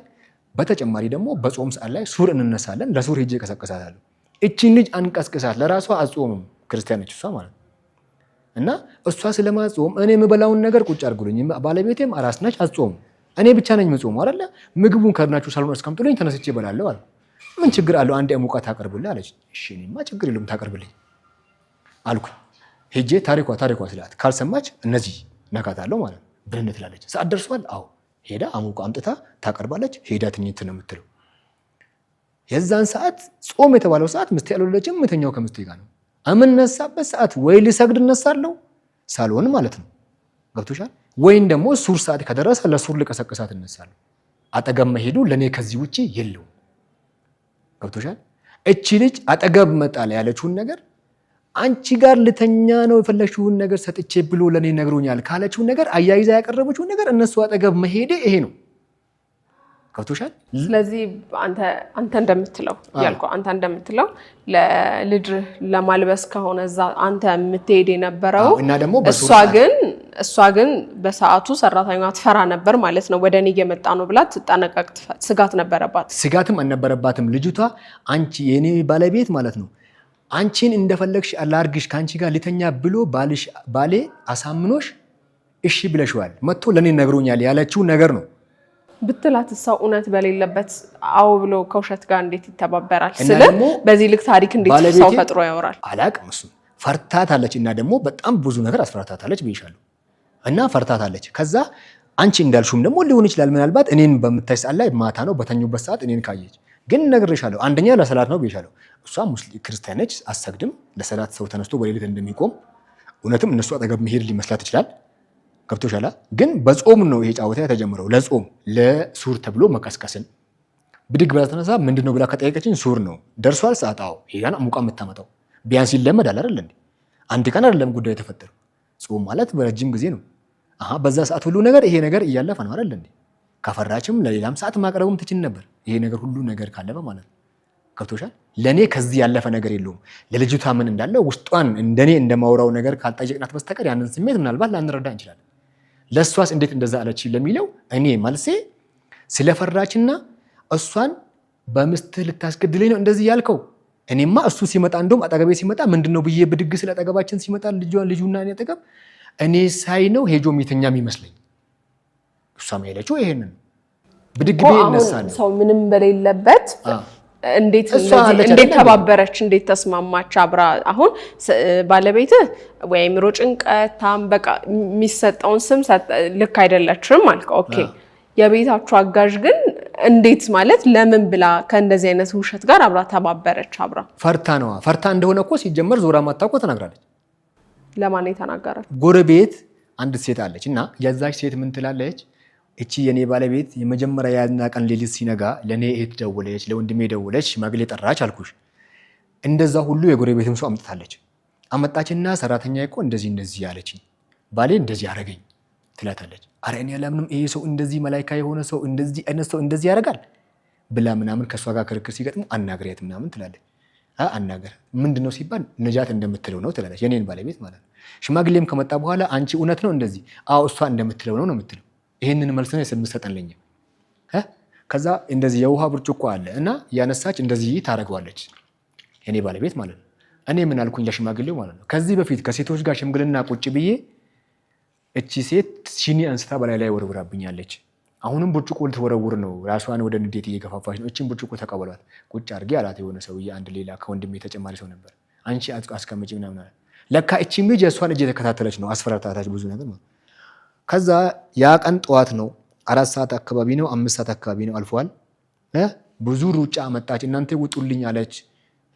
በተጨማሪ ደግሞ በጾም ሰዓት ላይ ሱር እንነሳለን። ለሱር ሄጄ ቀሰቅሳታለሁ። እቺን ልጅ አንቀስቅሳት። ለራሷ አጾምም ክርስቲያን ነች እሷ ማለት እና እሷ ስለማጾም እኔ የምበላውን ነገር ቁጭ አድርጉልኝ። ባለቤቴም አራስ ነች አጾም። እኔ ብቻ ነኝ መጾም አይደለ? ምግቡን ከድናችሁ ሳልሆን አስቀምጡልኝ፣ ተነስቼ እበላለሁ አለ። ምን ችግር አለው? አንዴ ሙቀት ታቀርብልኝ አለች። እሺ እኔማ ችግር የለውም ታቀርብልኝ አልኩኝ። ሄጄ ታሪኳ ስላት ካልሰማች እነዚህ ነካታለሁ ማለት ብለን ትላለች። ሰዓት ደርሷል። አዎ ሄዳ አሙቃ አምጥታ ታቀርባለች። ሄዳ ትኝት ነው የምትለው። የዛን ሰዓት ጾም የተባለው ሰዓት ምስቴ ያልወለደችም የምተኛው ከምስቴ ጋር ነው። የምነሳበት ሰዓት ወይ ልሰግድ እነሳለሁ ሳልሆን ማለት ነው ገብቶሻል። ወይም ደግሞ ሱር ሰዓት ከደረሰ ለሱር ልቀሰቅሳት እነሳለሁ። አጠገብ መሄዱ ለእኔ ከዚህ ውጭ የለውም ገብቶሻል። እቺ ልጅ አጠገብ መጣላ ያለችውን ነገር አንቺ ጋር ልተኛ ነው የፈለግሽውን ነገር ሰጥቼ ብሎ ለኔ ነግሮኛል ካለችው ነገር አያይዛ ያቀረበችው ነገር እነሱ አጠገብ መሄዴ ይሄ ነው ገብቶሻል። ስለዚህ አንተ እንደምትለው ያልኩ አንተ እንደምትለው ለልጅ ለማልበስ ከሆነ እዛ አንተ የምትሄድ የነበረው እና ደግሞ እሷ ግን በሰዓቱ ሰራተኛዋ ትፈራ ነበር ማለት ነው። ወደ እኔ እየመጣ ነው ብላ ትጠነቀቅ ስጋት ነበረባት። ስጋትም አልነበረባትም ልጅቷ። አንቺ የኔ ባለቤት ማለት ነው አንቺን እንደፈለግሽ አላርግሽ ካንቺ ጋር ሊተኛ ብሎ ባሌ አሳምኖሽ እሺ ብለሽዋል መጥቶ ለኔ ነግሮኛል ያለችው ነገር ነው ብትላት ሰው እውነት በሌለበት አው ብሎ ከውሸት ጋር እንዴት ይተባበራል? ስለ በዚህ ልክ ታሪክ እንዴት ሰው ፈጥሮ ያወራል? አላቅም። እሱ ፈርታታለች እና ደግሞ በጣም ብዙ ነገር አስፈራታታለች ብዬሻለሁ። እና ፈርታታለች። ከዛ አንቺ እንዳልሹም ደግሞ ሊሆን ይችላል ምናልባት እኔን በምታይ ሰዓት ላይ ማታ ነው በተኙበት ሰዓት እኔን ካየች ግን ነግሬሻለሁ። አንደኛ ለሰላት ነው ብዬሻለሁ። እሷ ሙስሊም ክርስቲያን ነች፣ አሰግድም። ለሰላት ሰው ተነስቶ በሌሊት እንደሚቆም እውነትም እነሱ አጠገብ መሄድ ሊመስላት ይችላል። ገብቶሻል። ግን በጾም ነው ይሄ ጫወታ የተጀመረው። ለጾም ለሱር ተብሎ መቀስቀስን ብድግ ብላ ተነሳ ምንድነው ብላ ከጠየቀችኝ ሱር ነው ደርሷል ሰዓት። አዎ ሄዳን ሙቃ የምታመጣው ቢያንስ ይለመዳል አይደል እንዴ? አንድ ቀን አይደለም ጉዳዩ የተፈጠረው። ጾም ማለት በረጅም ጊዜ ነው። በዛ ሰዓት ሁሉ ነገር ይሄ ነገር እያለፈ ነው አይደል እንዴ? ከፈራችም ለሌላም ሰዓት ማቅረቡም ትችል ነበር። ይሄ ነገር ሁሉ ነገር ካለፈ ማለት ነው። ገብቶሻል። ለኔ ከዚህ ያለፈ ነገር የለውም። ለልጅቷ ምን እንዳለ ውስጧን እንደኔ እንደማውራው ነገር ካልጠየቅናት በስተቀር ያንን ስሜት ምናልባት ላንረዳ እንችላለን። ለሷስ እንዴት እንደዛ አለች ለሚለው እኔ መልሴ ስለፈራችና እሷን በምስትህ ልታስገድለኝ ነው እንደዚህ ያልከው። እኔማ እሱ ሲመጣ እንደውም አጠገቤ ሲመጣ ምንድነው ብዬ ብድግ ስለ አጠገባችን ሲመጣ ልጁና እኔ አጠገብ እኔ ሳይ ነው ሄጆ ሚተኛም ይመስለኝ። እሷም ያለችው ይሄንን ብድግ ቤ ይነሳል። ሰው ምንም በሌለበት እንዴት ተባበረች? እንዴት ተስማማች? አብራ አሁን ባለቤት ወይ ምሮ ጭንቀታም በቃ የሚሰጠውን ስም ልክ አይደለችም አልከው። ኦኬ የቤታችሁ አጋዥ ግን እንዴት ማለት ለምን ብላ ከእንደዚህ አይነት ውሸት ጋር አብራ ተባበረች? አብራ ፈርታ እንደሆነ እኮ ሲጀመር ዞራ ማታውቆ ተናግራለች። ለማን የተናገረች? ጎረቤት አንድ ሴት አለች እና የዛች ሴት ምን ትላለች? እቺ የኔ ባለቤት የመጀመሪያ ያዝና ቀን ሌሊት ሲነጋ ለኔ እህት ደወለች፣ ለወንድሜ ደወለች፣ ሽማግሌ ጠራች አልኩሽ። እንደዛ ሁሉ የጎረቤትም ሰው አመጣችና ሰራተኛ እኮ እንደዚህ ያለች ባሌ እንደዚህ ያረገኝ ትላታለች። አረ እኔ አላምንም ይሄ ሰው እንደዚህ መላእክት የሆነ ሰው እንደዚህ አይነት ሰው እንደዚህ ያደርጋል ብላ ምናምን ከሷ ጋር ክርክር ሲገጥሙ አናግሪያት ምናምን ትላለች። አናገር ምንድነው ሲባል ነጃት እንደምትለው ነው ትላለች። የኔን ባለቤት ማለት ነው። ሽማግሌም ከመጣ በኋላ አንቺ እውነት ነው እንደዚህ? አዎ እሷ እንደምትለው ነው የምትለው። ይሄንን መልስ ነው የምትሰጠን ለኛ። ከዛ እንደዚህ የውሃ ብርጭቆ አለ እና ያነሳች እንደዚህ ታደርገዋለች የኔ ባለቤት ማለት ነው። እኔ ምን አልኩኝ ለሽማግሌው ማለት ነው፣ ከዚህ በፊት ከሴቶች ጋር ሽምግልና ቁጭ ብዬ እቺ ሴት ሲኒ አንስታ በላይ ላይ ወርውራብኛለች። አሁንም ብርጭቆ ልትወረውር ነው፣ ራሷን ወደ ንዴት እየገፋፋች ነው። እቺን ብርጭቆ ተቀበሏት ቁጭ አድርጌ አላት። የሆነ ሰውዬ አንድ ሌላ ከወንድሜ ተጨማሪ ሰው ነበር። አንቺ አስቀምጪ ምናምን አለ። ለካ እቺ ልጅ የእሷን እጅ የተከታተለች ነው፣ አስፈራርታታች ብዙ ነገር ነው። ከዛ ያ ቀን ጠዋት ነው፣ 4 ሰዓት አካባቢ ነው፣ 5 ሰዓት አካባቢ ነው አልፏል። ብዙ ሩጫ መጣች። እናንተ ውጡልኝ አለች።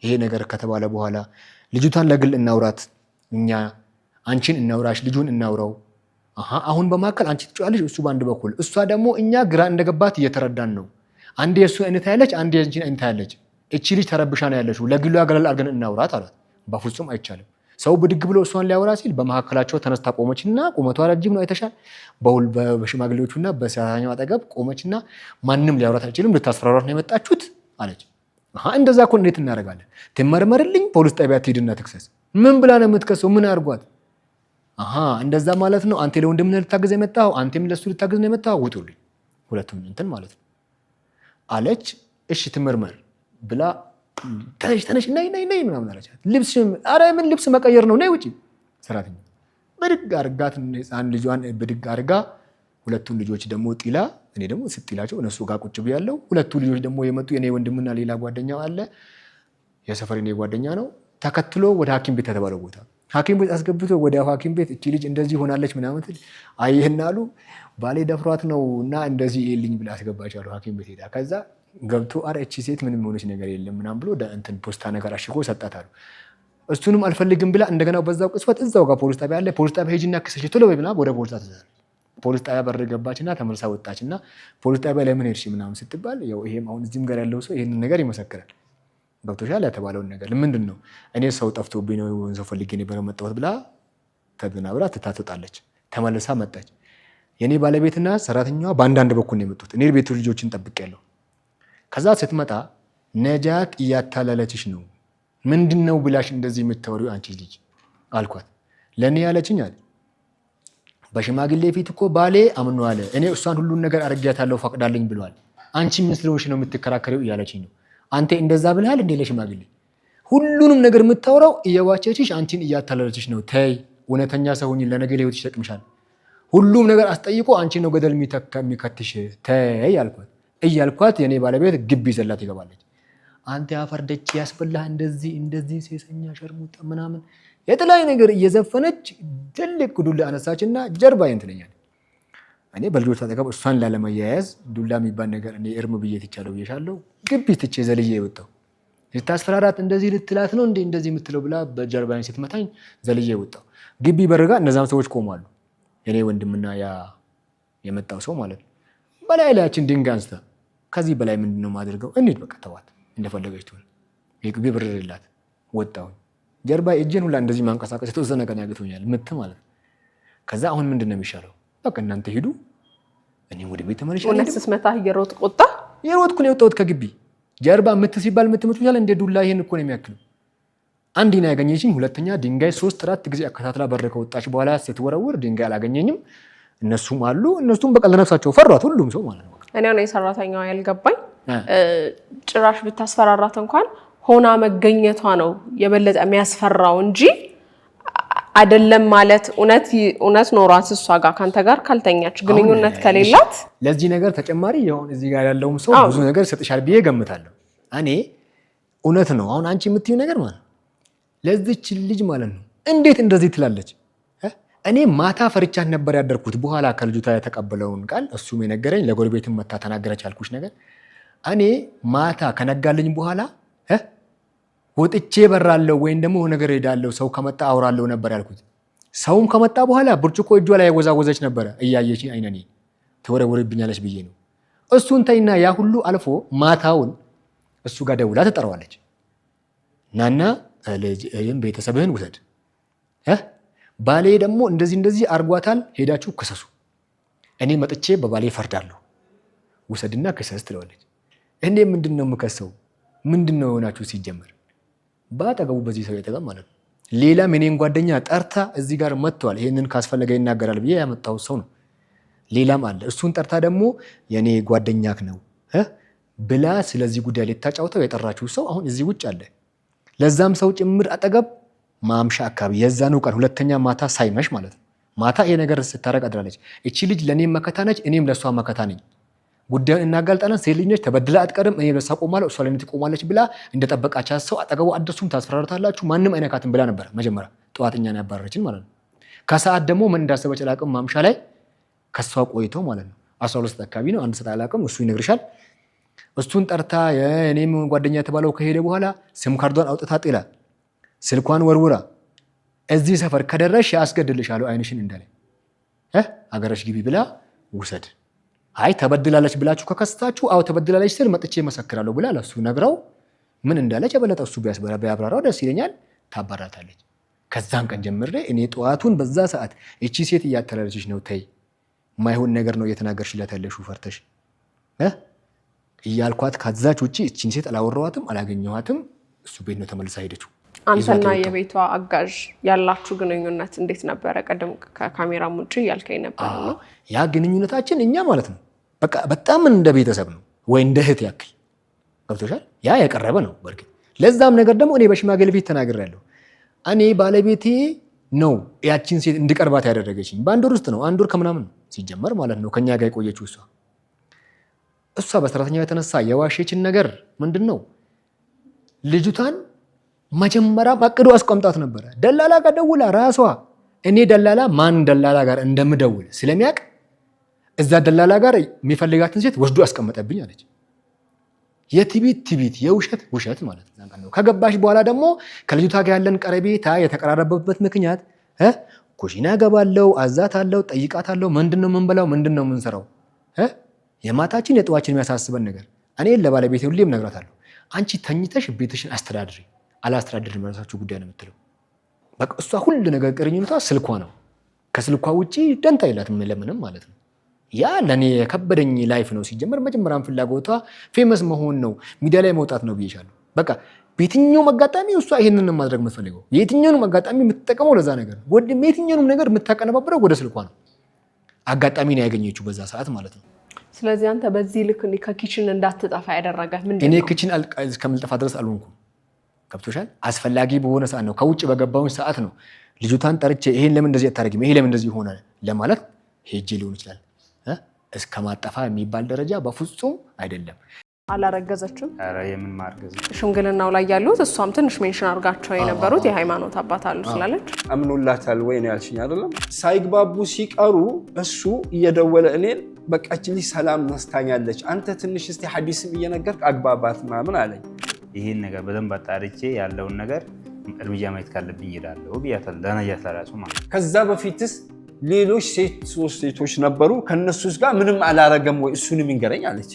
ይሄ ነገር ከተባለ በኋላ ልጅቷን ለግል እናውራት፣ እኛ አንቺን እናውራሽ፣ ልጁን እናውራው። አሁን በማከል አንቺ ትጫለሽ፣ እሱ በአንድ በኩል፣ እሷ ደግሞ እኛ ግራ እንደገባት እየተረዳን ነው። አንዴ የእሱ አይነት ያለች፣ አንዴ የአንቺን አይነት ያለች። እቺ ልጅ ተረብሻ ነው ያለችው፣ ለግሉ ያገለል አድርገን እናውራት አላት። በፍጹም አይቻልም። ሰው ብድግ ብሎ እሷን ሊያወራ ሲል በመካከላቸው ተነስታ ቆመችና፣ ቁመቷ ረጅም ነው አይተሻል። በሽማግሌዎቹና በሰራተኛው አጠገብ ቆመችና ማንም ሊያወራት አይችልም፣ ልታስፈራራት ነው የመጣችሁት አለች። እንደዛ እኮ እንዴት እናደርጋለን? ትመርመርልኝ፣ ፖሊስ ጣቢያ ትሄድና ትክሰስ። ምን ብላ ነው የምትከሰው? ምን አድርጓት? እንደዛ ማለት ነው። አንተ ለወንድምህ ልታገዝ የመጣው፣ አንተም ለሱ ልታገዝ ነው የመጣው። ውጡልኝ ሁለቱም እንትን ማለት ነው አለች። እሺ ትመርመር ብላ ተነሽ ነይ ምናምን አለቻት። ኧረ ምን ልብስ መቀየር ነው? ነይ ውጪ። ሰራተኛ ብድግ አርጋት፣ ህፃን ልጇን ብድግ አርጋ፣ ሁለቱን ልጆች ደግሞ ጥላ፣ እኔ ደግሞ ስትላቸው እነሱ ጋር ቁጭ ብያለሁ። ሁለቱ ልጆች ደግሞ የመጡ የኔ ወንድምና ሌላ ጓደኛው አለ፣ የሰፈር የኔ ጓደኛ ነው። ተከትሎ ወደ ሐኪም ቤት የተባለው ቦታ ሐኪም ቤት አስገብቶ ወደ ሐኪም ቤት እቺ ልጅ እንደዚህ ሆናለች ምናምን አይህና አሉ ባሌ ደፍሯት ነው እና እንደዚህ ይልኝ ብላ አስገባቻለሁ። ሐኪም ቤት ሄዳ ከዛ ገብቶ አረ እቺ ሴት ምንም ሆነች ነገር የለም ምናምን ብሎ እንትን ፖስታ ነገር አሽጎ ሰጣታሉ። እሱንም አልፈልግም ብላ እንደገና በዛው ቅጽበት እዛው ጋር ፖሊስ ጣቢያ አለ፣ ፖሊስ ጣቢያ ሄጂና ክሰሽ ቶሎ በይ ብላ ወደ ፖሊስ ጣቢያ ፖሊስ ጣቢያ በር ገባችና ተመልሳ ወጣችና ፖሊስ ጣቢያ ለምን ሄድሽ ምናምን ስትባል ያው ይሄም አሁን እዚህም ጋር ያለው ሰው ይሄንን ነገር ይመሰክራል። ገብቶሻል ያተባለውን ነገር ለምንድን ነው እኔ ሰው ጠፍቶብኝ ነው ሰው ፈልጌ ነበር መጣሁት ብላ ተደናብራ ትታጠጣለች። ተመልሳ መጣች። የኔ ባለቤትና ሰራተኛዋ በአንዳንድ በኩል ነው የመጡት። እኔ ቤቱ ልጆችን ጠብቄያለሁ። ከዛ ስትመጣ ነጃት እያታላለችሽ ነው፣ ምንድነው ብላሽ እንደዚህ የምታወሪው አንቺ ልጅ አልኳት። ለኔ ያለችኝ አለ በሽማግሌ ፊት እኮ ባሌ አምኖ አለ እኔ እሷን ሁሉን ነገር አርጋታለሁ ፈቅዳለኝ ብሏል። አንቺ ምን ስለሆንሽ ነው የምትከራከሪው እያለችኝ ነው። አንተ እንደዛ ብለሃል እንዴ ለሽማግሌ? ሁሉንም ነገር የምታወራው እየዋቸችሽ አንቺን እያታለለችሽ ነው። ተይ እውነተኛ ሰው ሁኚ፣ ለነገ ለህይወትሽ ይጠቅምሻል። ሁሉም ነገር አስጠይቆ አንቺን ነው ገደል የሚከትሽ። ተይ አልኳት። እያልኳት የኔ ባለቤት ግቢ ዘላት ይገባለች። አንተ ያፈርደች ያስበላህ እንደዚህ ሴሰኛ ሸርሙጣ ምናምን የተለያየ ነገር እየዘፈነች ትልቅ ዱላ አነሳችና ጀርባዬን ትለኛለች። እኔ በልጆች አጠገብ እሷን ላለመያያዝ ዱላ የሚባል ነገር እኔ እርም ብዬ ትቻለሁ ብዬሻለሁ። ግቢ ትቼ ዘልዬ የወጣሁ ልታስፈራራት እንደዚህ ልትላት ነው እንዴ እንደዚህ የምትለው ብላ በጀርባዬን ስትመታኝ ዘልዬ የወጣሁ። ግቢ በርጋ እነዛም ሰዎች ቆሟሉ። የኔ ወንድምና ያ የመጣው ሰው ማለት ነው። በላይ ላያችን ድንጋይ አንስታ ከዚህ በላይ ምንድነው ማድረገው? እንዴት በቃ ተዋት እንደፈለገች ትሆን። የግቢ ብርላት ወጣሁ። ጀርባ እጄን ሁላ እንደዚህ ማንቀሳቀስ የተወሰነ ቀን ያገቶኛል ምት ማለት ነው። ከዛ አሁን ምንድነው የሚሻለው? በቃ እናንተ ሂዱ፣ እኔ ወደ ቤት ተመለሽ። ወለስ ስመታ የሮጥኩ ነው የወጣሁት ከግቢ። ጀርባ ምት ሲባል ምትመቱኛል እንደ ዱላ። ይሄን እኮ ነው የሚያክለው። አንዴ ነው ያገኘችኝ፣ ሁለተኛ ድንጋይ 3-4 ጊዜ አከታትላ በር ከወጣች በኋላ ስትወረውር ድንጋይ አላገኘኝም። እነሱም አሉ፣ እነሱም በቃ ለነፍሳቸው ፈሯት፣ ሁሉም ሰው ማለት ነው። እኔ ነው የሰራተኛዋ ያልገባኝ። ጭራሽ ብታስፈራራት እንኳን ሆና መገኘቷ ነው የበለጠ የሚያስፈራው እንጂ አይደለም ማለት እውነት ኖሯት እሷ ጋር ካንተ ጋር ካልተኛች ግንኙነት ከሌላት ለዚህ ነገር ተጨማሪ ይሁን እዚህ ጋር ያለውም ሰው ብዙ ነገር ሰጥሻል ብዬ ገምታለሁ። እኔ እውነት ነው አሁን አንቺ የምትይው ነገር ማለት ለዚች ልጅ ማለት ነው እንዴት እንደዚህ ትላለች? እኔ ማታ ፈርቻት ነበር ያደርኩት። በኋላ ከልጅቷ የተቀበለውን ቃል እሱም የነገረኝ ለጎረቤትም መታ ተናገረች ያልኩሽ ነገር እኔ ማታ ከነጋልኝ በኋላ ወጥቼ በራለሁ ወይም ደግሞ ነገር ሄዳለሁ ሰው ከመጣ አውራለሁ ነበር ያልኩት። ሰውም ከመጣ በኋላ ብርጭቆ እጇ ላይ ወዛወዘች ነበር እያየች አይነኔ ተወረወረብኛለች ብዬ ነው። እሱን ተይና ያ ሁሉ አልፎ ማታውን እሱ ጋር ደውላ ትጠራዋለች። ናና ልጅህን ቤተሰብህን ውሰድ ባሌ ደግሞ እንደዚህ አርጓታል ሄዳችሁ ክሰሱ እኔ መጥቼ በባሌ ፈርዳለሁ ውሰድና ክሰስ ትለዋለች። እኔ ምንድነው የምከሰው ምንድነው የሆናችሁ ሲጀመር ባጠገቡ በዚህ ሰው የተገም ማለት ነው። ሌላም የኔን ጓደኛ ጠርታ እዚህ ጋር መጥቷል ይሄንን ካስፈለገ ይናገራል ብዬ ያመጣው ሰው ነው። ሌላም አለ እሱን ጠርታ ደግሞ የኔ ጓደኛክ ነው ብላ ስለዚህ ጉዳይ ልታጫውተው የጠራችው ሰው አሁን እዚህ ውጭ አለ። ለዛም ሰው ጭምር አጠገብ ማምሻ አካባቢ የዛኑ ቀን ሁለተኛ ማታ ሳይመሽ ማለት ነው። ማታ ይሄ ነገር ስታረቅ አድራለች። እቺ ልጅ ለኔም መከታ ነች እኔም ለሷ መከታ ነኝ። ጉዳዩን እናጋልጣለን ሴት ልጅ ነች ተበድላ አትቀርም እኔ ለሷ ቆማለሁ እሷ ለኔ ትቆማለች ብላ እንደጠበቃቻት ሰው አጠገቡ አደሱም ታስፈራራታላችሁ ማንም አይነካትም ብላ ነበር መጀመሪያ ጠዋትኛን ያባረረችን ማለት ነው። ከሰዓት ደግሞ ምን እንዳሰበች አላቅም ማምሻ ላይ ከሷ ቆይቶ ማለት ነው 12 አካባቢ ነው አንድ ሰዓት አላቅም እሱ ይነግርሻል። እሱን ጠርታ የኔም ጓደኛ የተባለው ከሄደ በኋላ ስም ካርዷን አውጥታ ጥላ ስልኳን ወርውራ እዚህ ሰፈር ከደረሽ ያስገድልሻለሁ አይንሽን እንዳለኝ አገረሽ ግቢ ብላ ውሰድ አይ ተበድላለች ብላችሁ ከከስታችሁ አው ተበድላለች ስል መጥቼ መሰክራለሁ ብላ ለሱ ነግራው ምን እንዳለች የበለጠ እሱ ቢያብራራው ደስ ይለኛል። ታባራታለች። ከዛን ቀን ጀምሬ እኔ ጠዋቱን በዛ ሰዓት እቺ ሴት እያተላለችሽ ነው ተይ ማይሆን ነገር ነው እየተናገርሽላት ያለሽው ፈርተሽ እያልኳት ከዛች ውጪ እቺን ሴት አላወራኋትም አላገኘኋትም። እሱ ቤት ነው ተመልሳ ሄደችው። አንተና የቤቷ አጋዥ ያላችሁ ግንኙነት እንዴት ነበረ? ቀደም ከካሜራም ውጪ ያልከኝ ነበር ነው ያ ግንኙነታችን እኛ ማለት ነው በቃ በጣም እንደ ቤተሰብ ነው ወይ እንደ እህት ያክል ገብቶሻል። ያ የቀረበ ነው በርግጥ ለዛም ነገር ደግሞ እኔ በሽማግሌ ፊት ተናግሬያለሁ። እኔ ባለቤቴ ነው ያቺን ሴት እንድቀርባት ያደረገችኝ በአንድ ወር ውስጥ ነው አንድ ወር ከምናምን ሲጀመር ማለት ነው ከኛ ጋር የቆየችው እሷ በሰራተኛው የተነሳ የዋሸችን ነገር ምንድነው ልጅቷን መጀመሪያ አቅዶ አስቀምጣት ነበር። ደላላ ጋር ደውላ ራሷ እኔ ደላላ ማን ደላላ ጋር እንደምደውል ስለሚያውቅ እዛ ደላላ ጋር የሚፈልጋትን ሴት ወስዶ አስቀመጠብኝ አለች። የትቢት የውሸት ውሸት ማለት ነው። ከገባሽ በኋላ ደግሞ ከልጅቷ ጋር ያለን ቀረቤታ የተቀራረበበት ምክንያት ኩሽና ገባለው አዛታለው ጠይቃታለው ምንድነው የምንበላው ምንድነው የምንሰራው የማታችን የጠዋችን የሚያሳስበን ነገር እኔ ለባለቤቴ ሁሌም ነግራታለሁ። አንቺ ተኝተሽ ቤትሽን አስተዳድሪ አላስተዳድርም የራሳችሁ ጉዳይ ነው የምትለው። በቃ እሷ ሁሉ ነገር ቅርኝነቷ ስልኳ ነው። ከስልኳ ውጪ ደንታ የላትም ለምንም ማለት ነው። ያ ለኔ የከበደኝ ላይፍ ነው ሲጀመር። መጀመሪያም ፍላጎቷ ፌመስ መሆን ነው ሚዲያ ላይ መውጣት ነው ብዬሻለሁ። በቃ በየትኛውም አጋጣሚ እሷ ይሄንን ማድረግ የምትፈልገው የትኛውንም አጋጣሚ የምትጠቀመው ለዛ ነገር ወደ የትኛውንም ነገር የምታቀነባብረው ወደ ስልኳ ነው። አጋጣሚ ነው ያገኘችው በዛ ሰዓት ማለት ነው። ስለዚህ አንተ በዚህ ልክ ከኪችን እንዳትጠፋ ያደረገ ምንድነው? እኔ ኪችን እስከምልጠፋ ድረስ አልሆንኩም። ገብቶሻል። አስፈላጊ በሆነ ሰዓት ነው ከውጭ በገባውን ሰዓት ነው ልጅቷን ጠርቼ ይሄን ለምን እንደዚህ አታረጊም ይሄ ለምን እንደዚህ ሆነ ለማለት ሄጄ ሊሆን ይችላል። እስከማጠፋ የሚባል ደረጃ በፍጹም አይደለም። አላረገዘችም። ኧረ የምን ማርገዝ ሽምግልናው ላይ ያሉት እሷም ትንሽ ሜንሽን አድርጋቸው የነበሩት የሃይማኖት አባት አሉ ስላለች አምኖላታል ወይ ነው ያልሽኝ አይደለም። ሳይግባቡ ሲቀሩ እሱ እየደወለ እኔን በቃች ልጅ ሰላም ነስታኛለች አንተ ትንሽ እስቲ ሐዲስም እየነገርክ አግባባት ምናምን አለኝ። ይሄን ነገር በደንብ አጣርቼ ያለውን ነገር እርምጃ ማየት ካለብኝ እሄዳለሁ ብያታለሁ ለነጃት ለራሱ ማለት። ከዛ በፊትስ ሌሎች ሶስት ሴቶች ነበሩ ከነሱስ ጋር ምንም አላረገም ወይ እሱንም ይንገረኝ አለች።